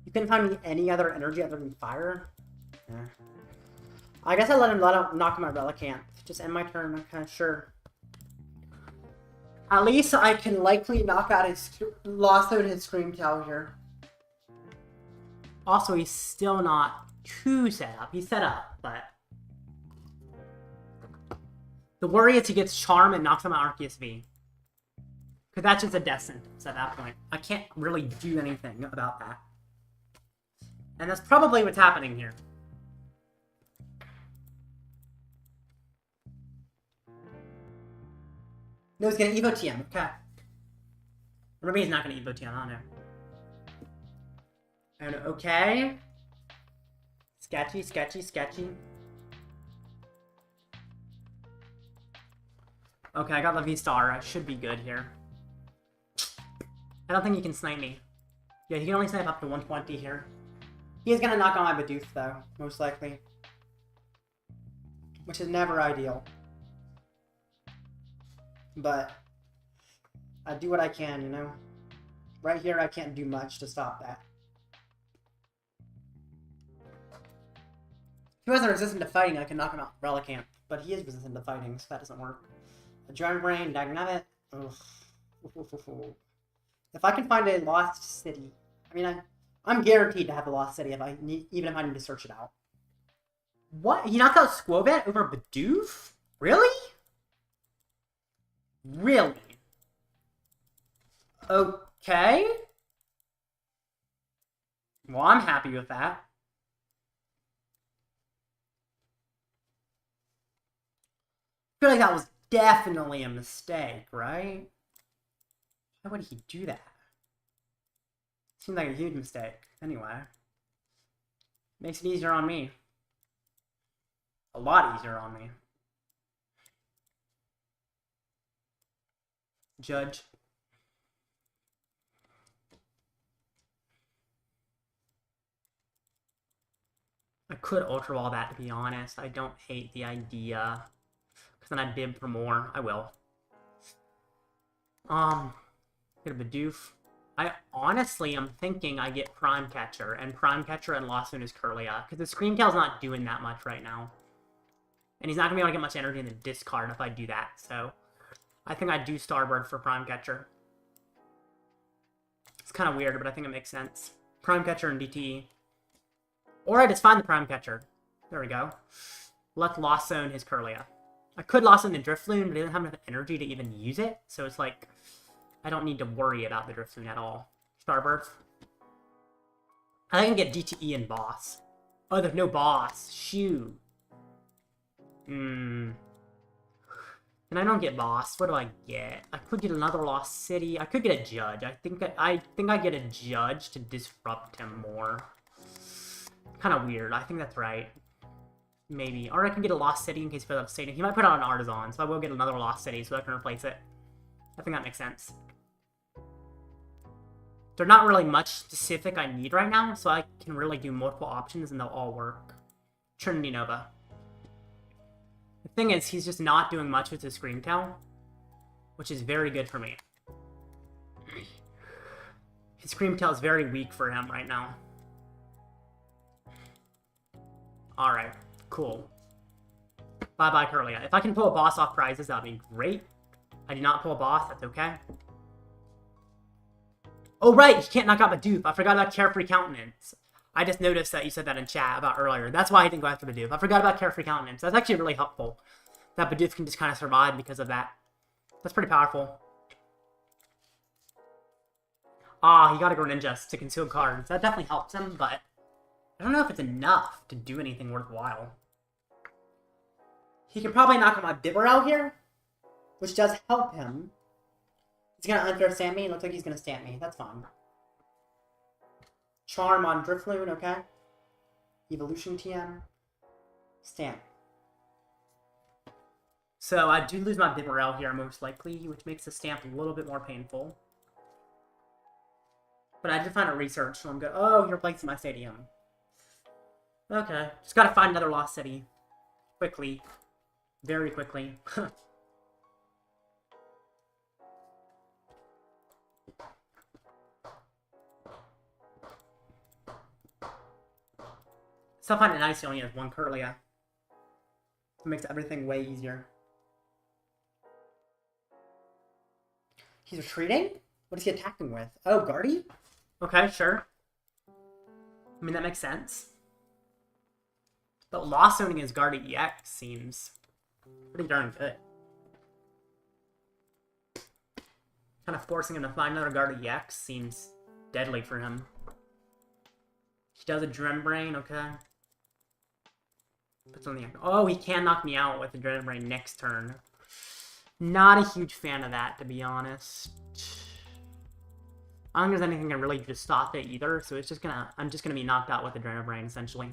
You couldn't find me any other energy other than fire? Yeah. I guess I let him knock my Relicanth. Just end my turn, okay, sure. At least I can likely knock out his Lost out his Scream Tail here. Also, he's still not too set up. He's set up, but the worry is he gets Charm and knocks him out Arceus V. Because that's just a death sentence at that point. I can't really do anything about that. And that's probably what's happening here. No, he's gonna Evo TM, okay. Or maybe he's not gonna Evo TM, I don't know. And okay. Sketchy, sketchy, sketchy. Okay, I got the V-Star. I should be good here. I don't think he can snipe me. Yeah, he can only snipe up to 120 here. He is gonna knock on my Bidoof, though, most likely. Which is never ideal. But I do what I can, you know? Right here, I can't do much to stop that. If he wasn't resistant to fighting, I could knock him out Relicanth. But he is resistant to fighting, so that doesn't work. A Giant Brain, Dagnabbit. If I can find a Lost City, I mean, I'm guaranteed to have a Lost City if I need, even if I need to search it out. What? He knocked out Skwovet over Bidoof? Really? Really? Okay. Well, I'm happy with that. feel like that was definitely a mistake, right? Why would he do that? Seems like a huge mistake. Anyway. Makes it easier on me. A lot easier on me. Judge. I could Ultra Ball that, to be honest. I don't hate the idea. Because then I'd bib for more. I will. Get a Bidoof. I honestly am thinking I get Prime Catcher. And Prime Catcher and Lost Zone is Curlia. Because the Scream Tail's not doing that much right now. And he's not going to be able to get much energy in the discard if I do that. So, I think I'd do Starbird for Prime Catcher. It's kind of weird, but I think it makes sense. Prime Catcher and DTE. Or I just find the Prime Catcher. There we go. Let Lost Zone his Curlia. I could Lost Zone the Drifloon, but he doesn't have enough energy to even use it. So it's like, I don't need to worry about the Drifloon at all. Starbird. I think I can get DTE and Boss. Oh, there's no Boss. Shoot. And I don't get Boss. What do I get? I could get another Lost City. I could get a Judge. I think I get a Judge to disrupt him more. Kind of weird. I think that's right. Maybe. Or I can get a Lost City in case he puts out a Stadium. He might put out an Artisan, so I will get another Lost City so I can replace it. I think that makes sense. They're not really much specific I need right now, so I can really do multiple options and they'll all work. Trinity Nova. The thing is, he's just not doing much with his Scream Tail, which is very good for me. His Scream Tail is very weak for him right now. Alright, cool. Bye-bye, Curlia. If I can pull a boss off prizes, that would be great. I did not pull a boss, that's okay. Oh, right, you can't knock out Bidoof. I forgot about Carefree Countenance. I just noticed that you said that in chat about earlier. That's why I didn't go after Bidoof. I forgot about Carefree Countenance. That's actually really helpful. That Bidoof can just kind of survive because of that. That's pretty powerful. Ah, he got a Greninja to conceal cards. That definitely helps him, but I don't know if it's enough to do anything worthwhile. He can probably knock out my Bibarel here, which does help him. He's going to unfair stamp me. It looks like he's going to stamp me. That's fine. Charm on Drifloon, okay. Evolution TM. Stamp. So I do lose my Bibarel here, most likely, which makes the stamp a little bit more painful. But I did find a research, so I'm good. Oh, he replaced my Stadium. Okay. Just gotta find another Lost City. Quickly. Very quickly. Still find it nice he only has one Curlia. It makes everything way easier. He's retreating? What is he attacking with? Oh, Guardy? Okay, sure. I mean, that makes sense. But Lost Zone against Guardy EX seems pretty darn good. Kind of forcing him to find another Guardy EX seems deadly for him. He does a Dream Brain, okay. Puts on the... Oh, he can knock me out with the Dream Brain next turn. Not a huge fan of that, to be honest. I don't think there's anything that really just stop it either, so it's just gonna... I'm just gonna be knocked out with the Dream Brain, essentially.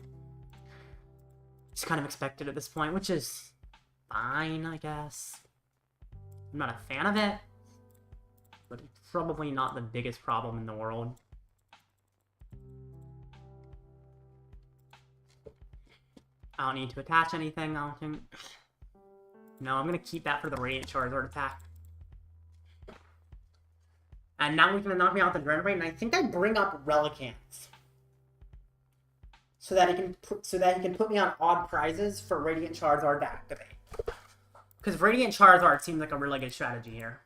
It's kind of expected at this point, which is fine, I guess. I'm not a fan of it, but it's probably not the biggest problem in the world. I don't need to attach anything, I don't think. No, I'm going to keep that for the Radiant Charizard attack. And now he's going to knock me out the Dream Brain, and I think I bring up Relicanth. So that he can put me on odd prizes for Radiant Charizard to activate. Because Radiant Charizard seems like a really good strategy here.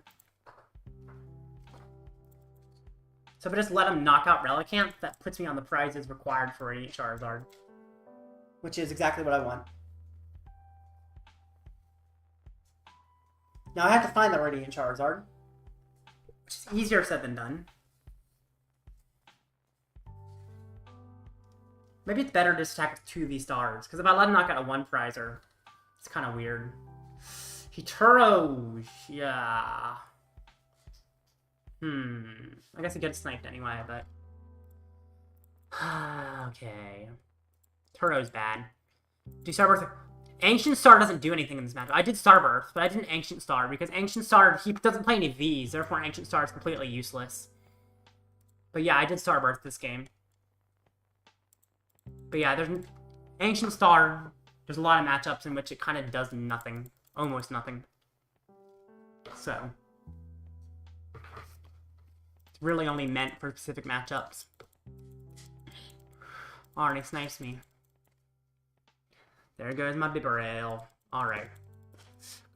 So if I just let him knock out Relicanth, that puts me on the prizes required for Radiant Charizard. Which is exactly what I want. Now I have to find the Radiant Charizard. Which is easier said than done. Maybe it's better to just attack with 2 V-Stars, because if I let him knock out a 1 prizer, it's kind of weird. Hituro, yeah. I guess it gets sniped anyway, but... okay. Turo's bad. Do Starburst... Ancient Star doesn't do anything in this match. I did Starburst, but I didn't Ancient Star, because Ancient Star, he doesn't play any Vs, therefore Ancient Star is completely useless. But yeah, I did Starburst this game. But yeah, there's... Ancient Star, there's a lot of matchups in which it kind of does nothing. Almost nothing. So... it's really only meant for specific matchups. Alright, snipes me. There goes my Bibarel. Alright.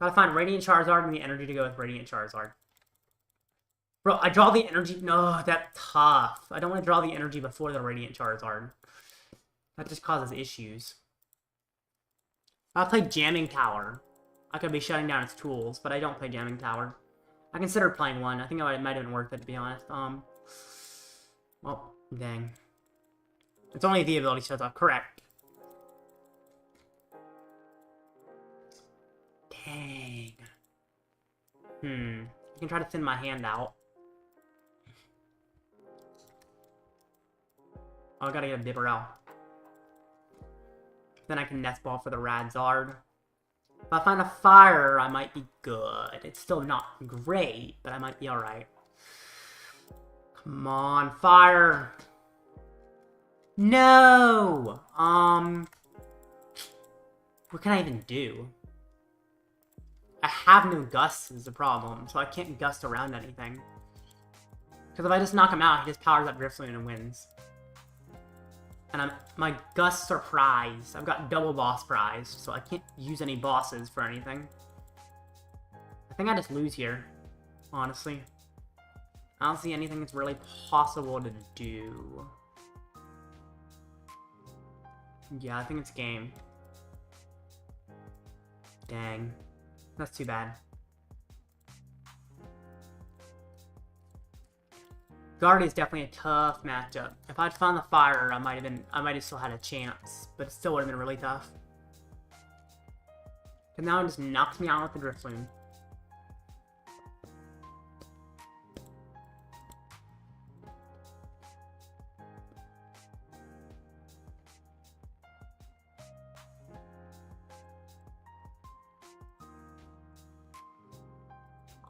Gotta find Radiant Charizard and the energy to go with Radiant Charizard. Bro, I draw the energy... no, that's tough. I don't want to draw the energy before the Radiant Charizard. That just causes issues. I'll play Jamming Tower. I could be shutting down its tools, but I don't play Jamming Tower. I considered playing one. I think it might have been worth it, to be honest. Well, dang. It's only the ability shuts off. Correct. Dang. You can try to thin my hand out. Oh, I gotta get a Bibarel. Then I can Nest Ball for the Radzard. If I find a fire, I might be good. It's still not great, but I might be alright. Come on, fire! No! What can I even do? I have no gusts is the problem, so I can't gust around anything. Because if I just knock him out, he just powers up Drifloon and wins. And my gusts are prized. I've got double boss prized, so I can't use any bosses for anything. I think I just lose here, honestly. I don't see anything that's really possible to do. Yeah, I think it's game. Dang. That's too bad. Guardy is definitely a tough matchup. If I'd found the fire, I might have still had a chance, but it still would have been really tough. But now it just knocks me out with the Drifloon.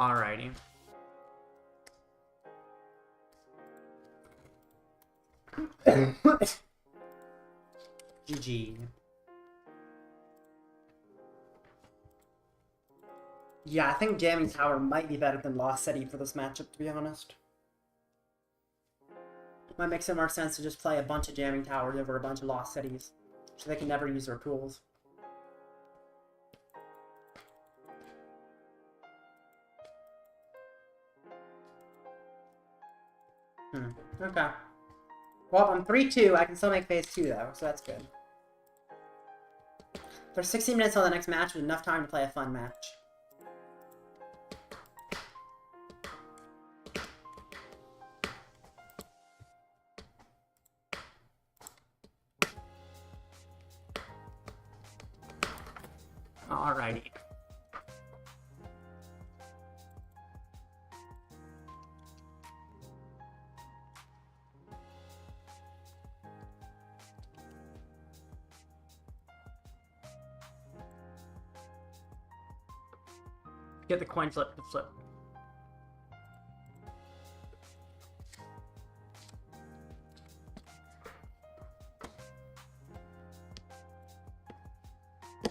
Alrighty. GG. Yeah, I think Jamming Tower might be better than Lost City for this matchup, to be honest. Might make some more sense to just play a bunch of Jamming Towers over a bunch of Lost Cities, so they can never use their tools. Okay. Well, I'm 3-2. I can still make phase 2, though, so that's good. There's 60 minutes on the next match with enough time to play a fun match. Alrighty. Get the coin flip to flip.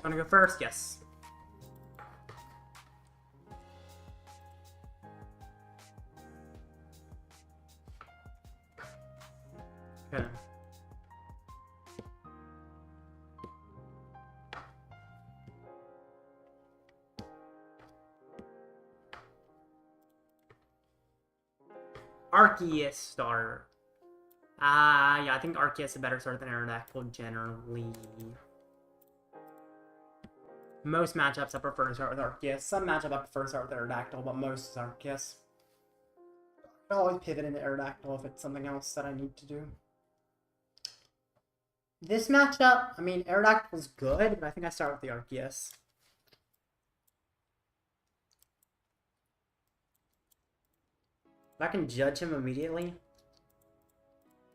Wanna go first? Yes. Okay. Arceus starter. Yeah, I think Arceus is a better starter than Aerodactyl generally. Most matchups I prefer to start with Arceus. Some matchups I prefer to start with Aerodactyl, but most is Arceus. I'll always pivot into Aerodactyl if it's something else that I need to do. This matchup, I mean, Aerodactyl is good, but I think I start with the Arceus. I can judge him immediately,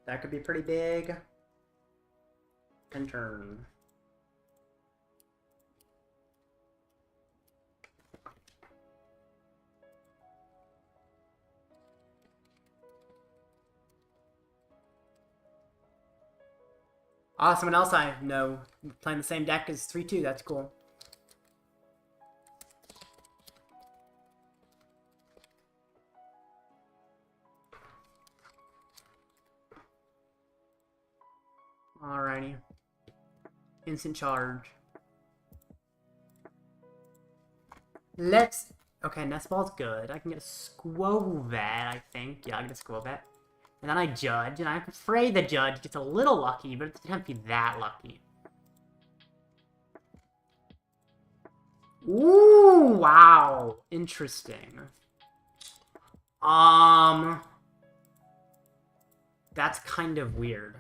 that could be pretty big. And turn. Ah, someone else I know playing the same deck as 3-2. That's cool. Alrighty. Instant charge. Let's... Okay, Nest Ball's good. I can get a Skwovet, I think. Yeah, I get a Skwovet. And then I judge, and I'm afraid the judge gets a little lucky, but it doesn't have to be that lucky. Ooh, wow. Interesting. That's kind of weird.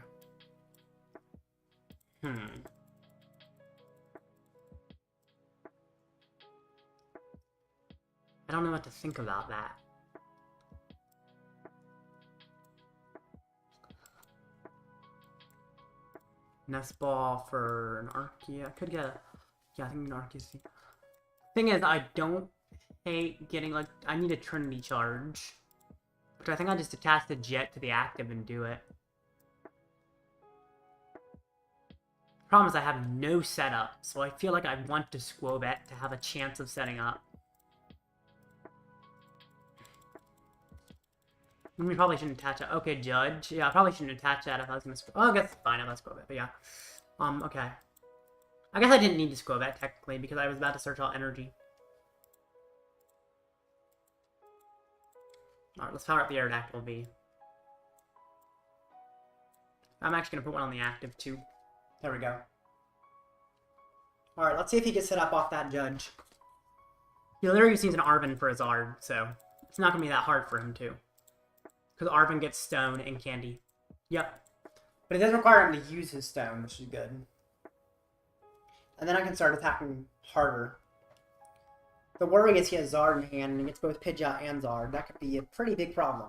I don't know what to think about that. Nest Ball for an Arceus. I could get a... Yeah, I think an Arceus. Thing is, I don't hate getting, like... I need a Trinity charge. Which I think I'll just attach the jet to the active and do it. Problem is I have no setup, so I feel like I want to Skwovet to have a chance of setting up. We probably shouldn't attach it. Okay, Judge. Yeah, I probably shouldn't attach that if I was gonna Oh, I guess it's fine if I Skwovet, but yeah. Okay. I guess I didn't need to Skwovet, technically, because I was about to search out energy. Alright, let's power up the Aerodactyl V. I'm actually gonna put one on the active, too. There we go. Alright, let's see if he gets set up off that Judge. He literally just needs an Arven for his Zard, so it's not gonna be that hard for him, too. Because Arven gets Stone and Candy. Yep. But it does require him to use his Stone, which is good. And then I can start attacking harder. The worry is he has Zard in hand, and he gets both Pidgeot and Zard. That could be a pretty big problem.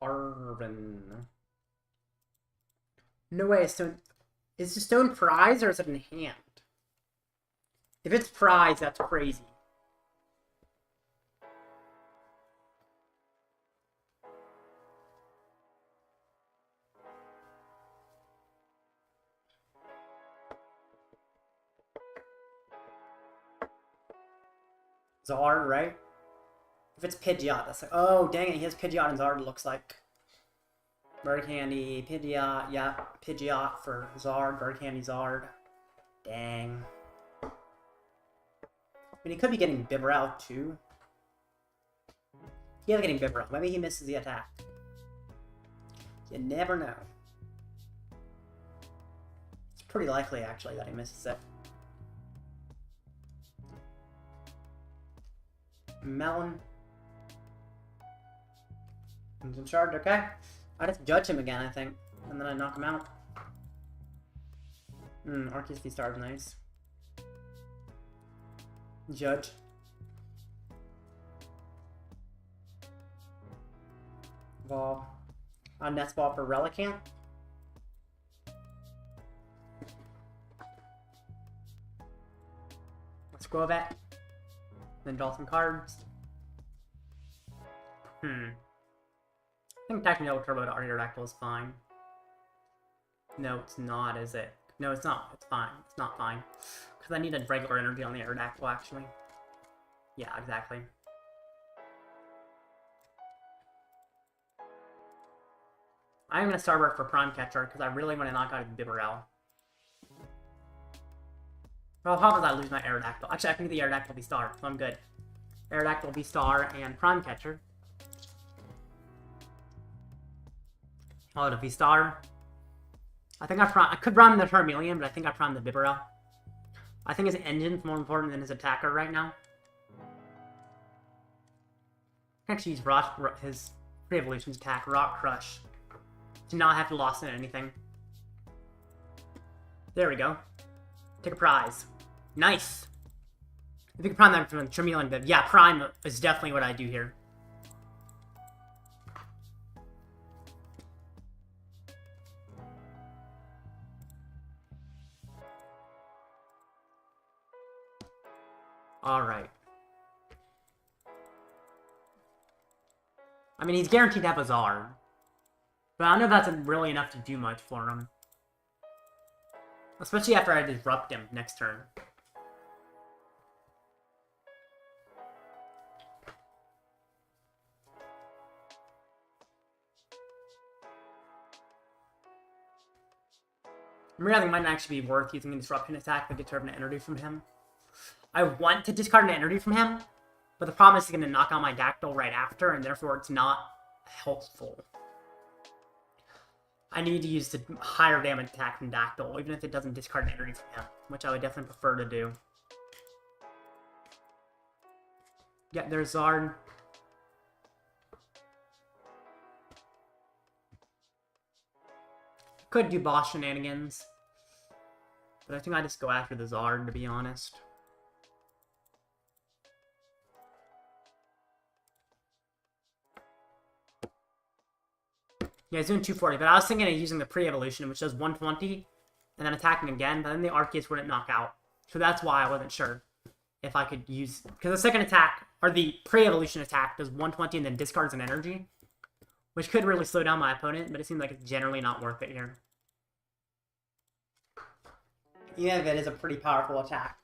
Arven. No way, Stone... Is the Stone prize or is it in hand? If it's prize, that's crazy. Zard, right? If it's Pidgeot, that's like... Oh, dang it, he has Pidgeot and Zard, it looks like. Bird Candy, Pidgeot, yeah, Pidgeot for Zard, Bird Candy, Zard. Dang. I mean, he could be getting Bibarel, too. He is getting Bibarel. Maybe he misses the attack. You never know. It's pretty likely, actually, that he misses it. Melon. And some charge, okay. I just judge him again, I think. And then I knock him out. Arceus VSTAR is nice. Judge. Ball. Nest Ball for Relicanth. Skwovet. Then draw some cards. I think technically Ultra Ball Aerodactyl is fine. No, it's not, is it? No, it's not. It's fine. It's not fine. Because I need a regular energy on the Aerodactyl, actually. Yeah, exactly. I'm going to Starburst for Prime Catcher, because I really want to knock out Bibarel. Well, the problem is I lose my Aerodactyl. Actually, I can get the Aerodactyl VSTAR, so I'm good. Aerodactyl VSTAR and Prime Catcher. Oh, the VSTAR. I think I could prime the Charmeleon, but I think I primed the Bibarel. I think his engine's more important than his attacker right now. can actually use his pre-evolution's attack, Rock Crush, to not have to lost in anything. There we go. Take a prize. Nice. If you can prime that from the Charmeleon bib. Yeah, prime is definitely what I do here. Alright. I mean, he's guaranteed to have a Zard. But I don't know if that's really enough to do much for him. Especially after I disrupt him next turn. I think it might actually be worth using a disruption attack to deter an energy from him. I want to discard an energy from him, but the problem is he's going to knock out my Dactyl right after, and therefore it's not helpful. I need to use the higher damage attack from Dactyl, even if it doesn't discard an energy from him, which I would definitely prefer to do. Yeah, there's Zard. Could do boss shenanigans, but I think I just go after the Zard, to be honest. Yeah, he's doing 240, but I was thinking of using the pre-evolution, which does 120, and then attacking again, but then the Arceus wouldn't knock out. So that's why I wasn't sure if I could use... Because the second attack, or the pre-evolution attack, does 120 and then discards an energy, which could really slow down my opponent, but it seems like it's generally not worth it here. Even if it is a pretty powerful attack.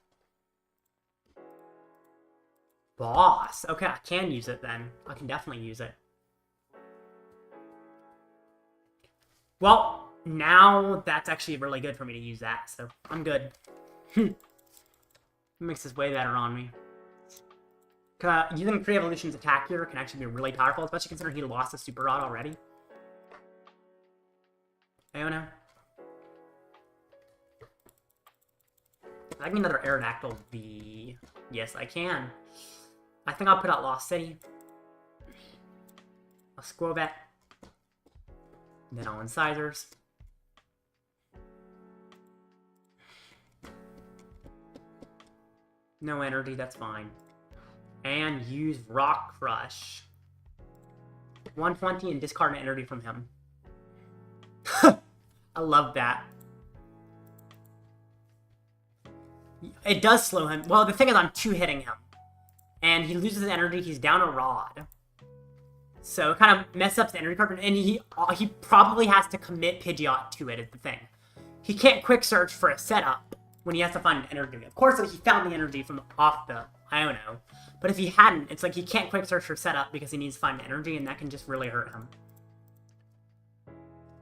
Boss! Okay, I can use it then. I can definitely use it. Well, now that's actually really good for me to use that, so I'm good. It makes this way better on me. Using pre-evolution's attack here can actually be really powerful, especially considering he lost the Super Rod already. Iono. I can another Aerodactyl V. Yes, I can. I think I'll put out Lost City. A Skwovet. Then all incisors. No energy, that's fine. And use Rock Crush. 120 and discard an energy from him. I love that. It does slow him. Well, the thing is I'm two-hitting him. And he loses energy, he's down a Rod. So it kind of messes up the energy card, and he probably has to commit Pidgeot to it, is the thing. He can't quick search for a setup when he has to find an energy. Of course, he found the energy from off the Iono, but if he hadn't, it's like he can't quick search for setup because he needs to find energy, and that can just really hurt him.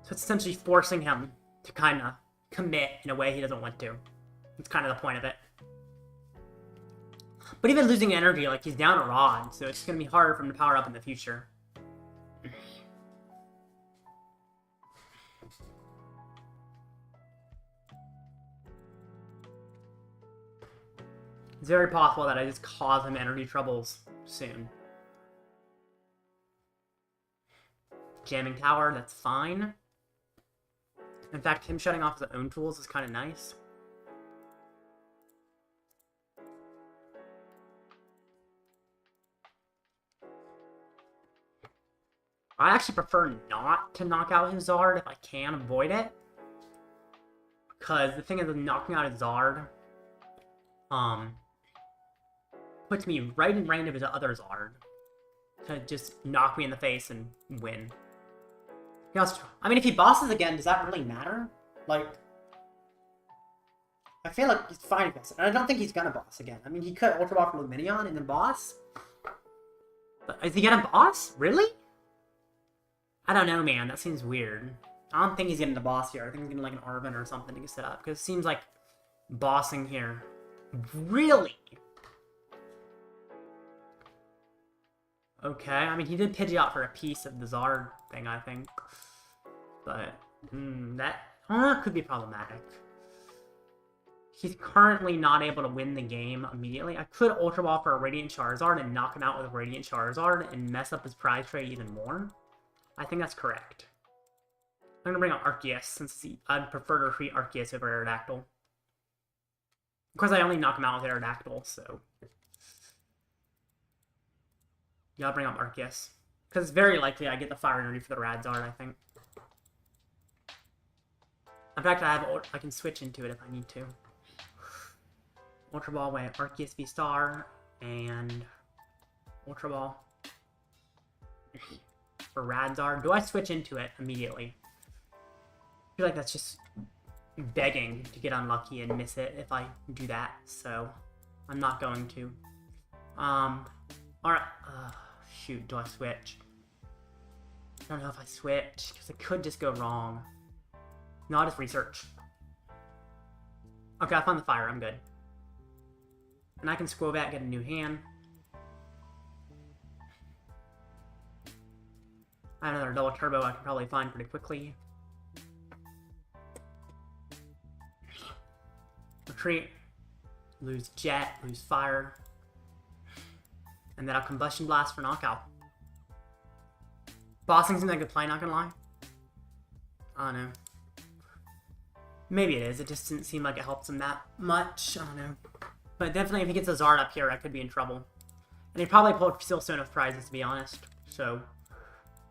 So it's essentially forcing him to kind of commit in a way he doesn't want to. It's kind of the point of it. But even losing energy, like, he's down a Rod, so it's going to be harder for him to power up in the future. It's very possible that I just cause him energy troubles soon. Jamming Tower, that's fine. In fact, him shutting off his own tools is kind of nice. I actually prefer not to knock out his Zard if I can avoid it. Because the thing is, knocking out his Zard puts me right in range of his other Zard to just knock me in the face and win. I mean, if he bosses again, does that really matter? Like, I feel like he's fine with this, and I don't think he's gonna boss again. I mean, he could Ultra Ball from Lumineon and then boss. But is he gonna boss? Really? I don't know, man. That seems weird. I don't think he's getting the boss here. I think he's getting like an Arven or something to get set up, because it seems like bossing here. Really? Okay, I mean, he did Pidgeot for a piece of the Zard thing, I think. But, that could be problematic. He's currently not able to win the game immediately. I could Ultra Ball for a Radiant Charizard and knock him out with a Radiant Charizard and mess up his prize tray even more. I think that's correct. I'm going to bring out Arceus, since I'd prefer to retreat Arceus over Aerodactyl. Of course, I only knock him out with Aerodactyl, so... yeah, I'll bring up Arceus. Because it's very likely I get the Fire Energy for the Radzard, I think. In fact, I can switch into it if I need to. Ultra Ball with Arceus VSTAR and Ultra Ball for Radzard. Do I switch into it immediately? I feel like that's just begging to get unlucky and miss it if I do that, so I'm not going to. Alright, shoot, do I switch? I don't know if I switch, because it could just go wrong. No, I'll just research. Okay, I found the fire, I'm good. And I can Skwovet, get a new hand. I have another double turbo I can probably find pretty quickly. Retreat. Lose Jet, lose Fire. And then I'll Combustion Blast for knockout. Bossing seems like a good play, not gonna lie. I don't know. Maybe it is, it just didn't seem like it helps him that much. I don't know. But definitely if he gets a Zard up here, I could be in trouble. And he probably pulled Sealstone with prizes, to be honest. So,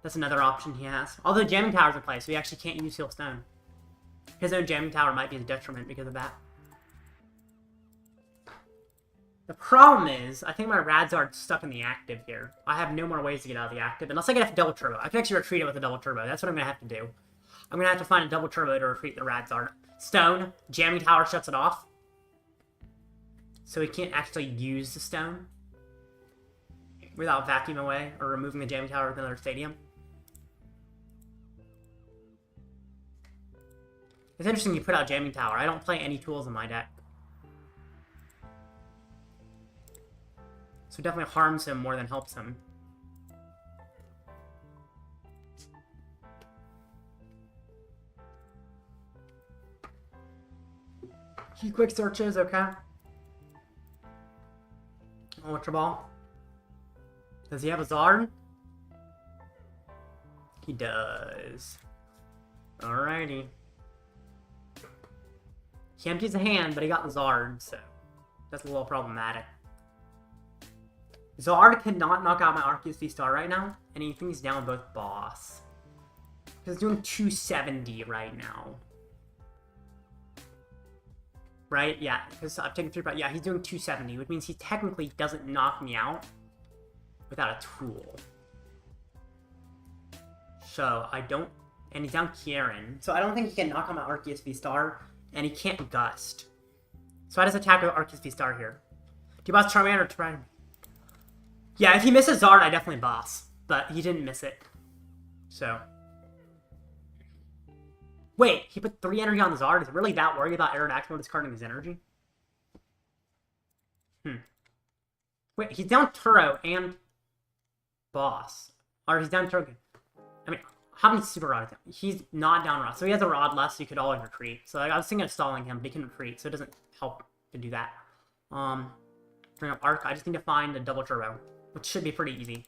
that's another option he has. Although Jamming Tower's in play, so he actually can't use Sealstone. His own Jamming Tower might be a detriment because of that. The problem is, I think my Radzard's stuck in the active here. I have no more ways to get out of the active, unless I get a double turbo. I can actually retreat it with a double turbo. That's what I'm going to have to do. I'm going to have to find a double turbo to retreat the Radzard. Stone, Jamming Tower shuts it off. So he can't actually use the stone without vacuum away or removing the Jamming Tower with another stadium. It's interesting you put out Jamming Tower. I don't play any tools in my deck. So it definitely harms him more than helps him. He quick searches, okay. Ultra Ball. Does he have a Zard? He does. Alrighty. He empties a hand, but he got the Zard, so that's a little problematic. Zard cannot knock out my Arceus VSTAR right now, and he thinks he's down both boss. He's doing 270 right now. Right? Yeah, because I've taken 3, yeah, he's doing 270, which means he technically doesn't knock me out without a tool. So, I don't... and he's down Kieran. So I don't think he can knock out my Arceus VSTAR, and he can't Gust. So I just attack with Arceus VSTAR here. Do you boss Charmander or try? Yeah, if he misses Zard, I definitely boss. But he didn't miss it. So... wait, he put 3 energy on the Zard? Is he really that worried about Aerodactyl discarding his energy? Wait, he's down Turo and boss. Or he's down Turo. I mean, how many super rods? He's not down Rod. So he has a rod less, so you could always retreat. So I was thinking of stalling him, but he can retreat, so it doesn't help to do that. Bring up Arc. I just need to find a double turbo, which should be pretty easy.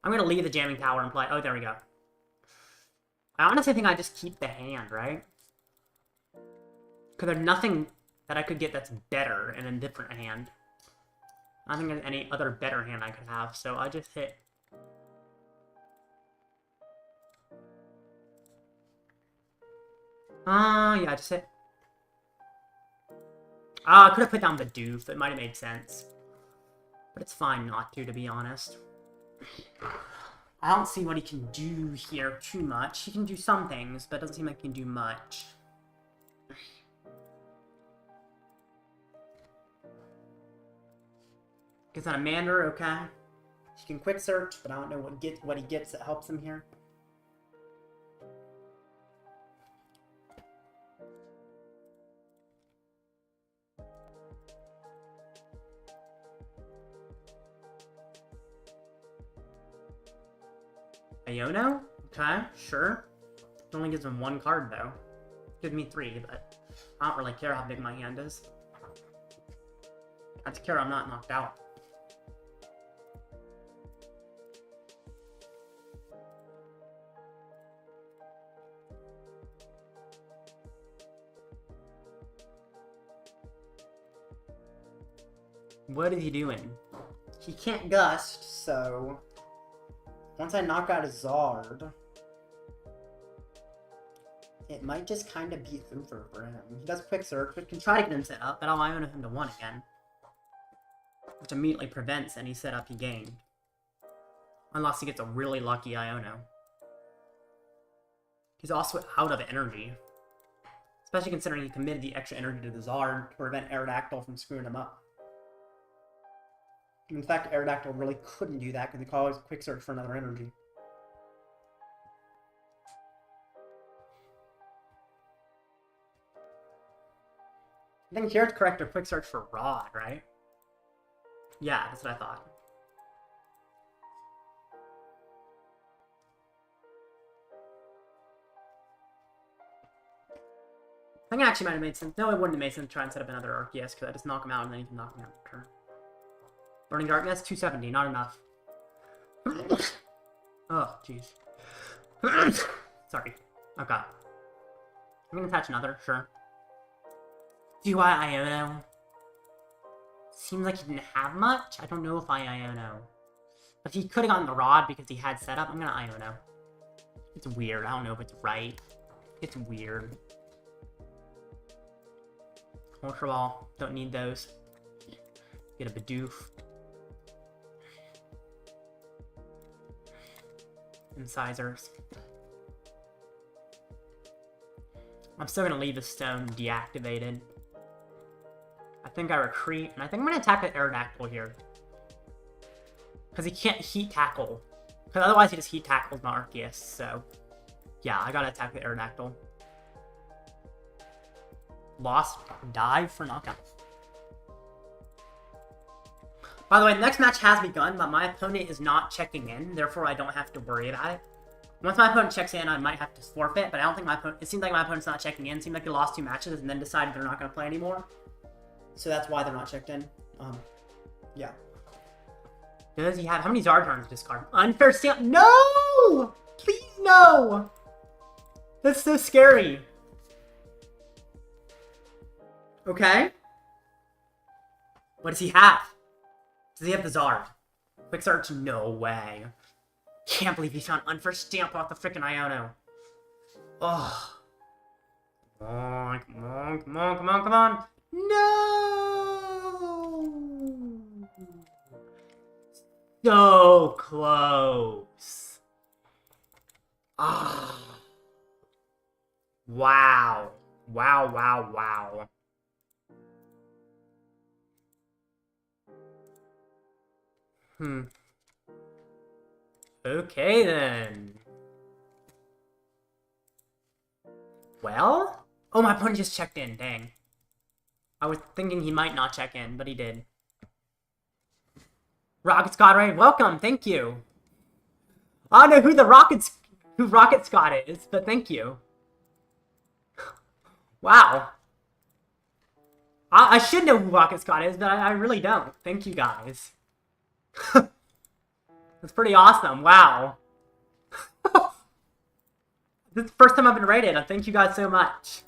I'm going to leave the Jamming Tower and play. Oh, there we go. I honestly think I just keep the hand, right? Because there's nothing that I could get that's better in a different hand. I don't think there's any other better hand I could have, so I just hit. Yeah, I just hit. I could have put down Bidoof. That might have made sense. But it's fine not to be honest. I don't see what he can do here too much. He can do some things, but it doesn't seem like he can do much. Gets on a Mander, okay. He can quick search, but I don't know what he gets that helps him here. Iono? Okay, sure. It only gives him 1 card, though. Gives me 3, but I don't really care how big my hand is. That's clear I'm not knocked out. What is he doing? He can't gust, so once I knock out his Zard, it might just kind of be over for him. He does Quick Search, but can try to get him set up, but I'll Iono him to 1 again. Which immediately prevents any setup he gained. Unless he gets a really lucky Iono. He's also out of energy. Especially considering he committed the extra energy to the Zard to prevent Aerodactyl from screwing him up. In fact, Aerodactyl really couldn't do that because he could always Quick Search for another energy. I think here it's correct to Quick Search for Rod, right? Yeah, that's what I thought. I think it actually might have made sense. No, it wouldn't have made sense to try and set up another Arceus because I just knock him out and then he can knock me out in turn. Burning Darkness, 270, not enough. Oh, jeez. Sorry. Okay. I'm gonna attach another, sure. Do I Iono? Seems like he didn't have much. I don't know if I Iono. But he could have gotten the Rod because he had setup. I'm gonna Iono. It's weird. I don't know if it's right. It's weird. Ultra Ball. Don't need those. Get a Bidoof. Incisors. I'm still gonna leave the stone deactivated. I think I retreat, and I think I'm gonna attack the Aerodactyl here. Because he can't heat tackle. Because otherwise he just heat tackles my Arceus, so... yeah, I gotta attack the Aerodactyl. Lost dive for knockout. By the way, the next match has begun, but my opponent is not checking in, therefore I don't have to worry about it. Once my opponent checks in, I might have to forfeit, but I don't think my opponent... it seems like my opponent's not checking in. It seems like they lost 2 matches and then decided they're not going to play anymore. So that's why they're not checked in. Yeah. Does he have... how many Zard turns to discard? Unfair stamp... no! Please, no! That's so scary. Okay. What does he have? Does he have the Zard? Quick Search? No way. Can't believe he found Unfair Stamp off the frickin' Iono. Oh. Come on, come on, come on, come on, come on. No! So close. Ah. Wow. Wow, wow, wow. Okay, then. Well? Oh, my opponent just checked in. Dang. I was thinking he might not check in, but he did. Rocket Scott Ray, welcome. Thank you. I don't know who Rocket Scott is, but thank you. Wow. I should know who Rocket Scott is, but I really don't. Thank you, guys. That's pretty awesome. Wow. This is the first time I've been rated. Thank you guys so much.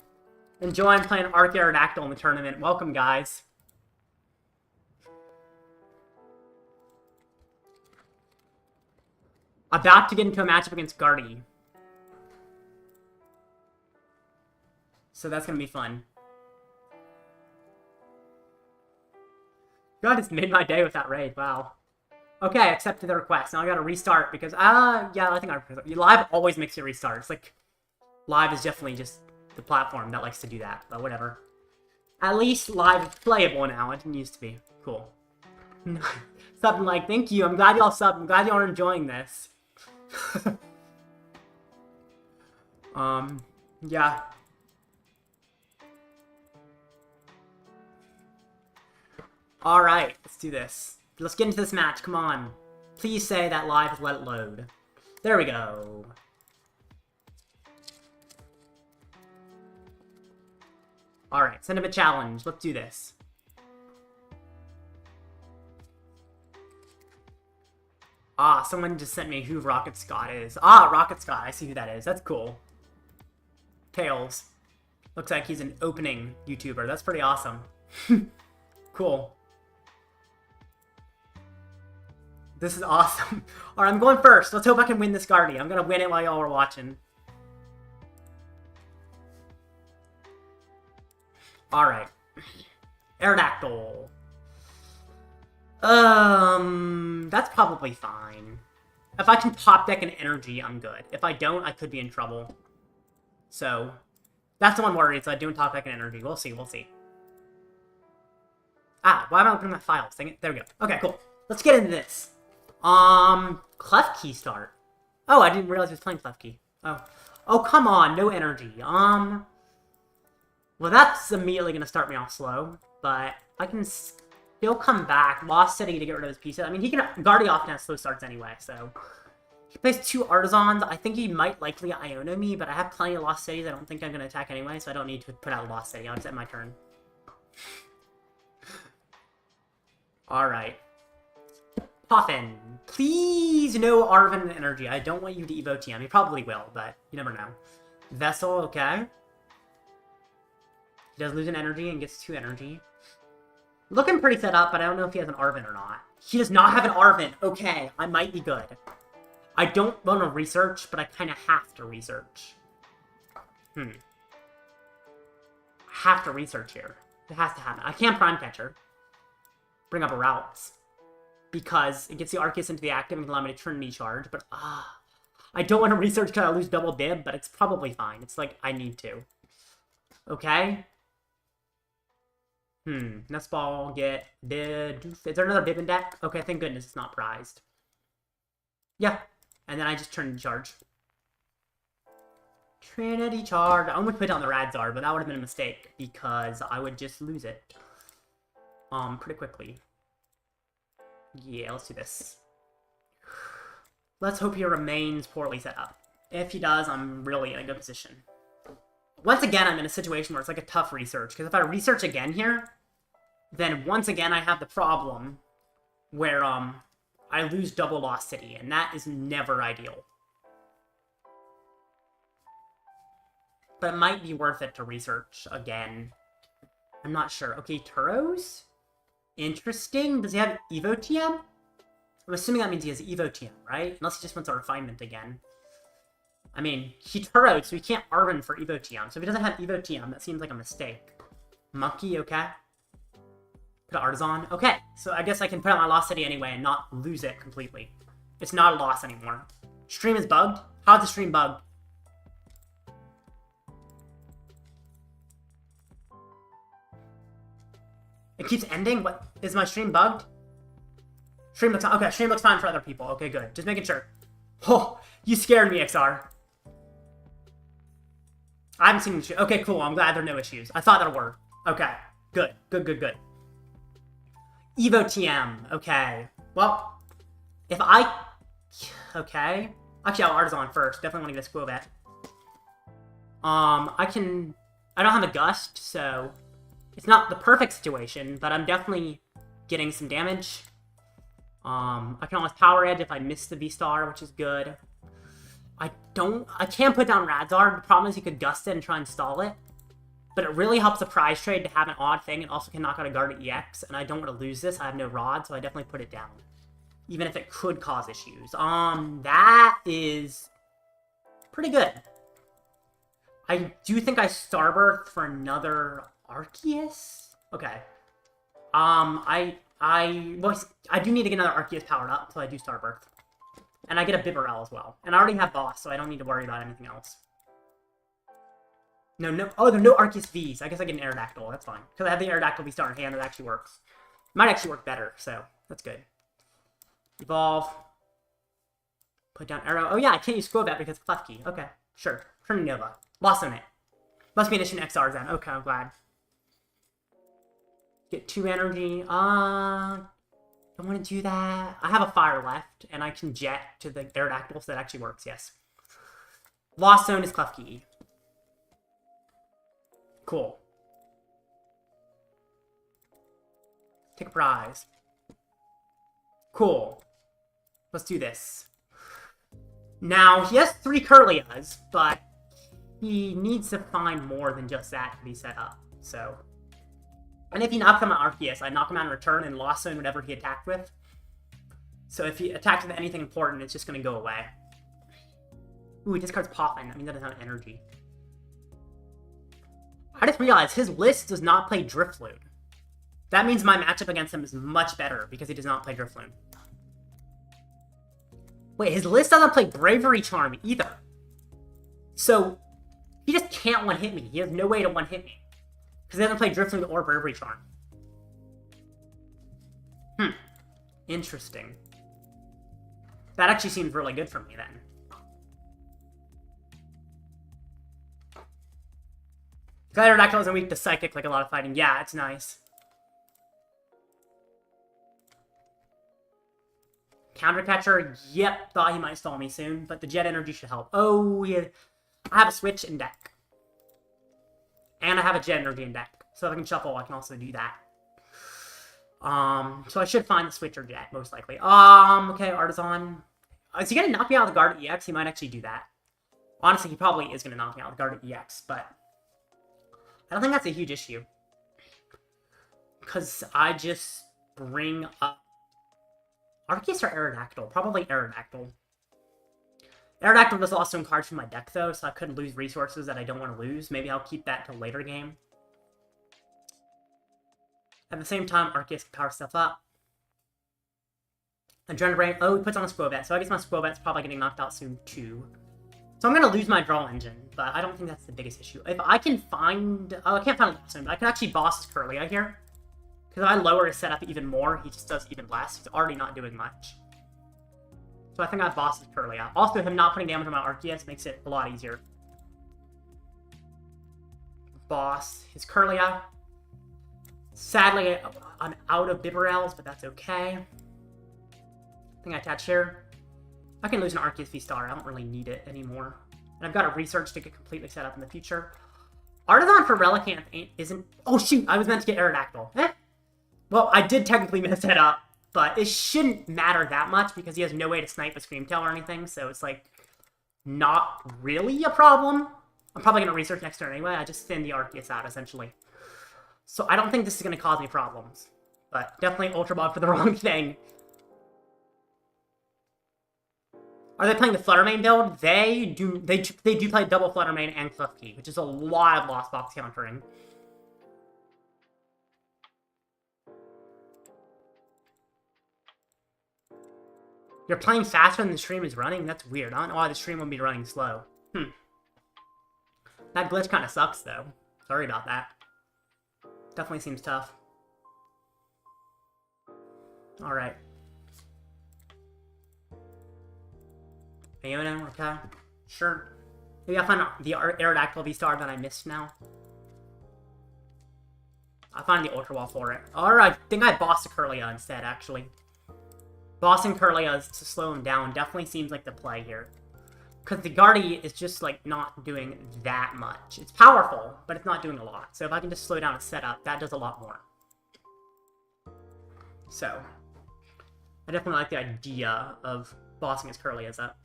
Enjoying playing Arceus Aerodactyl in the tournament. Welcome, guys. About to get into a matchup against Guardy. So that's going to be fun. God, it's made my day with that raid. Wow. Okay, I accepted the request. Now I gotta restart because, yeah, I think Live always makes you restart. It's like, Live is definitely just the platform that likes to do that, but whatever. At least Live is playable now. It didn't used to be. Cool. Sub and like, thank you. I'm glad y'all sub. I'm glad y'all are enjoying this. Yeah. Alright, let's do this. Let's get into this match, come on. Please say that Live has let it load. There we go. Alright, send him a challenge. Let's do this. Ah, someone just sent me who Rocket Scott is. Ah, Rocket Scott. I see who that is. That's cool. Tails. Looks like he's an opening YouTuber. That's pretty awesome. Cool. This is awesome. Alright, I'm going first. Let's hope I can win this Guardy. I'm gonna win it while y'all are watching. Alright. Aerodactyl. That's probably fine. If I can top deck an energy, I'm good. If I don't, I could be in trouble. So, that's the one worry, so I don't top deck an energy. We'll see, we'll see. Ah, why am I opening my files? Dang it. There we go. Okay, cool. Let's get into this. Klefki start. Oh, I didn't realize he was playing Klefki. Oh. Oh, come on. No energy. Well, that's immediately going to start me off slow, but I can still come back. Lost City to get rid of his pieces. I mean, he can... Guardy often has slow starts anyway, so... He plays 2 Artisans. I think he might likely Iono me, but I have plenty of Lost Cities. I don't think I'm going to attack anyway, so I don't need to put out Lost City. I'll just end my turn. Alright. Poffin. Please no Arven energy. I don't want you to Evo TM. He probably will, but you never know. Vessel, okay. He does lose an energy and gets 2 energy. Looking pretty set up, but I don't know if he has an Arven or not. He does not have an Arven. Okay, I might be good. I don't want to research, but I kind of have to research. I have to research here. It has to happen. I can't Prime Catcher. Bring up a routes. Because it gets the Arceus into the active and can allow me to Trinity Charge, but I don't want to research because I lose double bib, but it's probably fine. It's like, I need to. Okay? Nest Ball, get Bidoof. Is there another bib in deck? Okay, thank goodness it's not prized. Yeah. And then I just Trinity Charge. Trinity Charge. I almost put down the Radzar, but that would have been a mistake because I would just lose it. Pretty quickly. Yeah, let's do this. Let's hope he remains poorly set up. If he does, I'm really in a good position. Once again, I'm in a situation where it's like a tough research, because if I research again here, then once again I have the problem where, I lose double Lost City, and that is never ideal. But it might be worth it to research again. I'm not sure. Okay, Turos? Interesting. Does he have Evo TM? I'm assuming that means he has Evo TM, right? Unless he just wants a refinement again. I mean, he Turoed, so he can't Arven for Evo TM. So if he doesn't have Evo TM, that seems like a mistake. Monkey, okay. Put an Artisan. Okay, so I guess I can put out my Lost City anyway and not lose it completely. It's not a loss anymore. Stream is bugged? How's the stream bugged? It keeps ending? What? Is my stream bugged? Stream looks... Okay, stream looks fine for other people. Okay, good. Just making sure. Oh, you scared me, XR. I haven't seen the... Okay, cool. I'm glad there are no issues. I thought there were. Okay. Good. Good, good, good. Evo TM. Okay. Well, if I... Okay. Actually, I'll Artisan first. Definitely want to get a Skwovet. I can... I don't have a Gust, so... It's not the perfect situation, but I'm definitely getting some damage. I can almost Power Edge if I miss the V-Star, which is good. I can't put down Radzar. The problem is you could Gust it and try and stall it. But it really helps the prize trade to have an odd thing. It also can knock out a Guard at EX, and I don't want to lose this. I have no Rod, so I definitely put it down. Even if it could cause issues. That is pretty good. I do think I Starbirth for another Arceus? Okay. I do need to get another Arceus powered up, so I do Starbirth. And I get a Bibarel as well. And I already have Boss, so I don't need to worry about anything else. No. Oh, there are no Arceus Vs. I guess I get an Aerodactyl. That's fine. Because I have the Aerodactyl VSTAR in hand. It actually works. It might actually work better, so that's good. Evolve. Put down Arrow. Oh yeah, I can't use Skwovet because it's Klefki. Okay, sure. Trinity Nova. Lost on it. Must be an issue in XR then. Okay, I'm glad. Get 2 energy. I want to do that. I have a fire left, and I can jet to the Aerodactyl, so that actually works, yes. Lost Zone is Klefki. Cool. Take a prize. Cool. Let's do this. Now, he has 3 Kirlias, but he needs to find more than just that to be set up, so... And if he knocks him out Arceus, I knock him out in return and lost zone whatever he attacked with. So if he attacks with anything important, it's just going to go away. Ooh, he discards Poffin. That means he doesn't have energy. I just realized his list does not play Drifloon. That means my matchup against him is much better because he does not play Drifloon. Wait, his list doesn't play Bravery Charm either. So, he just can't one-hit me. He has no way to one-hit me. Because he doesn't play Drifloon or Bravery Charm. Interesting. That actually seems really good for me then. Aerodactyl isn't weak to Psychic like a lot of fighting. Yeah, it's nice. Counter Catcher, yep, thought he might stall me soon, but the Jet Energy should help. Oh, yeah. I have a Switch in deck. And I have a Jet Energy in deck. So if I can shuffle, I can also do that. So I should find the Switch or Jet, most likely. Okay, Artisan. Is he going to knock me out with the Guard EX? He might actually do that. Honestly, he probably is going to knock me out with Guard EX, but... I don't think that's a huge issue. Because I just bring up... Arceus or Aerodactyl? Probably Aerodactyl. Aerodactyl just lost some cards from my deck, though, so I couldn't lose resources that I don't want to lose. Maybe I'll keep that till later game. At the same time, Arceus can power stuff up. Adrenaline. Oh, he puts on a Skwovet, so I guess my Skwovet's probably getting knocked out soon, too. So I'm going to lose my draw engine, but I don't think that's the biggest issue. If I can find... Oh, I can't find a Lost Zone, but I can actually boss his Kirlia here. Because if I lower his setup even more, he just does even less. He's already not doing much. So I think I boss his Kirlia. Also, him not putting damage on my Arceus makes it a lot easier. Boss his Kirlia. Sadly, I'm out of Bibarels, but that's okay. I think I attach here. I can lose an Arceus VSTAR. I don't really need it anymore. And I've got a research to get completely set up in the future. Artisan for Relicanth isn't... Oh, shoot! I was meant to get Aerodactyl. Well, I did technically mess that up, but it shouldn't matter that much because he has no way to snipe a Screamtail or anything, so it's, like, not really a problem. I'm probably going to research next turn anyway. I just thin the Arceus out, essentially. So I don't think this is going to cause me problems. But definitely Ultra Ball for the wrong thing. Are they playing the Fluttermane build? They do play double Fluttermane and Klefki, which is a lot of Lost Box countering. You're playing faster than the stream is running? That's weird. I don't know why the stream would be running slow. That glitch kind of sucks, though. Sorry about that. Definitely seems tough. Alright. Iono, okay. Sure. Maybe I'll find the Aerodactyl VSTAR that I missed now. I'll find the Ultra Ball for it. Alright, I think I bossed the Kirlia instead, actually. Bossing Kirlia to slow him down definitely seems like the play here. Because the Guardy is just, like, not doing that much. It's powerful, but it's not doing a lot. So if I can just slow down a setup, that does a lot more. So, I definitely like the idea of bossing his Kirlias up.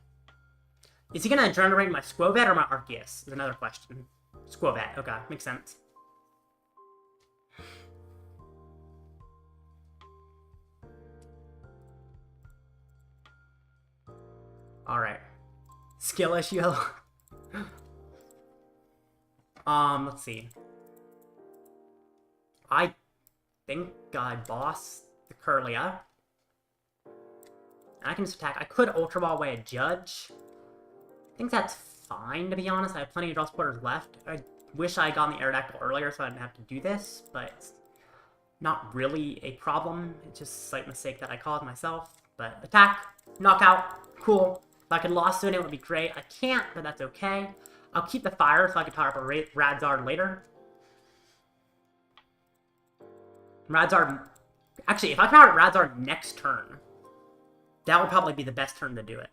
Is he going to generate my Skwovet or my Arceus? Is another question. Skwovet, okay, makes sense. Alright. Skill issue. Let's see. I think I boss the Kirlia. And I can just attack. I could Ultra Ball away a Judge. I think that's fine, to be honest. I have plenty of draw supporters left. I wish I had gotten the Aerodactyl earlier so I didn't have to do this, but it's not really a problem. It's just a slight mistake that I caused myself. But attack, knockout, cool. If I could Lost Zone it would be great. I can't, but that's okay. I'll keep the fire so I can power up a Radzard later. Radzard... Actually, if I power up Radzard next turn, that would probably be the best turn to do it.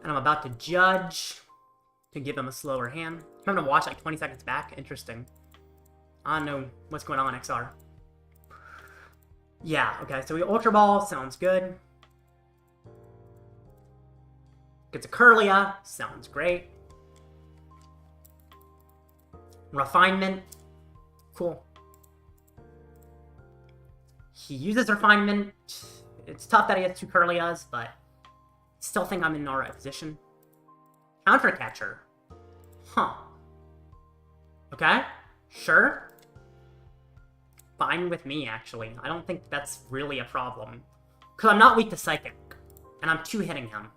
And I'm about to Judge to give him a slower hand. I'm going to watch like 20 seconds back. Interesting. I don't know what's going on, XR. Yeah, okay, so we Ultra Ball, sounds good. Gets a Curlia, sounds great. Refinement, cool. He uses Refinement. It's tough that he has 2 Curlias, but still think I'm in an alright position. Counter Catcher. Huh. Okay, sure. Fine with me, actually. I don't think that's really a problem. Because I'm not weak to Psychic, and I'm 2-hitting him.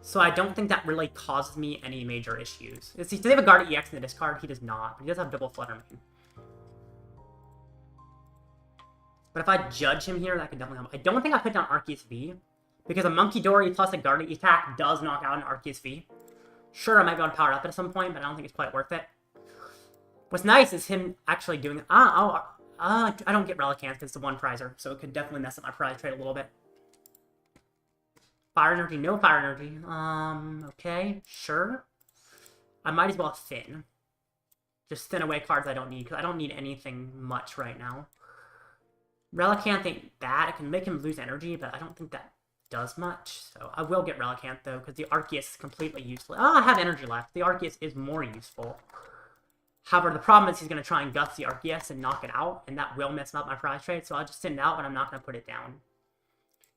So I don't think that really causes me any major issues. Does he have a Guard EX in the discard? He does not. He does have double Fluttermane. But if I judge him here, that could definitely help. I don't think I put down Arceus V, because a Monkey Dory plus a Guard attack does knock out an Arceus V. Sure, I might be able to power it up at some point, but I don't think it's quite worth it. What's nice is him actually doing... I don't get Relicanth because it's a 1 prizer, so it could definitely mess up my prize trade a little bit. Fire Energy, no Fire Energy. Okay, sure. I might as well thin. Just thin away cards I don't need, because I don't need anything much right now. Relicanth ain't bad. It can make him lose energy, but I don't think that does much. So I will get Relicanth, though, because the Arceus is completely useless. Oh, I have energy left. The Arceus is more useful. However, the problem is he's going to try and guts the Arceus and knock it out, and that will mess up my prize trade, so I'll just send it out, but I'm not going to put it down.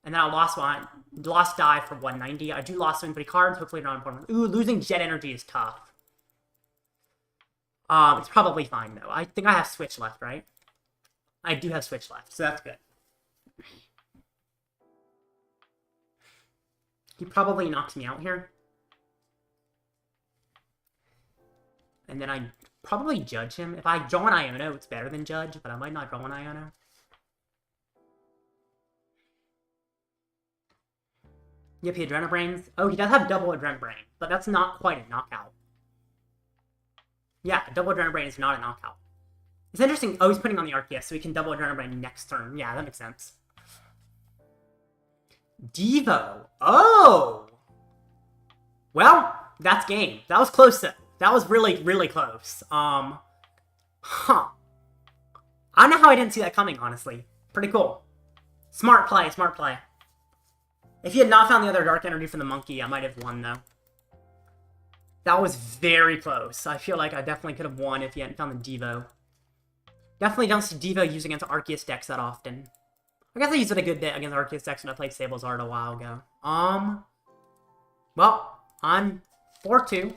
And then I'll lost die for 190. I do lost so many cards, hopefully not important. Ooh, losing Jet Energy is tough. It's probably fine, though. I think I have Switch left, right? I do have Switch left, so that's good. He probably knocks me out here. And then I probably judge him. If I draw an Iono, it's better than judge, but I might not draw an Iono. Yep, he Adrenabrains. Oh, he does have double Adrenabrain, but that's not quite a knockout. Yeah, double Adrenabrain is not a knockout. It's interesting. Oh, he's putting on the Arceus, so he can double Adrenabrain next turn. Yeah, that makes sense. Devo. Oh! Well, that's game. That was close, though. That was really, really close. Huh. I don't know how I didn't see that coming, honestly. Pretty cool. Smart play, smart play. If he had not found the other Dark Energy from the Monkey, I might have won, though. That was very close. I feel like I definitely could have won if he hadn't found the Devo. Definitely don't see Devo used against Arceus decks that often. I guess I used it a good bit against Arceus decks when I played Sable's Art a while ago. Well, I'm 4-2.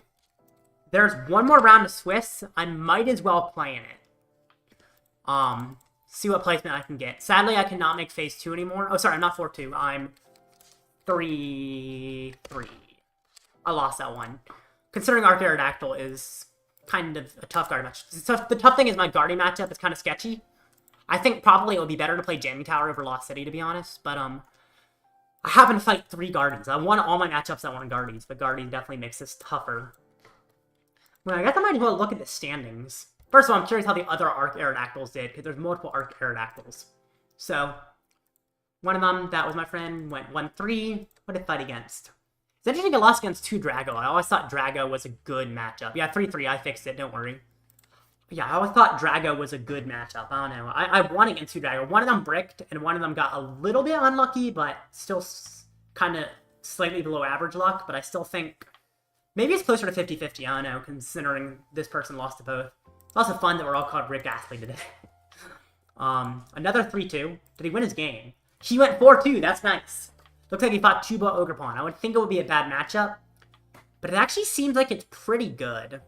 There's one more round of Swiss. I might as well play in it. See what placement I can get. Sadly, I cannot make phase 2 anymore. Oh, sorry, I'm not 4-2. I'm 3-3. I lost that one. Considering Aerodactyl is kind of a tough guard match. The tough thing is my guarding matchup is kind of sketchy. I think probably it would be better to play Jamming Tower over Lost City, to be honest. But I happen to fight 3 Guardians. I won all my matchups that won Guardians, but Guardian definitely makes this tougher. Well, I guess I might as well look at the standings. First of all, I'm curious how the other Arc Aerodactyls did, because there's multiple Arc Aerodactyls. So, one of them, that was my friend, went 1-3. What did it fight against? It's interesting it lost against 2 Drago. I always thought Drago was a good matchup. Yeah, 3-3, I fixed it, don't worry. Yeah, I always thought Drago was a good matchup. I don't know. I won against 2 Drago. One of them bricked, and one of them got a little bit unlucky, but still kind of slightly below average luck. But I still think maybe it's closer to 50-50. I don't know, considering this person lost to both. It's also fun that we're all called Rick Astley today. Another 3-2. Did he win his game? He went 4-2. That's nice. Looks like he fought Chuba Ogerpon. I would think it would be a bad matchup, but it actually seems like it's pretty good.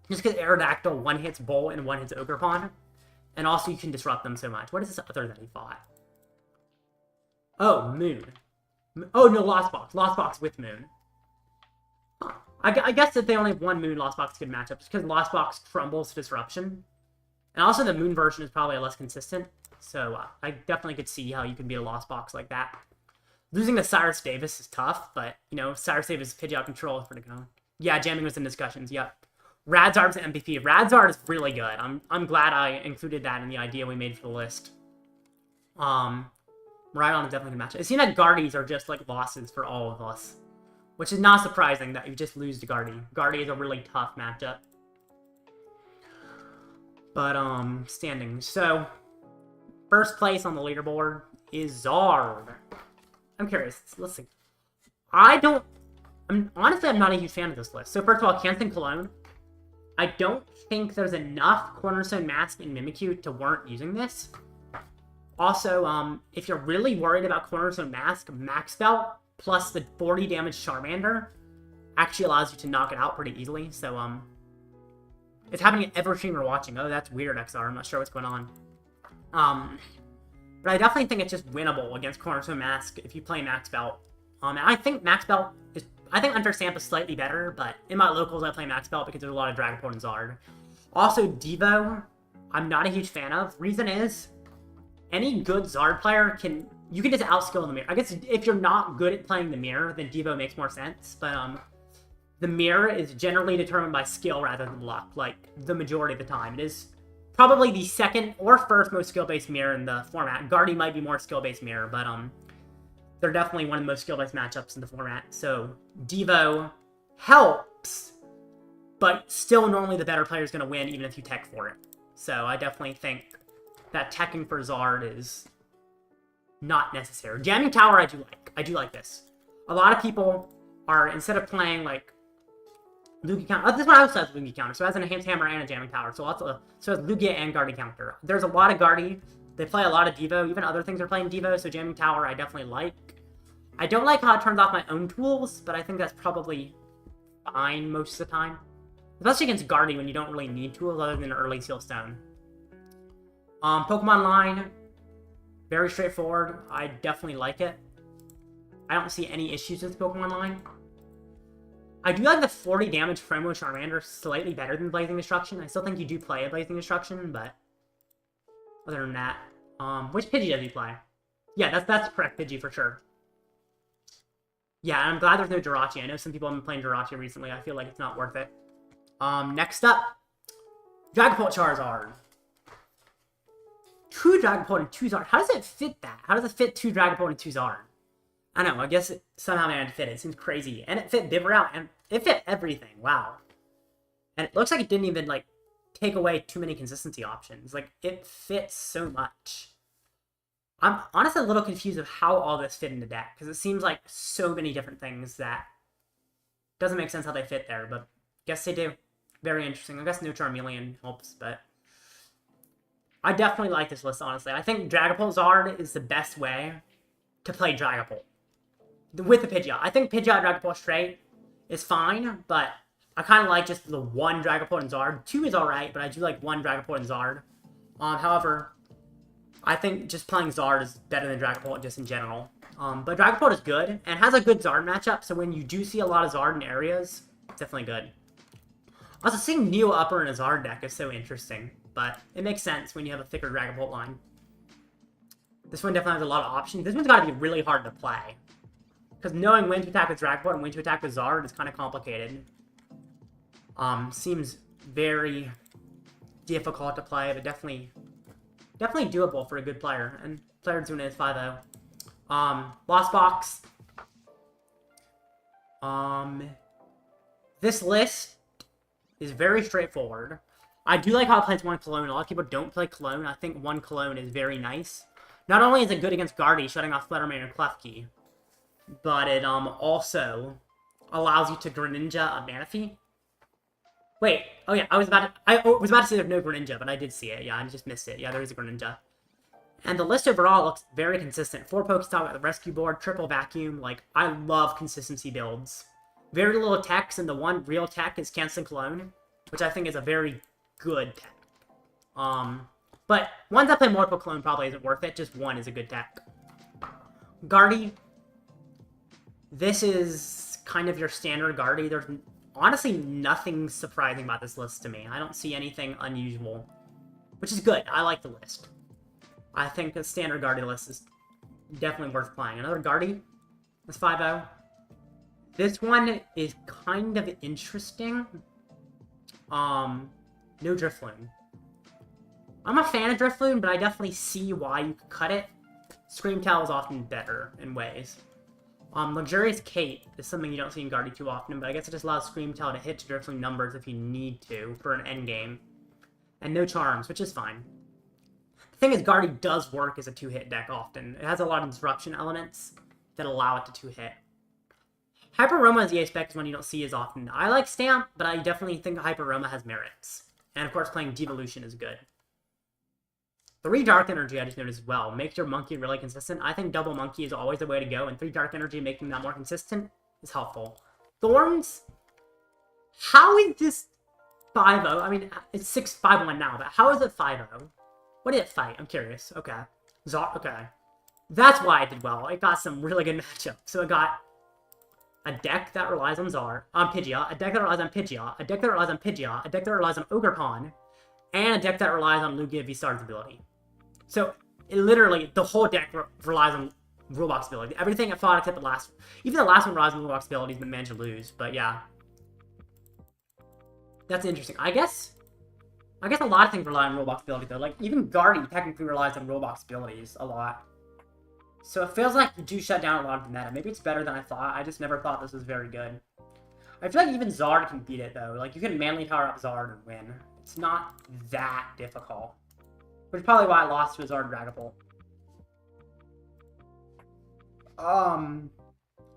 Just because Aerodactyl one hits Bull and one hits Ogerpon, and also you can disrupt them so much. What is this other that he fought? Oh, Moon. Oh, no, Lost Box. Lost Box with Moon. Huh. I guess if they only have one Moon, Lost Box could match up, just because Lost Box crumbles to Disruption. And also the Moon version is probably less consistent, so I definitely could see how you can beat a Lost Box like that. Losing to Cyrus Davis is tough, but, you know, Cyrus Davis' Pidgeot control is pretty good. Yeah, jamming was in discussions, yep. Radzard's MVP. Radzard is really good. I'm glad I included that in the idea we made for the list. Rhydon is definitely a match. It seems like Guardies are just, like, losses for all of us. Which is not surprising that you just lose to Guardy. Guardy is a really tough matchup. But, standings. So, first place on the leaderboard is Zard. I'm curious. Let's see. Honestly, I'm not a huge fan of this list. So, first of all, Canton Cologne. I don't think there's enough Cornerstone Mask and Mimikyu to warrant using this. Also, if you're really worried about Cornerstone Mask, Max Belt plus the 40 damage Charmander actually allows you to knock it out pretty easily. So, it's happening at every stream we're watching. Oh, that's weird, XR. I'm not sure what's going on. But I definitely think it's just winnable against Cornerstone Mask if you play Max Belt. And I think Max Belt is... I think Unfair Stamp is slightly better, but in my locals I play Max Belt because there's a lot of Dragapult and Zard. Also, Devo, I'm not a huge fan of. Reason is, any good Zard player you can just outskill in the mirror. I guess if you're not good at playing the mirror, then Devo makes more sense, but the mirror is generally determined by skill rather than luck, like the majority of the time. It is probably the second or first most skill-based mirror in the format. Guardy might be more skill-based mirror, but they're definitely one of the most skill-based matchups in the format. So Devo helps, but still normally the better player is going to win even if you tech for it. So I definitely think that teching for Zard is not necessary. Jamming Tower I do like. I do like this. A lot of people are, instead of playing like Lugia counter. This one also has Lugia counter, so it has an enhanced hammer and a jamming tower. So it has Lugia and Guardy counter. There's a lot of Guardy. They play a lot of Devo. Even other things are playing Devo, so jamming tower I definitely like. I don't like how it turns off my own tools, but I think that's probably fine most of the time. Especially against Guardy when you don't really need tools other than early Seal Stone. Pokemon line, very straightforward. I definitely like it. I don't see any issues with the Pokemon line. I do like the 40 damage promo Charmander slightly better than Blazing Destruction. I still think you do play a Blazing Destruction, but other than that, which Pidgey does he play? Yeah, that's correct, Pidgey for sure. Yeah, I'm glad there's no Jirachi. I know some people have been playing Jirachi recently. I feel like it's not worth it. Next up, Dragapult Charizard. 2 Dragapult and 2 Zard. How does it fit that? How does it fit 2 Dragapult and 2 Zard? I don't know, I guess it somehow managed to fit it. It seems crazy. And it fit Bibarel, and it fit everything. Wow. And it looks like it didn't even, like, take away too many consistency options. Like, it fits so much. I'm honestly a little confused of how all this fit in the deck, because it seems like so many different things that doesn't make sense how they fit there, but I guess they do. Very interesting. I guess no Charmeleon helps, but I definitely like this list, honestly. I think Dragapult Zard is the best way to play Dragapult with the Pidgeot. I think Pidgeot Dragapult straight is fine, but I kind of like just the 1 Dragapult and Zard. 2 is alright, but I do like 1 Dragapult and Zard. However, I think just playing Zard is better than Dragapult just in general. But Dragapult is good, and has a good Zard matchup, so when you do see a lot of Zard in areas, it's definitely good. Also, seeing Neo Upper in a Zard deck is so interesting, but it makes sense when you have a thicker Dragapult line. This one definitely has a lot of options. This one's got to be really hard to play, because knowing when to attack with Dragapult and when to attack with Zard is kind of complicated. Seems very difficult to play, but definitely doable for a good player. And player doing it is 5-0. Lost Box. This list is very straightforward. I do like how it plays 1 Cologne. A lot of people don't play Cologne. I think 1 Cologne is very nice. Not only is it good against Guardy, shutting off Fluttermane and Klefki, but it also allows you to Greninja a Manaphy. Wait, oh yeah, I was about to say there's no Greninja, but I did see it. Yeah, I just missed it. Yeah, there is a Greninja. And the list overall looks very consistent. 4 Pokestop at the rescue board, triple vacuum. Like, I love consistency builds. Very little techs, and the one real tech is Canton Cologne, which I think is a very good tech. But ones that play multiple Cologne probably isn't worth it. Just 1 is a good tech. Guardy. This is kind of your standard Guardy. There's honestly nothing surprising about this list to me. I don't see anything unusual, which is good. I like the list. I think the standard Guardy list is definitely worth playing. Another Guardy. That's 5-0. This one is kind of interesting. No Drifloon. I'm a fan of Drifloon, but I definitely see why you could cut it. Screamtail is often better in ways. Luxurious Cape is something you don't see in Guardy too often, but I guess it just allows Screamtail to hit Drifloon numbers if you need to for an endgame. And no charms, which is fine. The thing is, Guardy does work as a 2-hit deck often. It has a lot of disruption elements that allow it to 2-hit. Hyper Roma as EA spec is one you don't see as often. I like Stamp, but I definitely think Hyper Roma has merits. And of course, playing Devolution is good. 3 Dark Energy I just noticed as well. Makes your Monkey really consistent. I think double Monkey is always the way to go, and 3 Dark Energy making that more consistent is helpful. Thorns? How is this 5-0? I mean, it's 6-5-1 now, but how is it 5-0? What did it fight? I'm curious. Okay. Okay. That's why it did well. It got some really good matchups. So it got a deck that relies on Pidgeot, a deck that relies on Pidgeot, a deck that relies on Pidgeot, a deck that relies on Ogerpon, and a deck that relies on Lugia V-Star's ability. So, it literally, the whole deck relies on Rulebox ability. Everything I fought except the last one. Even the last one relies on Rulebox abilities, but managed to lose. But yeah. That's interesting. I guess a lot of things rely on Rulebox ability, though. Like, even Guardy technically relies on Rulebox abilities a lot. So it feels like you do shut down a lot of the meta. Maybe it's better than I thought. I just never thought this was very good. I feel like even Zard can beat it, though. Like, you can manly power up Zard and win. It's not that difficult. Which is probably why I lost to a Zard Dragapult.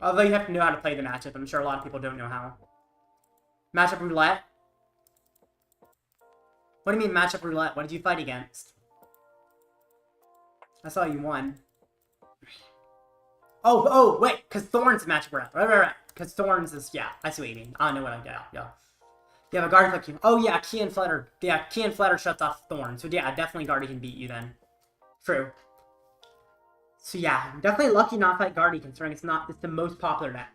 Although you have to know how to play the matchup. I'm sure a lot of people don't know how. Matchup roulette? What do you mean matchup roulette? What did you fight against? I saw you won. Oh, wait, because Thorns is matchup roulette. Right. Because Thorns is, yeah, I see what you mean. I don't know what I'm getting at, yeah. You have a Guardy Flip. Oh, yeah, Key and Flutter. Yeah, Key and Flutter shuts off Thorn. So, yeah, definitely Guardy can beat you then. True. So, yeah, definitely lucky not fight Guardy, considering it's the most popular deck.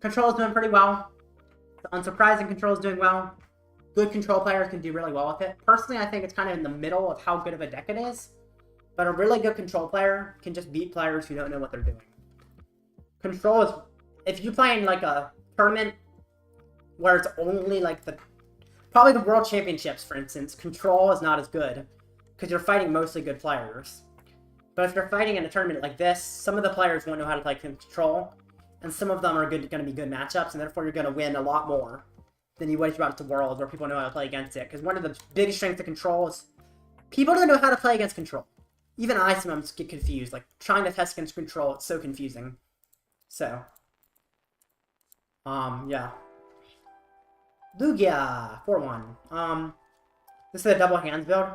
Control is doing pretty well. The unsurprising Control is doing well. Good Control players can do really well with it. Personally, I think it's kind of in the middle of how good of a deck it is. But a really good Control player can just beat players who don't know what they're doing. Control is... If you play in, like, a tournament where it's only, like, probably the World Championships, for instance, Control is not as good. Because you're fighting mostly good players. But if you're fighting in a tournament like this, some of the players won't know how to play Control. And some of them are going to be good matchups, and therefore you're going to win a lot more than you would if you brought it to Worlds, where people know how to play against it. Because one of the biggest strengths of Control is people don't know how to play against Control. Even I sometimes get confused. Like, trying to test against Control, it's so confusing. So. Yeah. Lugia, 4-1. This is a double hands build.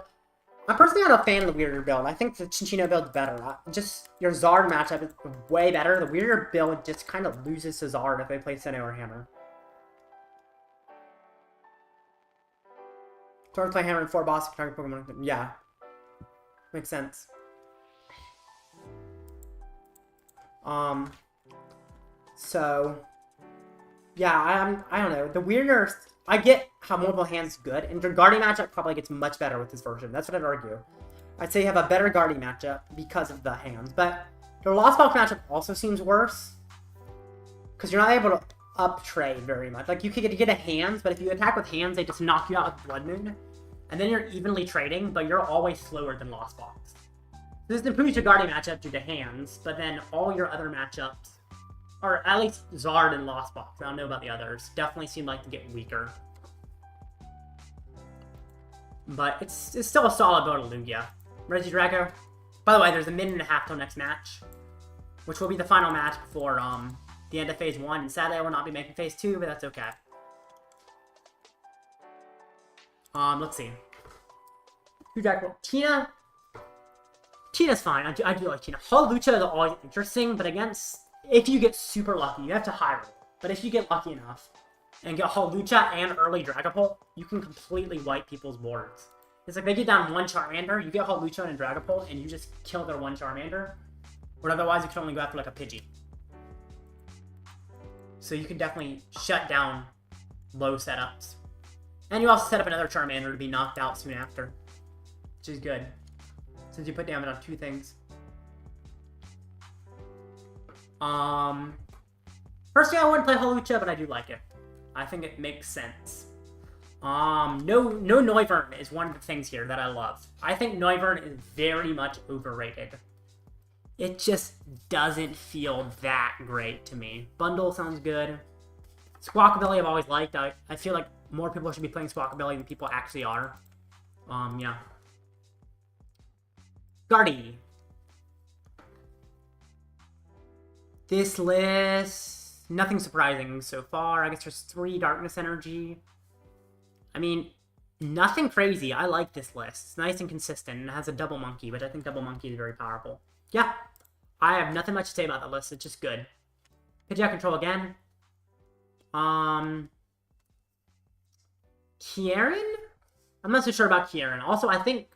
I'm personally not a fan of the Weirder build. I think the Cinccino build's better. Just, your Zard matchup is way better. The Weirder build just kind of loses to Zard if they play Sinnoh or Hammer. Zard play Hammer and 4 boss target Pokemon. Yeah. Makes sense. So, yeah, I don't know. The Weirder, I get how multiple hands is good, and your Guardy matchup probably gets much better with this version. That's what I'd argue. I'd say you have a better Guardy matchup because of the hands, but your Lost Box matchup also seems worse because you're not able to up trade very much. Like, you could get a hands, but if you attack with hands, they just knock you out with Blood Moon, and then you're evenly trading, but you're always slower than Lost Box. This improves your Guardy matchup due to hands, but then all your other matchups, or at least Zard and Lost Box, I don't know about the others, definitely seem like to get weaker. But it's still a solid build of Lugia. Regidrago. By the way, there's a minute and a half till next match, which will be the final match before the end of Phase 1. And sadly, I will not be making Phase 2, but that's okay. Let's see. Tina. Tina's fine. I do like Tina. Hawlucha is always interesting, but if you get super lucky, you have to high roll. But if you get lucky enough and get Hawlucha and early Dragapult, you can completely wipe people's boards. It's like they get down one Charmander, you get Hawlucha and Dragapult, and you just kill their one Charmander. But otherwise, you can only go after like a Pidgey. So you can definitely shut down low setups. And you also set up another Charmander to be knocked out soon after, which is good, since you put damage on 2 things. Personally, I wouldn't play Hawlucha, but I do like it. I think it makes sense. No Noivern is one of the things here that I love. I think Noivern is very much overrated. It just doesn't feel that great to me. Bundle sounds good. Squawkabilly I've always liked. I feel like more people should be playing Squawkabilly than people actually are. Yeah. Guardy. This list, nothing surprising so far. I guess there's 3 Darkness Energy. I mean, nothing crazy. I like this list. It's nice and consistent. It has a Double Monkey, but I think Double Monkey is very powerful. Yeah, I have nothing much to say about that list. It's just good. Pidgeot Control again. Kieran? I'm not so sure about Kieran. Also, I think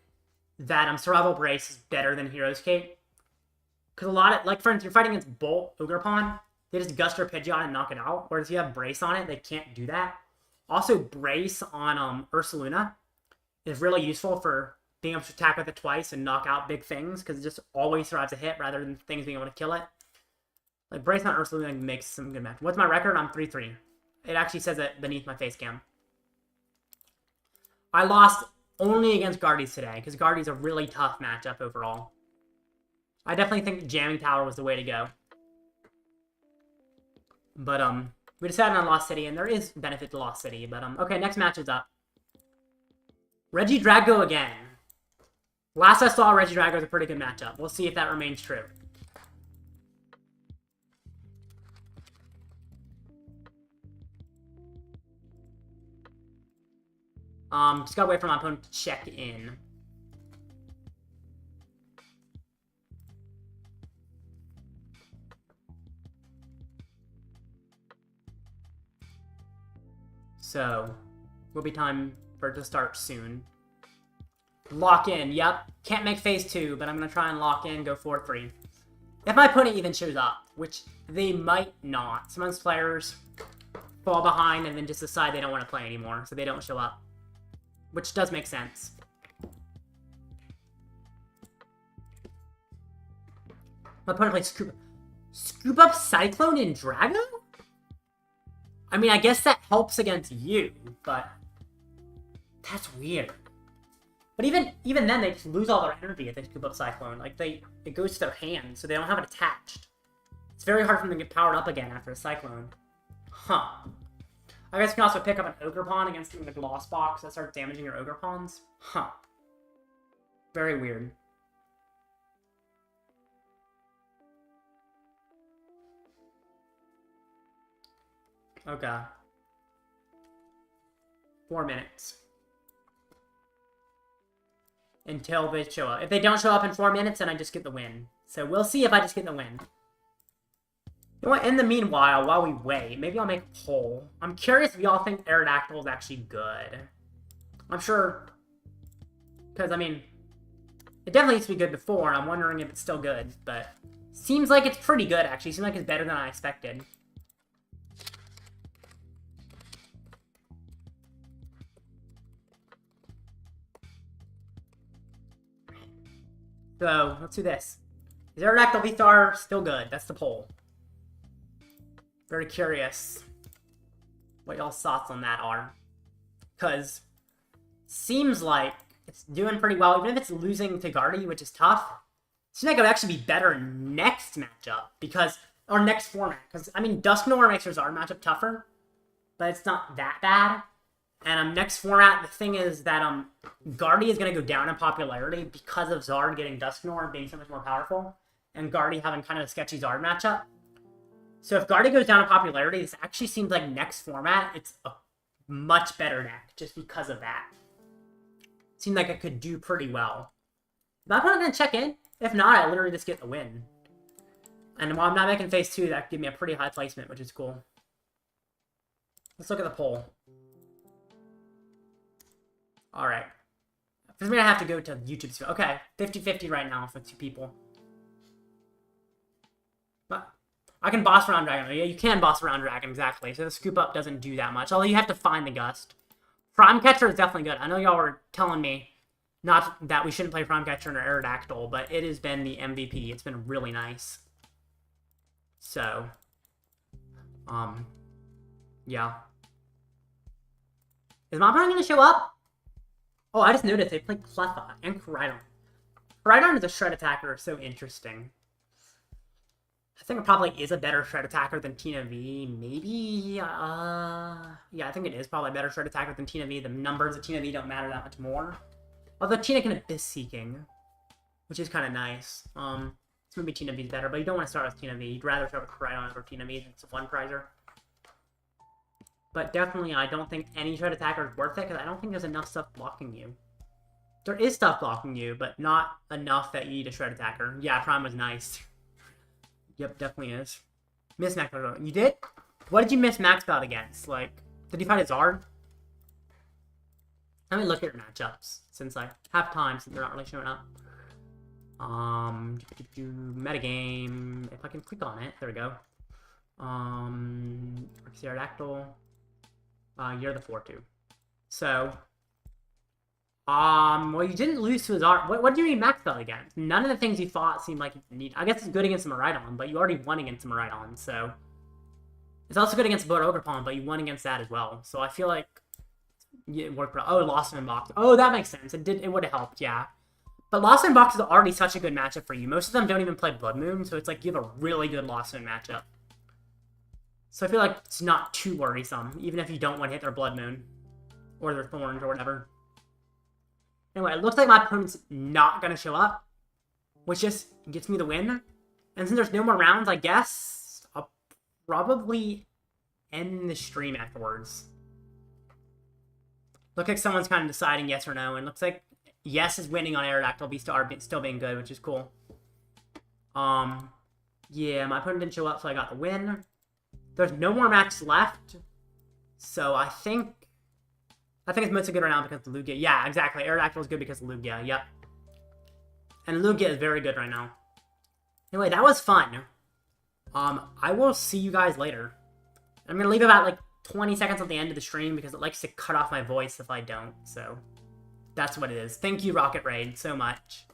that Survival Brace is better than Hero's Cape. Because a lot of, like, for instance, you're fighting against Bolt, Ogerpon, they just gust your Pidgeot and knock it out. Whereas if you have Brace on it, they can't do that. Also, Brace on Ursaluna is really useful for being able to attack with it twice and knock out big things, because it just always survives a hit rather than things being able to kill it. Like, Brace on Ursaluna makes some good match. What's my record? I'm 3-3. It actually says it beneath my face cam. I lost only against Guardies today, because Guardies a really tough matchup overall. I definitely think Jamming Tower was the way to go. But, we decided on Lost City, and there is benefit to Lost City. But, okay, next match is up. Regidrago again. Last I saw, Regidrago was a pretty good matchup. We'll see if that remains true. Just gotta wait for my opponent to check in. So, will be time for it to start soon. Lock in, yep. Can't make phase 2, but I'm gonna try and lock in, go 4-3. If my opponent even shows up, which they might not. Sometimes players fall behind and then just decide they don't want to play anymore, so they don't show up. Which does make sense. My opponent plays Scoop. Scoop up Cyclone and Drago? I mean, I guess that helps against you, but that's weird. But even then, they just lose all their energy if they scoop up Cyclone. Like, it goes to their hand, so they don't have it attached. It's very hard for them to get powered up again after a Cyclone. Huh. I guess you can also pick up an Ogerpon against the Gloss Box that starts damaging your Ogerpons. Huh. Very weird. Okay. 4 minutes. Until they show up. If they don't show up in 4 minutes, then I just get the win. So we'll see if I just get the win. You know what? In the meanwhile, while we wait, maybe I'll make a poll. I'm curious if y'all think Aerodactyl is actually good. I'm sure... Because, I mean... It definitely used to be good before, and I'm wondering if it's still good. But... Seems like it's pretty good, actually. Seems like it's better than I expected. So, let's do this. Is Aerodactyl VSTAR still good? That's the poll. Very curious what y'all's thoughts on that are. Because seems like it's doing pretty well, even if it's losing to Guardy, which is tough. Seems like it would actually be better next matchup, because, or next format. Because, I mean, Dusknoir makes your Zard matchup tougher, but it's not that bad. And next format, the thing is that Guardy is going to go down in popularity because of Zard getting Dusknoir being so much more powerful, and Guardy having kind of a sketchy Zard matchup. So if Guardy goes down in popularity, this actually seems like next format, it's a much better deck just because of that. Seemed like it could do pretty well. Am I probably going to check in? If not, I literally just get the win. And while I'm not making phase 2, that could give me a pretty high placement, which is cool. Let's look at the poll. Alright. First, we're going to have to go to YouTube. Okay, 50-50 right now for 2 people. But I can boss around Dragon. Yeah, you can boss around Dragon, exactly. So the scoop up doesn't do that much. Although you have to find the Gust. Prime Catcher is definitely good. I know y'all were telling me not that we shouldn't play Prime Catcher or Aerodactyl, but it has been the MVP. It's been really nice. So, yeah. Is my opponent going to show up? Oh, I just noticed they played Cleffa and Koraidon. Koraidon is a shred attacker, so interesting. I think it probably is a better shred attacker than Tina V. Maybe, yeah, I think it is probably a better shred attacker than Tina V. The numbers of Tina V don't matter that much more. Although Tina can Abyss Seeking, which is kind of nice. So maybe Tina V's better, but you don't want to start with Tina V. You'd rather start with Koraidon over Tina V than it's a one-prizer. But definitely, I don't think any Shred Attacker is worth it, because I don't think there's enough stuff blocking you. There is stuff blocking you, but not enough that you need a Shred Attacker. Yeah, Prime was nice. Yep, definitely is. Miss Max Battle. You did? What did you miss Max Battle against? Like, did you fight a Zard? Let me look at your matchups, since I have time, since they're not really showing up. Metagame. If I can click on it, there we go. Arceus Aerodactyl. You're the 4-2. So, well, you didn't lose to his art. What do you need Max Belt against? None of the things you fought seem like you need. I guess it's good against the Miraidon, but you already won against the Miraidon, so. It's also good against Ogrepon, but you won against that as well. So I feel like it worked well. Oh, Lost in Box. Oh, that makes sense. It would have helped, yeah. But Lost in Box is already such a good matchup for you. Most of them don't even play Blood Moon, so it's like you have a really good Lost in matchup. So I feel like it's not too worrisome, even if you don't want to hit their Blood Moon. Or their Thorns, or whatever. Anyway, it looks like my opponent's not going to show up. Which just gets me the win. And since there's no more rounds, I guess I'll probably end the stream afterwards. Look like someone's kind of deciding yes or no. And looks like yes is winning on Aerodactyl VSTAR still being good, which is cool. Yeah, my opponent didn't show up, so I got the win. There's no more matches left. So I think it's mostly good right now because of the Lugia. Yeah, exactly. Aerodactyl is good because of Lugia. Yep. And Lugia is very good right now. Anyway, that was fun. I will see you guys later. I'm going to leave about like 20 seconds at the end of the stream because it likes to cut off my voice if I don't. So that's what it is. Thank you, Rocket Raid, so much.